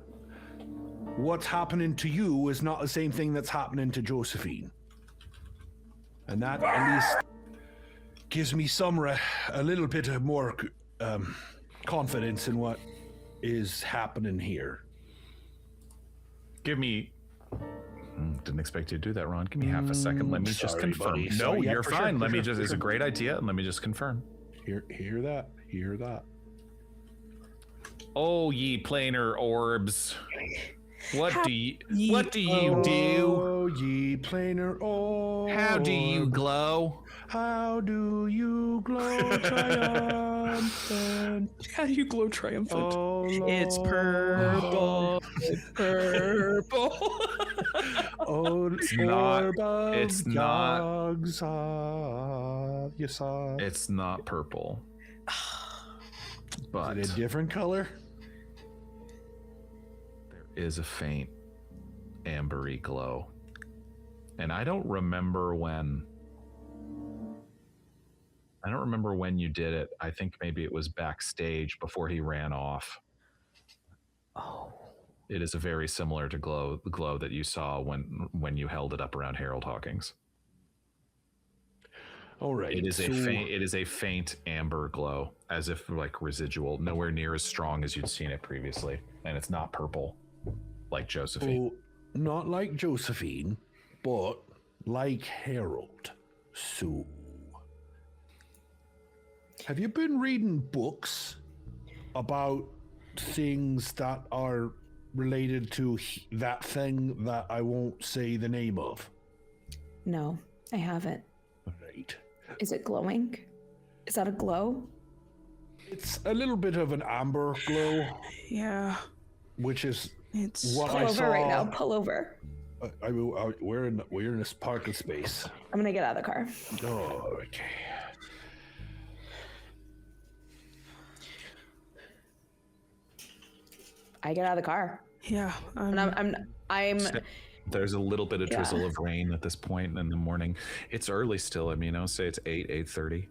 S5: what's happening to you is not the same thing that's happening to Josephine. And that at least gives me a little bit of more confidence in what is happening here.
S2: Give me... Didn't expect you to do that, Ron. Give me half a second. Let me just
S5: sorry,
S2: confirm.
S5: buddy.
S2: No,
S5: Sorry. Yeah,
S2: you're
S5: for
S2: fine.
S5: sure,
S2: Let
S5: for
S2: me
S5: sure,
S2: just...
S5: for
S2: It's a
S5: sure.
S2: great idea. Let me just confirm.
S5: Hear that? Hear that?
S2: Oh, ye planar orbs. What do you do?
S5: Oh, ye planar orbs.
S2: How do you glow?
S5: How do you glow triumphant?
S10: How do you glow triumphant?
S5: Oh,
S10: It's purple. It's purple.
S5: Oh,
S2: It's not. It's not.
S5: dogs you saw.
S2: It's not purple. But
S5: Is it a different color?
S2: there is a faint ambery glow. And I don't remember when you did it. I think maybe it was backstage before he ran off.
S6: Oh.
S2: It is a very similar to the glow that you saw when you held it up around Harold Hawkins.
S5: All right.
S2: It is a faint amber glow, as if like residual, nowhere near as strong as you'd seen it previously, and it's not purple like Josephine.
S5: Oh, not like Josephine, but like Harold. So, have you been reading books about things that are related to that thing that I won't say the name of?
S4: No, I haven't.
S5: Right.
S4: Is it glowing? Is that a glow?
S5: It's a little bit of an amber glow,
S10: Yeah.
S5: which is
S10: It's
S5: what
S4: Pull
S5: I
S4: over
S5: saw.
S4: right now. Pull over.
S5: We're in this parking space.
S4: I'm gonna get out of the car.
S5: Oh, okay.
S4: I get out of the car,
S10: yeah.
S4: and I'm.
S2: There's a little bit of
S4: Yeah.
S2: drizzle of rain at this point in the morning. It's early still. I mean, I'll say it's 8:30.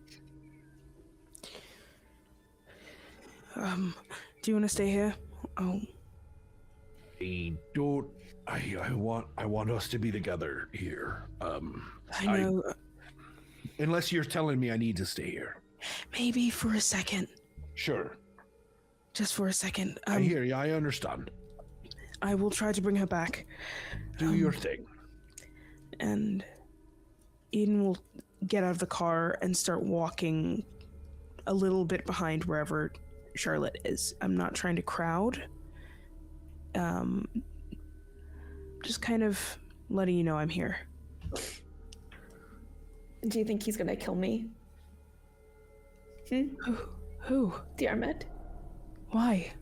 S10: Do you want to stay here? Oh,
S5: I want us to be together here.
S10: I know.
S5: Unless you're telling me I need to stay here.
S10: Maybe for a second.
S5: Sure.
S10: Just for a second.
S5: I hear you. I understand.
S10: I will try to bring her back.
S5: Do your thing.
S10: And Eden will get out of the car and start walking a little bit behind wherever Charlotte is. I'm not trying to crowd. Just kind of letting you know I'm here.
S4: Do you think he's gonna kill me?
S10: Who?
S3: Diarmuid.
S10: Why?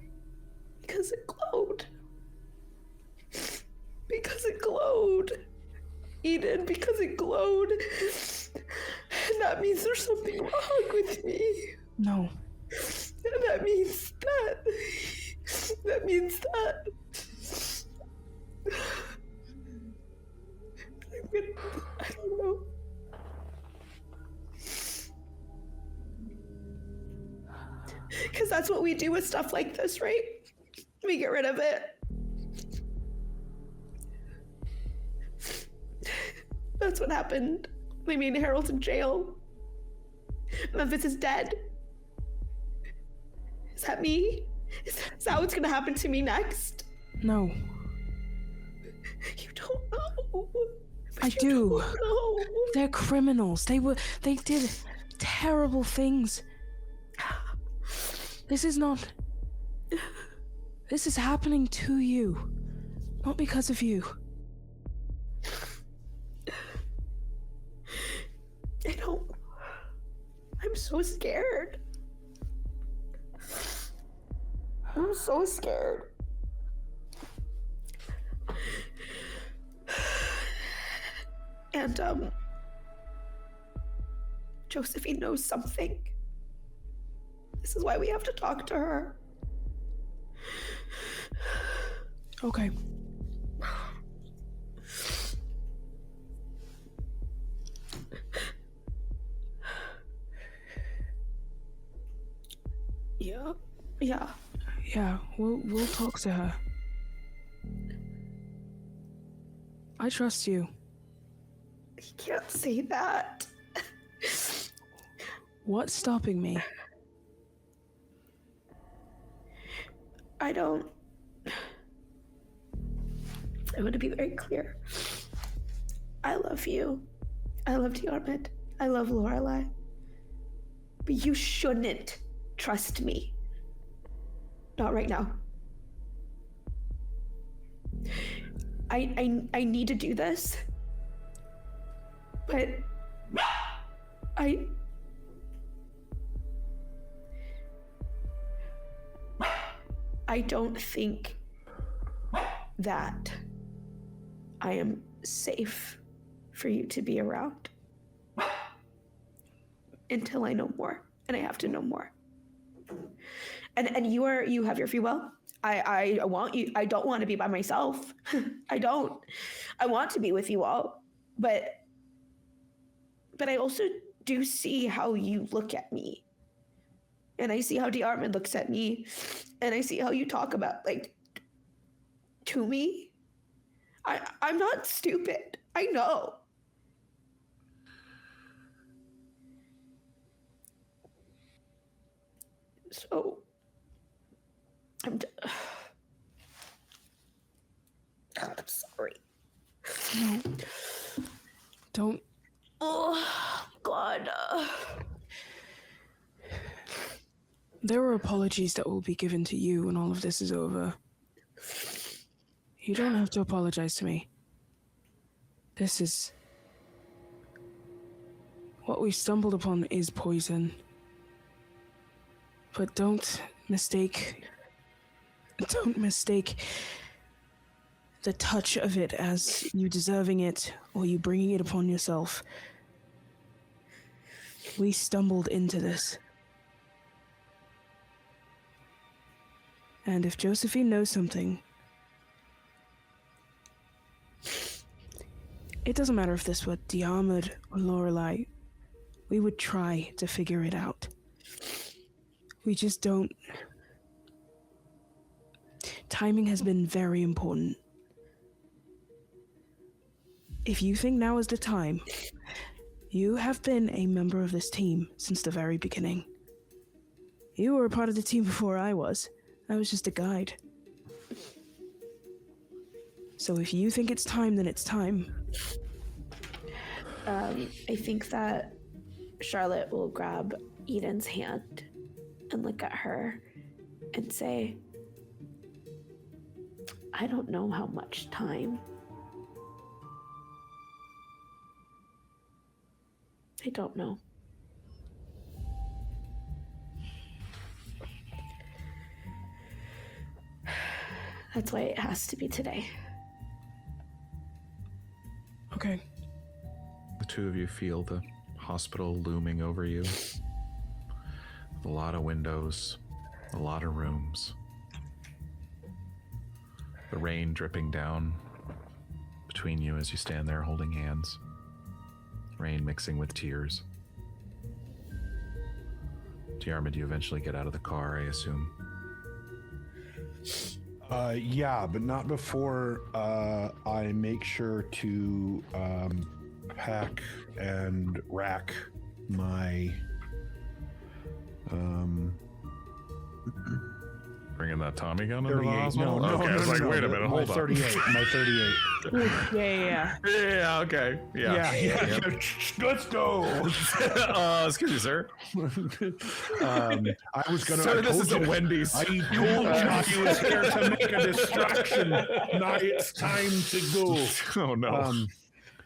S3: Because it glowed. Because it glowed. Eden, because it glowed. And that means there's something wrong with me.
S10: No.
S3: And that means that. That means that. I don't know. Because that's what we do with stuff like this, right? We get rid of it. That's what happened. I mean, Harold's in jail. Memphis is dead. Is that me? Is that what's gonna happen to me next?
S10: No.
S3: You don't know.
S10: I do. They're criminals. They did terrible things. This is happening to you, not because of you.
S3: I don't. I'm so scared. I'm so scared. And, Josephine knows something. This is why we have to talk to her.
S10: Okay. Yeah. Yeah, we'll talk to her. I trust you.
S3: You can't say that.
S10: What's stopping me?
S3: I want to be very clear. I love you. I love Diarmuid. I love Lorelei. But you shouldn't trust me. Not right now. I need to do this. But I don't think that I am safe for you to be around until I know more, and I have to know more. And you have your free will. I want you. I don't want to be by myself. I don't. I want to be with you all, but I also do see how you look at me. And I see how Diarmuid looks at me, and I see how you talk about, like, to me. I'm not stupid. I know. So, I'm sorry.
S10: No. Don't.
S3: Oh, God.
S10: There are apologies that will be given to you when all of this is over. You don't have to apologize to me. This is... What we stumbled upon is poison. But don't mistake the touch of it as you deserving it or you bringing it upon yourself. We stumbled into this. And if Josephine knows something, it doesn't matter if this were Diarmuid or Lorelei, we would try to figure it out. We just don't. Timing has been very important. If you think now is the time, you have been a member of this team since the very beginning. You were a part of the team before I was. I was just a guide. So if you think it's time, then it's time.
S3: I think that Charlotte will grab Eden's hand and look at her and say, I don't know how much time. I don't know.
S4: That's why it has to be today.
S10: Okay.
S2: The two of you feel the hospital looming over you. With a lot of windows, a lot of rooms. The rain dripping down between you as you stand there holding hands. Rain mixing with tears. Diarmuid, you eventually get out of the car, I assume.
S5: Yeah, but not before I make sure to pack and rack my
S2: Bringing that Tommy gun into the
S5: 38.
S2: hospital?
S5: No,
S2: okay, I was like, wait a minute, hold
S5: my
S2: on.
S5: 38. My 38.
S10: Yeah.
S2: Yeah, okay. Yeah.
S5: Let's go.
S2: Excuse me, sir.
S5: I was gonna.
S2: Sir,
S5: I
S2: this
S5: told
S2: is a
S5: you-
S2: Wendy's.
S5: I told you he was here to make a distraction. Now it's time to go.
S2: Oh no.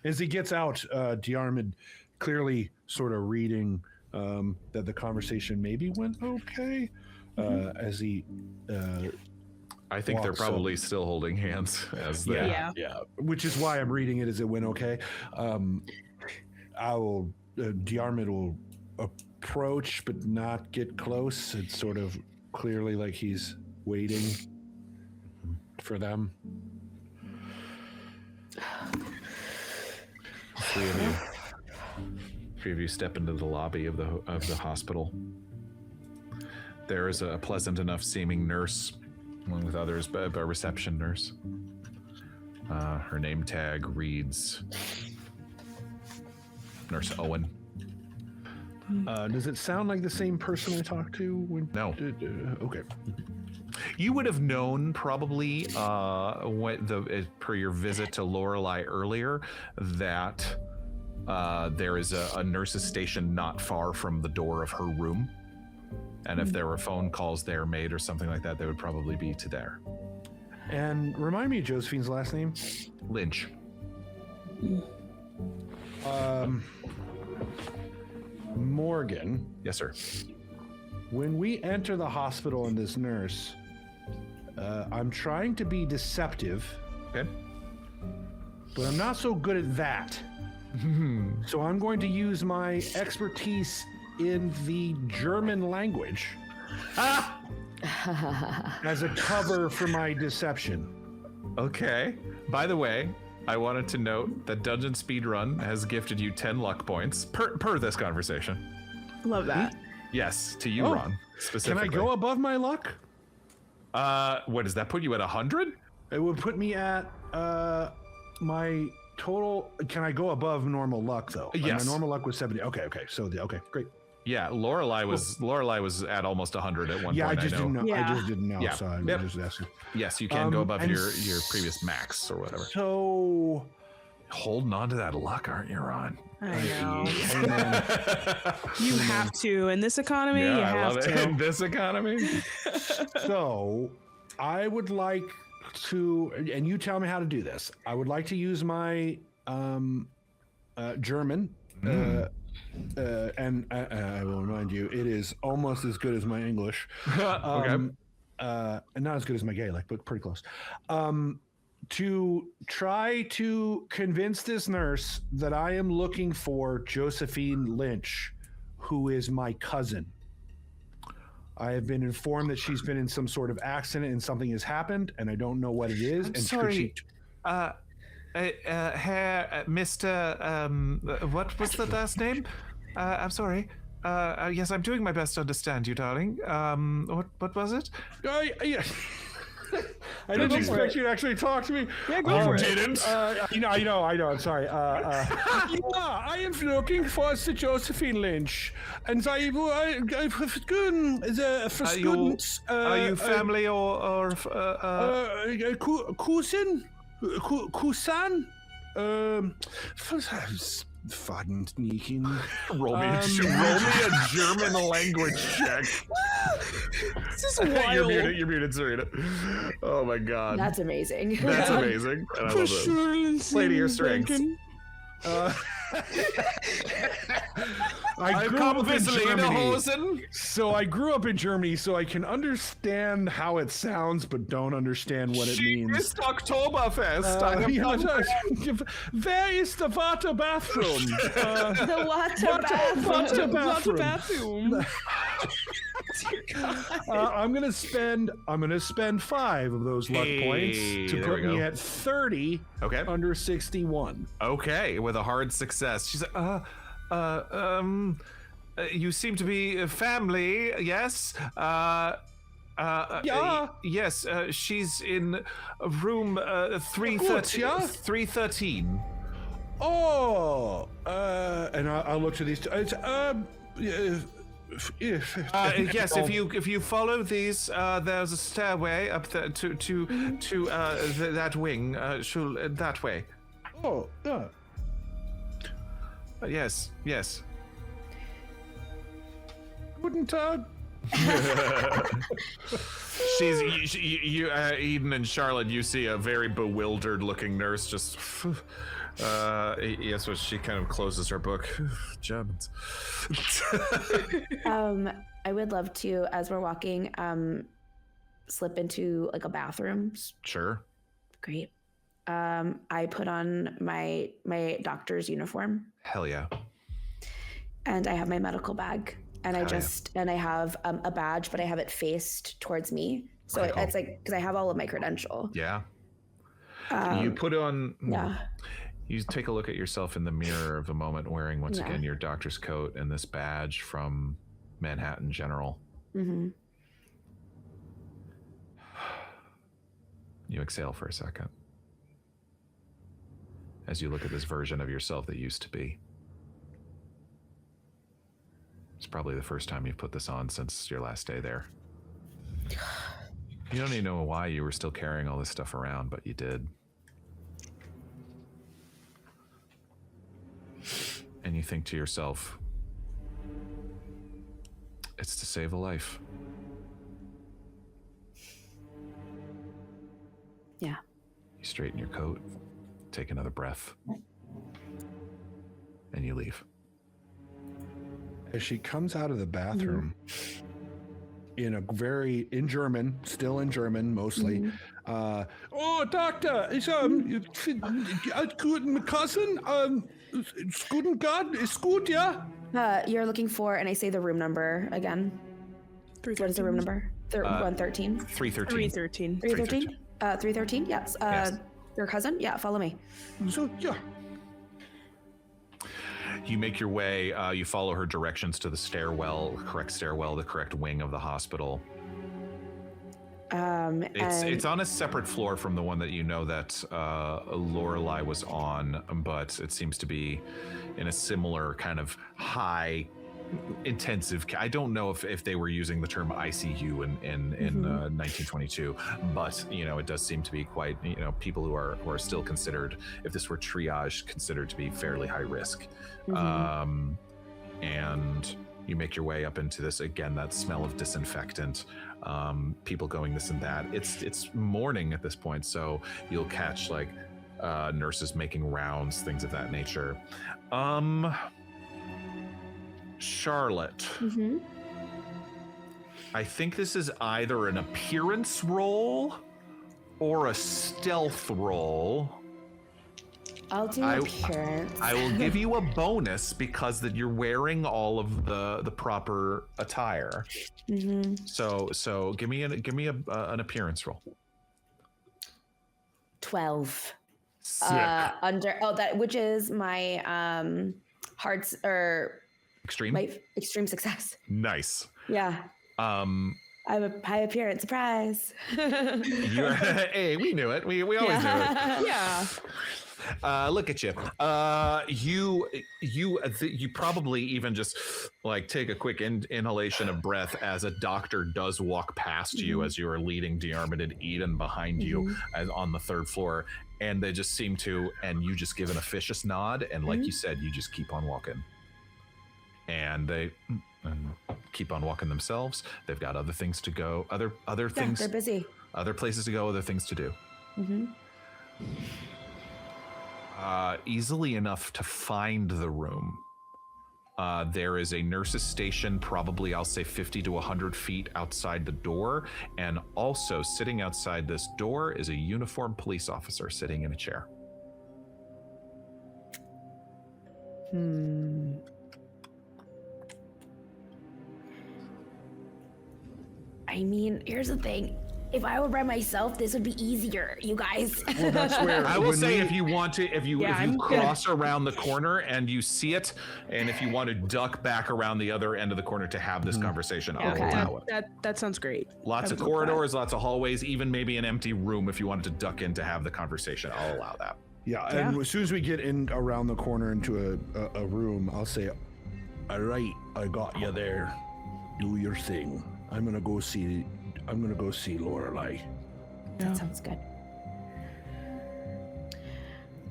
S5: As he gets out, Diarmuid clearly sort of reading that the conversation maybe went okay. As he
S2: I think they're
S5: walks
S2: probably still holding hands as they.
S10: Yeah.
S5: which is why I'm reading it as it went okay. Diarmuid will approach but not get close. It's sort of clearly like he's waiting for them.
S2: Three of you step into the lobby of the hospital. There is a pleasant enough seeming nurse, along with others, but a reception nurse. Her name tag reads Nurse Owen.
S5: Does it sound like the same person I talked to?
S2: No.
S5: Okay.
S2: You would have known probably per your visit to Lorelei earlier that there is a nurse's station not far from the door of her room. And if there were phone calls there made or something like that, they would probably be to there.
S5: And remind me of Josephine's last name?
S2: Lynch.
S5: Morgan.
S2: Yes, sir.
S5: When we enter the hospital and this nurse, I'm trying to be deceptive.
S2: Okay.
S5: But I'm not so good at that. So I'm going to use my expertise in the German language as a cover for my deception.
S2: Okay. By the way, I wanted to note that Dungeon Speedrun has gifted you 10 luck points per this conversation.
S10: Love that.
S2: Yes, to you,
S5: Oh.
S2: Ron, specifically.
S5: Can I go above my luck?
S2: What does that put you at 100?
S5: It would put me at my total. Can I go above normal luck though?
S2: Yes.
S5: My normal luck was 70. Okay. So okay, great.
S2: Yeah, Lorelei was at almost 100 at one
S5: Yeah,
S2: point.
S5: I just didn't know.
S10: Yeah.
S5: I just didn't know.
S2: Yeah.
S5: So I
S2: Yep.
S5: was just asking.
S2: Yes, you can go above
S5: and
S2: your previous max or whatever.
S5: So
S2: Holding on to that luck, aren't you, Ron?
S10: I know.
S5: hey, man,
S10: You have to. In this economy,
S2: Yeah,
S10: you
S2: I
S10: have
S2: love it.
S10: to.
S2: In this economy.
S5: so I would like to, and you tell me how to do this. I would like to use my German. And I will remind you, it is almost as good as my English.
S2: Okay.
S5: And not as good as my Gaelic, but pretty close. To try to convince this nurse that I am looking for Josephine Lynch, who is my cousin. I have been informed that she's been in some sort of accident and something has happened, and I don't know what it is.
S2: I'm
S5: and
S2: sorry. Mr. What was the last name? I'm sorry. Yes, I'm doing my best to understand you, darling. What was it?
S5: Yeah. I didn't expect you to actually talk to me.
S10: Yeah, go for it.
S2: Didn't.
S5: I know. I'm sorry. Yeah, I am looking for the Josephine Lynch, and I
S2: Are you family or
S5: Cousin? Fun sneaking.
S2: roll me a German language check?
S10: This is wild.
S2: You're muted, Serena. Oh my god.
S4: That's amazing.
S2: That's amazing. And I love it. Lady, your strengths.
S5: I grew up in Germany. So I grew up in Germany, so I can understand how it sounds, but don't understand what it means.
S2: It's Oktoberfest.
S5: Where is the water bathroom?
S4: The water bathroom.
S5: I'm gonna spend 5 of those luck points to put me at 30.
S2: Okay.
S5: Under 61.
S2: Okay, with a hard success. She's like, you seem to be a family, yes?
S5: Yeah.
S2: Yes, she's in room 313.
S5: Oh, and I'll look to these two. It's,
S2: yes, if you follow these, there's a stairway up there to that wing. That way.
S5: Oh, yeah.
S2: Yes.
S5: Wouldn't
S2: She's you Eden and Charlotte. You see a very bewildered-looking nurse just. Yes, well, she kind of closes her book. Germans.
S4: I would love to, as we're walking, slip into like a bathroom.
S2: Sure.
S4: Great. I put on my doctor's uniform.
S2: Hell yeah.
S4: And I have my medical bag, and I have a badge, but I have it faced towards me, so it's like because I have all of my credential.
S2: Yeah. You put on.
S4: Yeah.
S2: You take a look at yourself in the mirror of a moment, wearing once again your doctor's coat and this badge from Manhattan General.
S4: Mm-hmm.
S2: You exhale for a second as you look at this version of yourself that used to be. It's probably the first time you've put this on since your last day there. You don't even know why you were still carrying all this stuff around, but you did. And you think to yourself, it's to save a life.
S4: Yeah.
S2: You straighten your coat, take another breath, and you leave.
S5: As she comes out of the bathroom, in German, still in German mostly. Oh, doctor, it's guten cousin. It's guten God, it's good, yeah.
S4: You're looking for, and I say the room number again. What is the room number? 113.
S2: 313.
S4: 313. 313. Yes. Your cousin. Yeah. Follow me.
S5: So yeah.
S2: You make your way, you follow her directions to the the correct wing of the hospital. It's on a separate floor from the one that you know that Lorelei was on, but it seems to be in a similar kind of high intensive. I don't know if they were using the term ICU in 1922, but it does seem to be quite people who are still considered, if this were triage, considered to be fairly high risk. And you make your way up into this again, that smell of disinfectant, people going this and that. It's morning at this point, so you'll catch like nurses making rounds, things of that nature. Charlotte, I think this is either an appearance roll or a stealth roll.
S4: I'll do appearance.
S2: I will give you a bonus because that you're wearing all of the proper attire. So give me an appearance roll.
S4: 12.
S2: Sick.
S4: Which is my hearts or
S2: extreme.
S4: My extreme success.
S2: Nice.
S4: Yeah. I have a high appearance. Surprise.
S2: Hey, we knew it. We always knew it.
S4: Yeah.
S2: Look at you. You probably even just like take a quick inhalation of breath as a doctor does walk past you as you are leading Diarmuid and Eden behind you as on the third floor, and they just seem to, and you just give an officious nod, and like you said, you just keep on walking, and they keep on walking themselves. They've got other things to go, other things.
S4: They're busy.
S2: Other places to go, other things to do. Easily enough to find the room. There is a nurse's station, probably I'll say 50 to 100 feet outside the door. And also sitting outside this door is a uniformed police officer sitting in a chair.
S4: I mean, here's the thing. If I were by myself, this would be easier, you guys.
S5: Well, that's where
S2: I will say if you want to, if you
S10: I'm
S2: cross around the corner and you see it, and if you want to duck back around the other end of the corner to have this conversation, I'll allow it.
S10: That sounds great.
S2: Lots of corridors, lots of hallways, even maybe an empty room if you wanted to duck in to have the conversation, I'll allow that.
S5: Yeah, and as soon as we get in around the corner into a room, I'll say, all right, I got you there. Do your thing. I'm gonna go see Lorelei.
S4: That sounds good.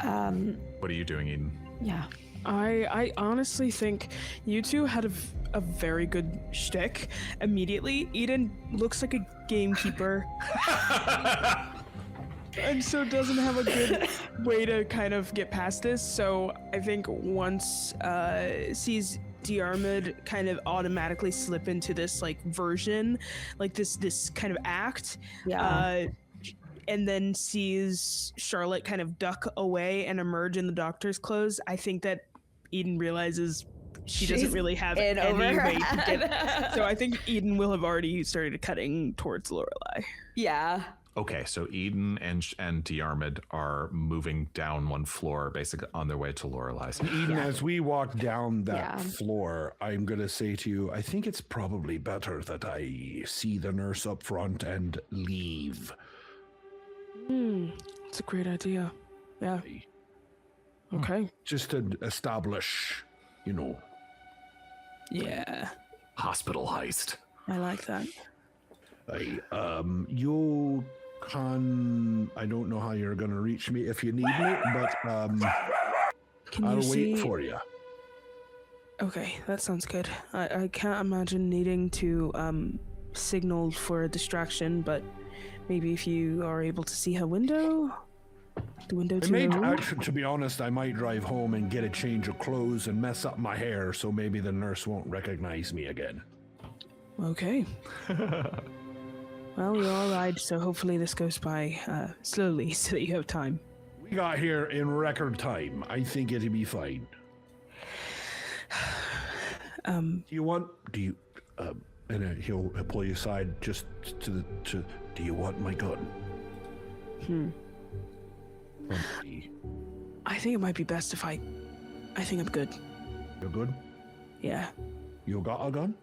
S2: What are you doing, Eden?
S4: Yeah.
S10: I honestly think you two had a very good shtick. Immediately, Eden looks like a gamekeeper. And so doesn't have a good way to kind of get past this. So I think once sees Diarmuid kind of automatically slip into this like version, like this kind of act.
S4: Yeah.
S10: And then sees Charlotte kind of duck away and emerge in the doctor's clothes. I think that Eden realizes she doesn't really have any way to get. So I think Eden will have already started cutting towards Lorelei.
S4: Yeah.
S2: Okay, so Eden and Diarmuid are moving down one floor, basically on their way to Lorelei's.
S5: Eden, as we walk down that floor, I'm going to say to you, I think it's probably better that I see the nurse up front and leave.
S10: It's a great idea. Yeah. Okay.
S5: Just to establish,
S10: Yeah.
S2: Hospital heist.
S10: I like that.
S5: You can, I don't know how you're going to reach me if you need me, but I'll wait for you.
S10: Okay, that sounds good. I can't imagine needing to signal for a distraction, but maybe if you are able to see her window, the window to the room.
S5: To be honest, I might drive home and get a change of clothes and mess up my hair, so maybe the nurse won't recognize me again.
S10: Okay. Well, we all ride, so hopefully this goes by slowly so that you have time.
S5: We got here in record time. I think it'll be fine. And he'll pull you aside just to do you want my gun?
S10: I think it might be best if I think I'm good.
S5: You're good?
S10: Yeah.
S5: You got a gun?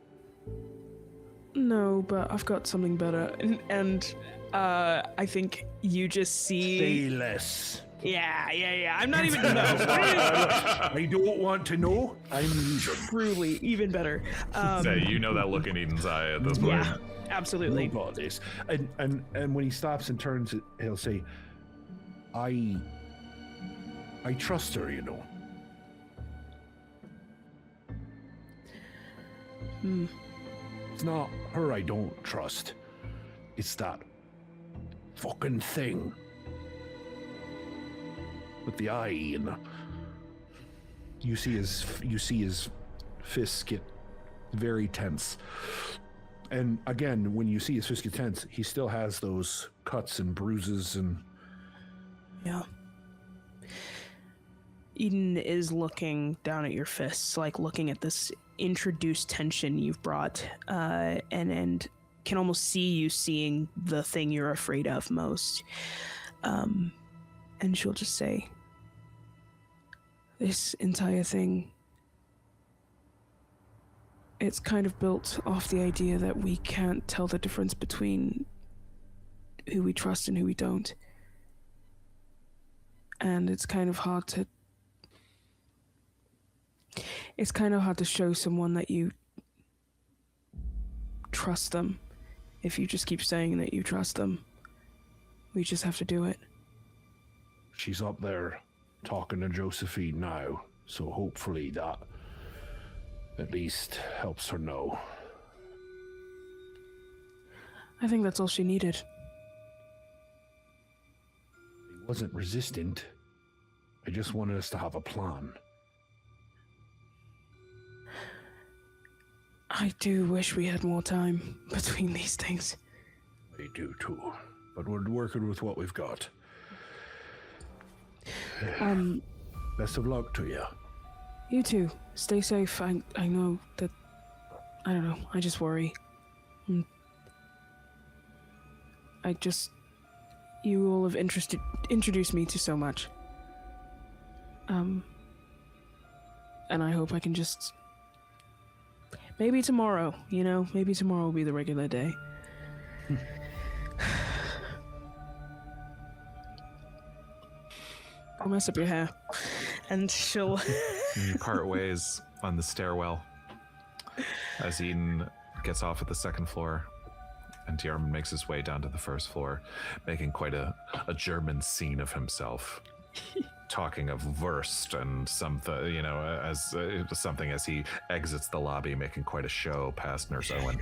S10: No, but I've got something better. And I think you just see...
S5: Say less.
S10: Yeah. I'm not even... No.
S5: I don't want to know. I'm leaving.
S10: Truly, even better.
S2: You know that look in Eden's eye at this point.
S10: Yeah, absolutely.
S5: No got this. And when he stops and turns, he'll say, I trust her, It's not her I don't trust. It's that fucking thing with the eye, and you see his fists get very tense. And again, when you see his fists get tense, he still has those cuts and bruises and...
S10: Yeah. Eden is looking down at your fists, like looking at this introduced tension you've brought, and can almost see you seeing the thing you're afraid of most. And she'll just say, this entire thing, it's kind of built off the idea that we can't tell the difference between who we trust and who we don't. And it's kind of hard to show someone that you trust them if you just keep saying that you trust them. We just have to do it.
S5: She's up there talking to Josephine now, so hopefully that at least helps her know.
S10: I think that's all she needed.
S5: He wasn't resistant. I just wanted us to have a plan.
S10: I do wish we had more time between these things.
S5: We do too, but we're working with what we've got. Best of luck to you.
S10: You too. Stay safe. I know that... I don't know. I just worry. You all have introduced me to so much. And I hope I can just... Maybe tomorrow, maybe tomorrow will be the regular day. I'll mess up your hair. And she'll...
S2: You part ways on the stairwell as Eden gets off at the second floor and Diarmuid makes his way down to the first floor, making quite a German scene of himself. Talking of Wurst and something, as something as he exits the lobby, making quite a show past Nurse Owen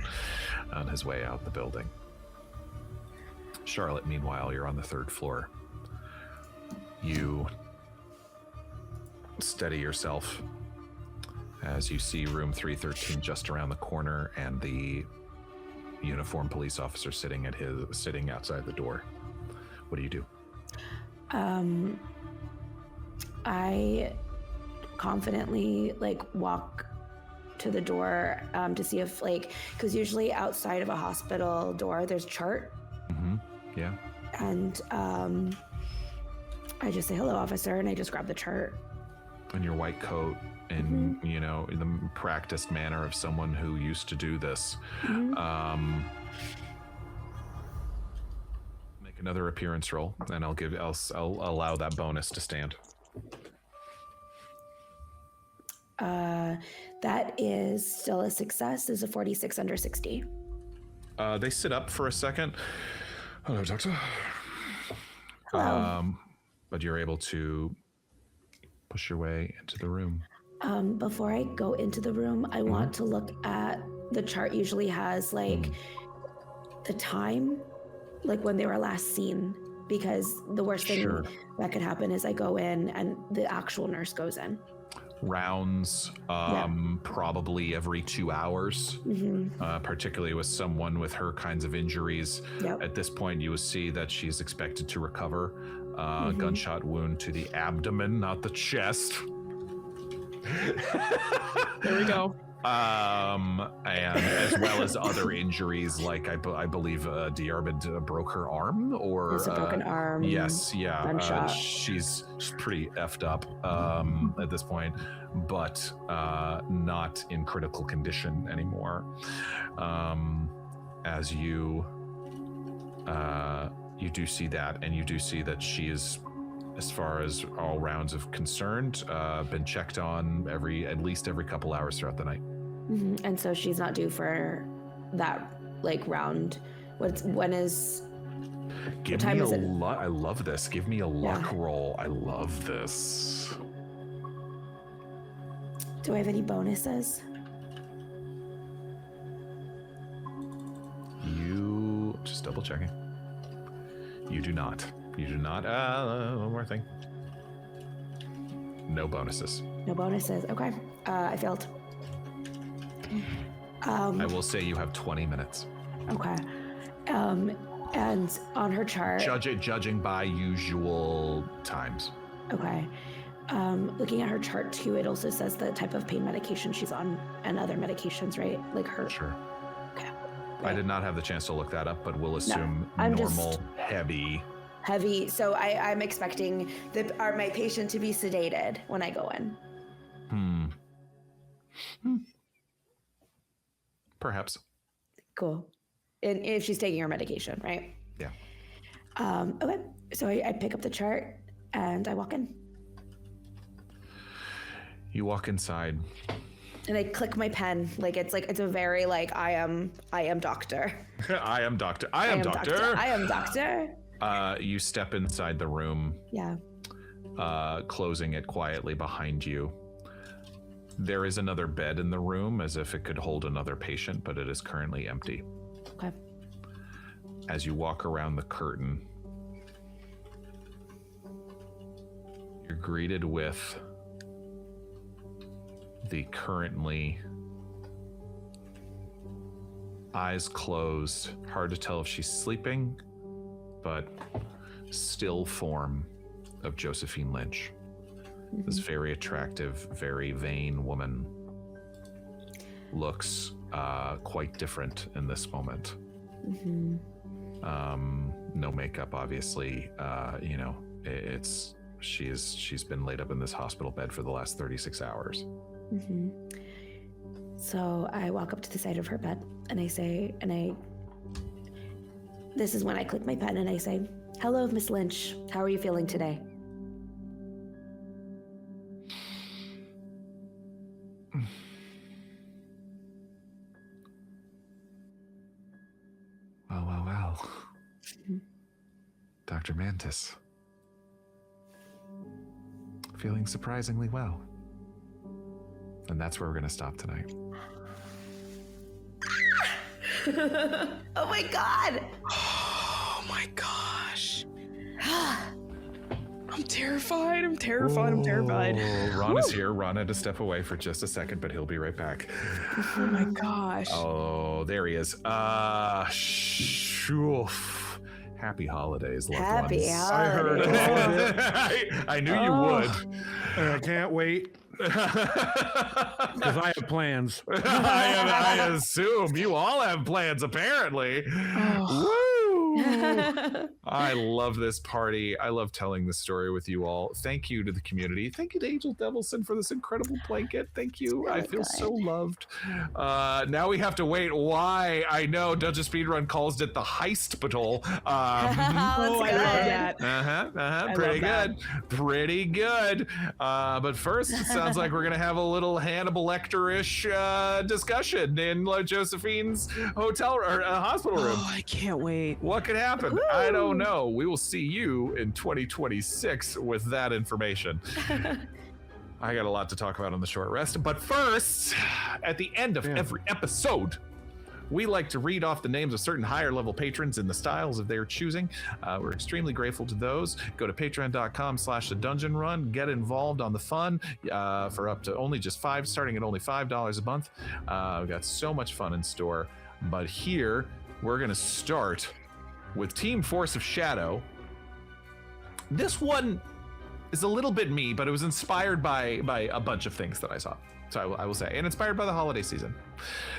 S2: on his way out the building. Charlotte, meanwhile, you're on the third floor. You steady yourself as you see room 313 just around the corner and the uniformed police officer sitting outside the door. What do you do?
S4: I confidently walk to the door to see if because usually outside of a hospital door there's a chart.
S2: Mm-hmm. Yeah.
S4: And I just say hello, officer, and I just grab the chart.
S2: In your white coat, in in the practiced manner of someone who used to do this.
S4: Mm-hmm.
S2: Make another appearance roll, and I'll allow that bonus to stand.
S4: That is still a success. Is a 46 under 60.
S2: They sit up for a second. Hello, doctor.
S4: Hello.
S2: But you're able to push your way into the room.
S4: Before I go into the room, I want to look at the chart. Usually has the time, when they were last seen, because the worst thing that could happen is I go in and the actual nurse goes in.
S2: Rounds, probably every 2 hours, particularly with someone with her kinds of injuries.
S4: Yep.
S2: At this point, you will see that she's expected to recover. Gunshot wound to the abdomen, not the chest.
S10: There we go.
S2: And as well as other injuries, like I believe Diarmuid broke her arm, or
S4: it's a broken arm.
S2: Yes, yeah.
S4: Gunshot.
S2: She's pretty effed up at this point, but not in critical condition anymore. As you do see that, and you do see that she is, as far as all rounds of concerned, been checked on at least every couple hours throughout the night.
S4: Mm-hmm. And so she's not due for that round. When is?
S2: Give me a luck. I love this. Give me a luck roll. I love this.
S4: Do I have any bonuses?
S2: You just double checking. You do not. You do not. One more thing. No bonuses.
S4: No bonuses. Okay. I failed.
S2: I will say you have 20 minutes.
S4: Okay. And on her chart...
S2: Judging by usual times.
S4: Okay. Looking at her chart too, it also says the type of pain medication she's on and other medications, right?
S2: Sure.
S4: Okay.
S2: I did not have the chance to look that up, but we'll assume normal, heavy.
S4: Heavy. So I'm expecting my patient to be sedated when I go in.
S2: Perhaps.
S4: Cool. And if she's taking her medication, right?
S2: Yeah.
S4: Okay. So I pick up the chart and I walk in.
S2: You walk inside.
S4: And I click my pen. It's a very I am doctor.
S2: I am doctor. I am doctor.
S4: I am doctor.
S2: You step inside the room.
S4: Yeah.
S2: Closing it quietly behind you. There is another bed in the room, as if it could hold another patient, but it is currently empty.
S4: Okay.
S2: As you walk around the curtain, you're greeted with the currently eyes closed. Hard to tell if she's sleeping, but still form of Josephine Lynch. This very attractive, very vain woman looks quite different in this moment. No makeup, obviously. She's been laid up in this hospital bed for the last 36 hours.
S4: So I walk up to the side of her bed and I say, this is when I click my pen and I say, "Hello, Miss Lynch. How are you feeling today?"
S2: Well. Dr. Mantis. Feeling surprisingly well. And that's where we're going to stop tonight.
S4: Oh my god!
S10: Oh my gosh. I'm terrified. I'm terrified.
S2: Ron is here. Ron had to step away for just a second, but he'll be right back.
S10: Oh my gosh.
S2: Oh, there he is. Happy holidays, loved
S4: Happy
S2: ones.
S4: holidays.
S5: I heard all of it.
S2: I knew you would.
S5: I can't wait. Because I have plans.
S2: I assume you all have plans, apparently. Woo! I love this party. I love telling this story with you all. Thank you to the community. Thank you to Angel Devilson for this incredible blanket. Thank you. I feel so loved. Now we have to wait. Why? I know Dungeon Speedrun calls it the Heist Patrol.
S10: I love that.
S2: Pretty good. But first, it sounds like we're going to have a little Hannibal Lecter-ish discussion in Josephine's hotel or hospital room.
S10: Oh, I can't wait.
S2: What could happen?
S4: Woo!
S2: I don't know. We will see you in 2026 with that information. I got a lot to talk about on the short rest. But first, at the end of every episode, we like to read off the names of certain higher level patrons in the styles of their choosing. We're extremely grateful to those. Go to patreon.com/thedungeonrun. Get involved on the fun for up to only just starting at only $5 a month. We've got so much fun in store. But here, we're going to start with Team Force of Shadow. This one is a little bit me, but it was inspired by a bunch of things that I saw. So I will say, and inspired by the holiday season.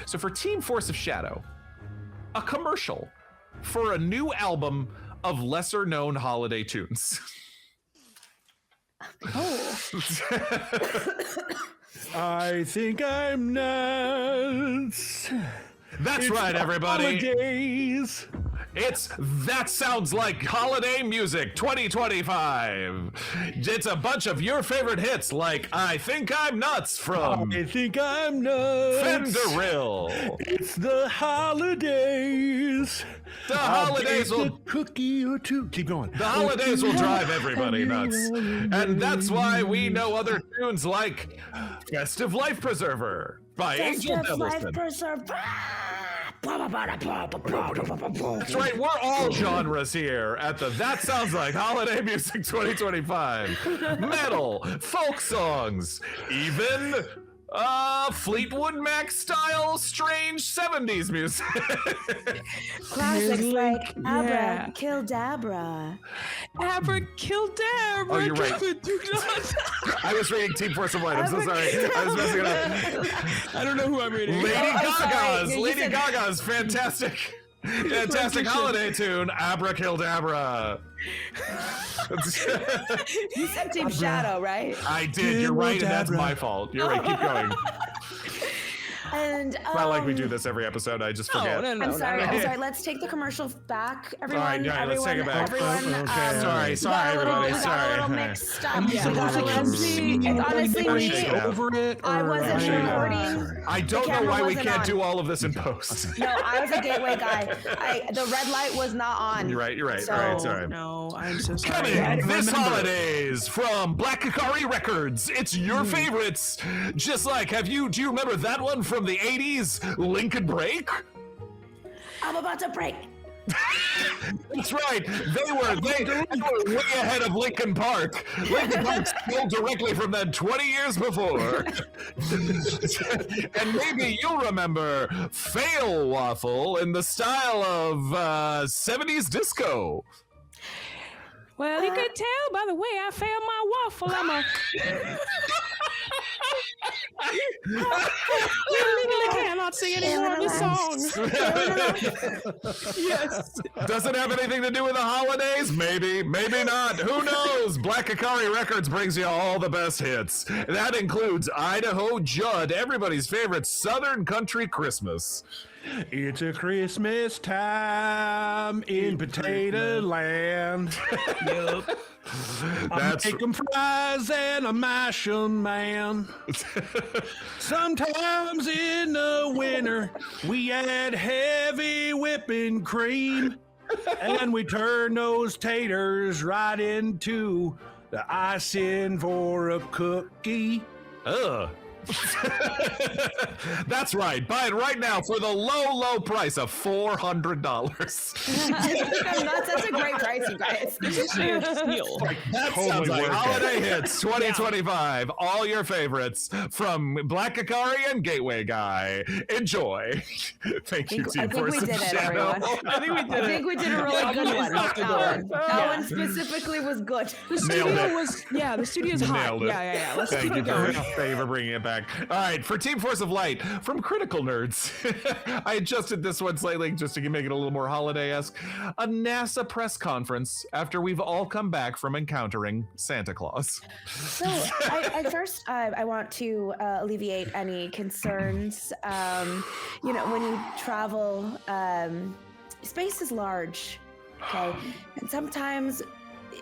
S2: So for Team Force of Shadow, a commercial for a new album of lesser known holiday tunes.
S5: I think I'm nuts.
S2: That's right, everybody.
S5: Holidays.
S2: It's That Sounds Like Holiday Music 2025. It's a bunch of your favorite hits like I Think I'm Nuts from
S5: I Think I'm Nuts.
S2: Fenderill.
S5: It's the holidays.
S2: The holidays will...
S5: a cookie or two. Keep going.
S2: The holidays will drive everybody nuts. And that's why we know other tunes like Festive Life Preserver by Angel Devilson. That's right, we're all genres here at the That Sounds Like Holiday Music 2025. Metal, folk songs, even Fleetwood Mac style strange 70s music.
S4: Classics like Abracadabra.
S10: Abracadabra.
S2: Oh, you're right. I was reading Team Force of Light. I'm so sorry. I was messing it up.
S10: I don't know who I'm reading.
S2: Lady Gaga's fantastic holiday tune, Abracadabra.
S4: You said Team Shadow, right?
S2: I did. You're right, and that's my fault. You're right. Keep going.
S4: And
S2: Not like we do this every episode. I just forget.
S10: No,
S4: I'm sorry. Let's take the commercial back, everyone.
S2: All right, let's take it back.
S4: Everyone,
S2: Sorry, everybody.
S4: We got a little mixed up. Honestly, I wasn't recording.
S2: I don't know why we can't do all of this in post.
S4: No, I was a gateway guy. The red light was not on.
S2: You're right.
S4: So,
S2: All right, sorry.
S10: No, I'm so sorry.
S2: Coming this holidays from Black Hikari Records. It's your favorites. Just like, do you remember that one from the 80s, Lincoln Break?
S4: I'm about to break.
S2: That's right. They were way ahead of Lincoln Park. Lincoln Park stole directly from them 20 years before. And maybe you'll remember Fail Waffle in the style of 70s disco.
S10: Well, you could tell by the way I failed my waffle. I'm a... We legally cannot sing any more of this song. Yes.
S2: Does it have anything to do with the holidays? Maybe, maybe not. Who knows? Black Akari Records brings you all the best hits. That includes Idaho Judd, everybody's favorite Southern country Christmas.
S5: It's a Christmas time in Potato Land.
S10: Yep.
S5: I make 'em fries and I mash 'em, man. Sometimes in the winter we add heavy whipping cream, and we turn those taters right into the icing for a cookie.
S2: Ugh. That's right. Buy it right now for the low price of $400.
S4: That's a great price, you guys.
S10: This is a huge steal.
S2: That
S5: Totally
S2: sounds like
S5: worth it.
S2: holiday hits 2025. All your favorites from Black Akari and Gateway Guy. Enjoy. Thank you, Team
S4: I think
S2: Force
S4: we
S2: and
S4: did it,
S2: Shadow.
S4: everyone.
S10: I think we did it.
S4: I think we did a really good one. That one specifically was good.
S10: The studio was, the studio's hot.
S2: Nailed it.
S10: Yeah. Let's
S2: Thank
S10: keep
S2: you
S10: it going.
S2: for bringing it back. All right, for Team Force of Light, from Critical Nerds, I adjusted this one slightly just to make it a little more holiday-esque. A NASA press conference after we've all come back from encountering Santa Claus.
S4: So, I want to alleviate any concerns. When you travel, space is large, okay? And sometimes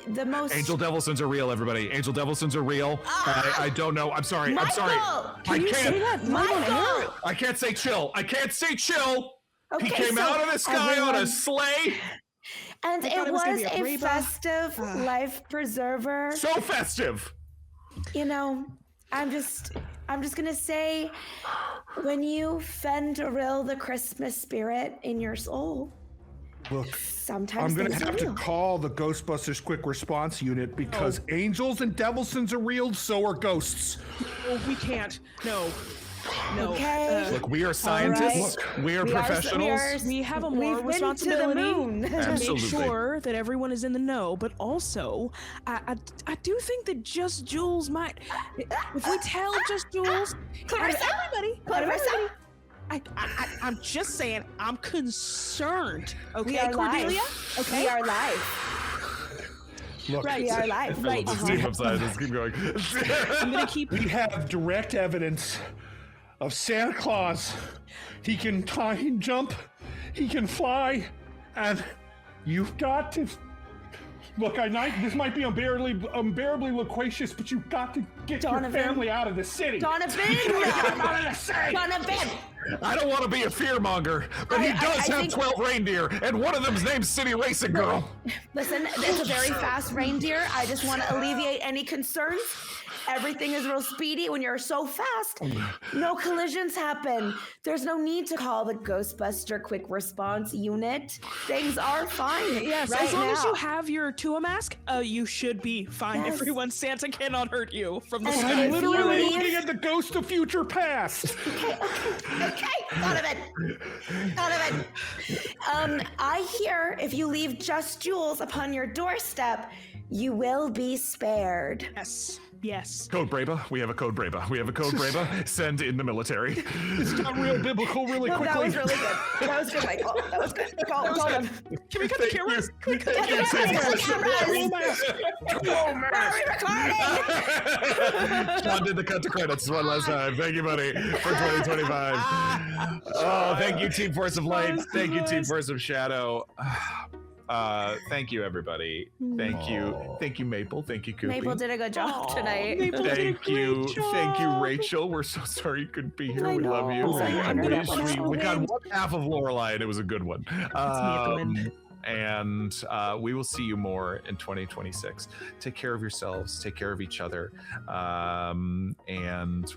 S4: the most...
S2: Angel Devilsons are real, everybody. Angel Devilsons are real. I don't know. I'm sorry.
S4: Michael!
S2: I can't
S10: say that?
S4: Michael!
S2: I can't say chill. I can't say chill.
S4: Okay,
S2: He came
S4: so
S2: out of the sky on a
S4: everyone-
S2: sleigh.
S4: And
S10: I thought
S4: it
S10: it was gonna
S4: was
S10: be a
S4: a
S10: Reba.
S4: festive life preserver.
S2: So festive.
S4: I'm just gonna say, when you fend-rill the Christmas spirit in your soul,
S5: Look,
S4: sometimes
S5: I'm going to
S4: things are
S5: have to
S4: real.
S5: call the Ghostbusters Quick Response Unit because angels and devilsons are real, so are ghosts.
S10: Oh, we can't. No.
S4: Okay.
S2: Look, we are scientists.
S4: All
S2: We are professionals.
S10: We have a
S4: We've
S10: moral
S4: been
S10: responsibility
S4: to the moon.
S10: to
S2: Absolutely.
S10: make sure that everyone is in the know. But also, I do think that Just Jules might. If we tell Just Jules,
S4: Clarissa!
S10: everybody. I'm just saying, I'm concerned. Okay,
S4: We are
S10: Cordelia?
S4: live.
S10: Okay.
S4: We are live.
S5: Look,
S10: Right.
S4: We are live.
S10: Right.
S2: Let's keep upside. Let's keep going.
S10: I'm gonna keep.
S5: we have direct evidence of Santa Claus. He can jump, he can fly, and you've got to... Look, this might be unbearably loquacious, but you've got to get
S4: Donovan.
S5: your family out of the city.
S4: Donovan!
S5: Out of the city!
S4: Donovan!
S2: I don't want to be a fearmonger, but he does have
S4: think-
S2: 12 reindeer, and one of them's named City Racing Girl.
S4: Listen, it's a very fast reindeer. I just want to alleviate any concerns. Everything is real speedy when you're so fast. No collisions happen. There's no need to call the Ghostbuster Quick Response Unit. Things are fine.
S10: Yes,
S4: right
S10: as long as
S4: now.
S10: you have your Tua mask, you should be fine.
S4: Yes.
S10: Everyone, Santa cannot hurt you from the
S4: And
S10: sky.
S4: if you
S5: Literally
S4: leave-
S5: looking at the ghost of future past.
S4: Okay, Donovan. I hear if you leave Just Jules upon your doorstep, you will be spared.
S10: Yes.
S2: Code Braba. We have a Code Braba. Send in the military.
S5: It's got real biblical really
S4: No,
S5: quickly.
S4: that was really good. That was good, Michael. That was good. Call him.
S10: Can we cut the cameras? Can we cut the
S4: Thank
S10: cameras?
S4: you. Where are we recording?
S2: John did the cut to credits one last time. Thank you, buddy, for 2025. Oh, thank you, Team Force of Light. Thank you, Team Force of Shadow. Thank you, everybody. Thank you, Maple. Thank you, Koopy.
S4: Maple did a good job tonight.
S10: Maple did a
S2: Thank you,
S10: great job.
S2: thank you, Rachel. We're so sorry you couldn't be here.
S4: I
S2: We love you.
S4: know. I wondered what was
S2: We got one half of Lorelei, and it was a good one. And we will see you more in 2026. Take care of yourselves. Take care of each other. And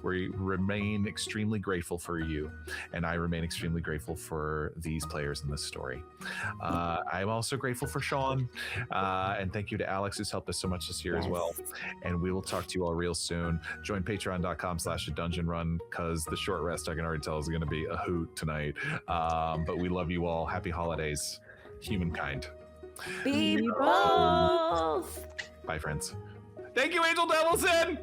S2: we remain extremely grateful for you. And I remain extremely grateful for these players in this story. I'm also grateful for Sean. And thank you to Alex, who's helped us so much this year as well. And we will talk to you all real soon. Join patreon.com/adungeonrun, because the short rest, I can already tell, is going to be a hoot tonight. But we love you all. Happy holidays, humankind.
S4: Be both.
S2: Bye, friends. Thank you, Angel Devilson.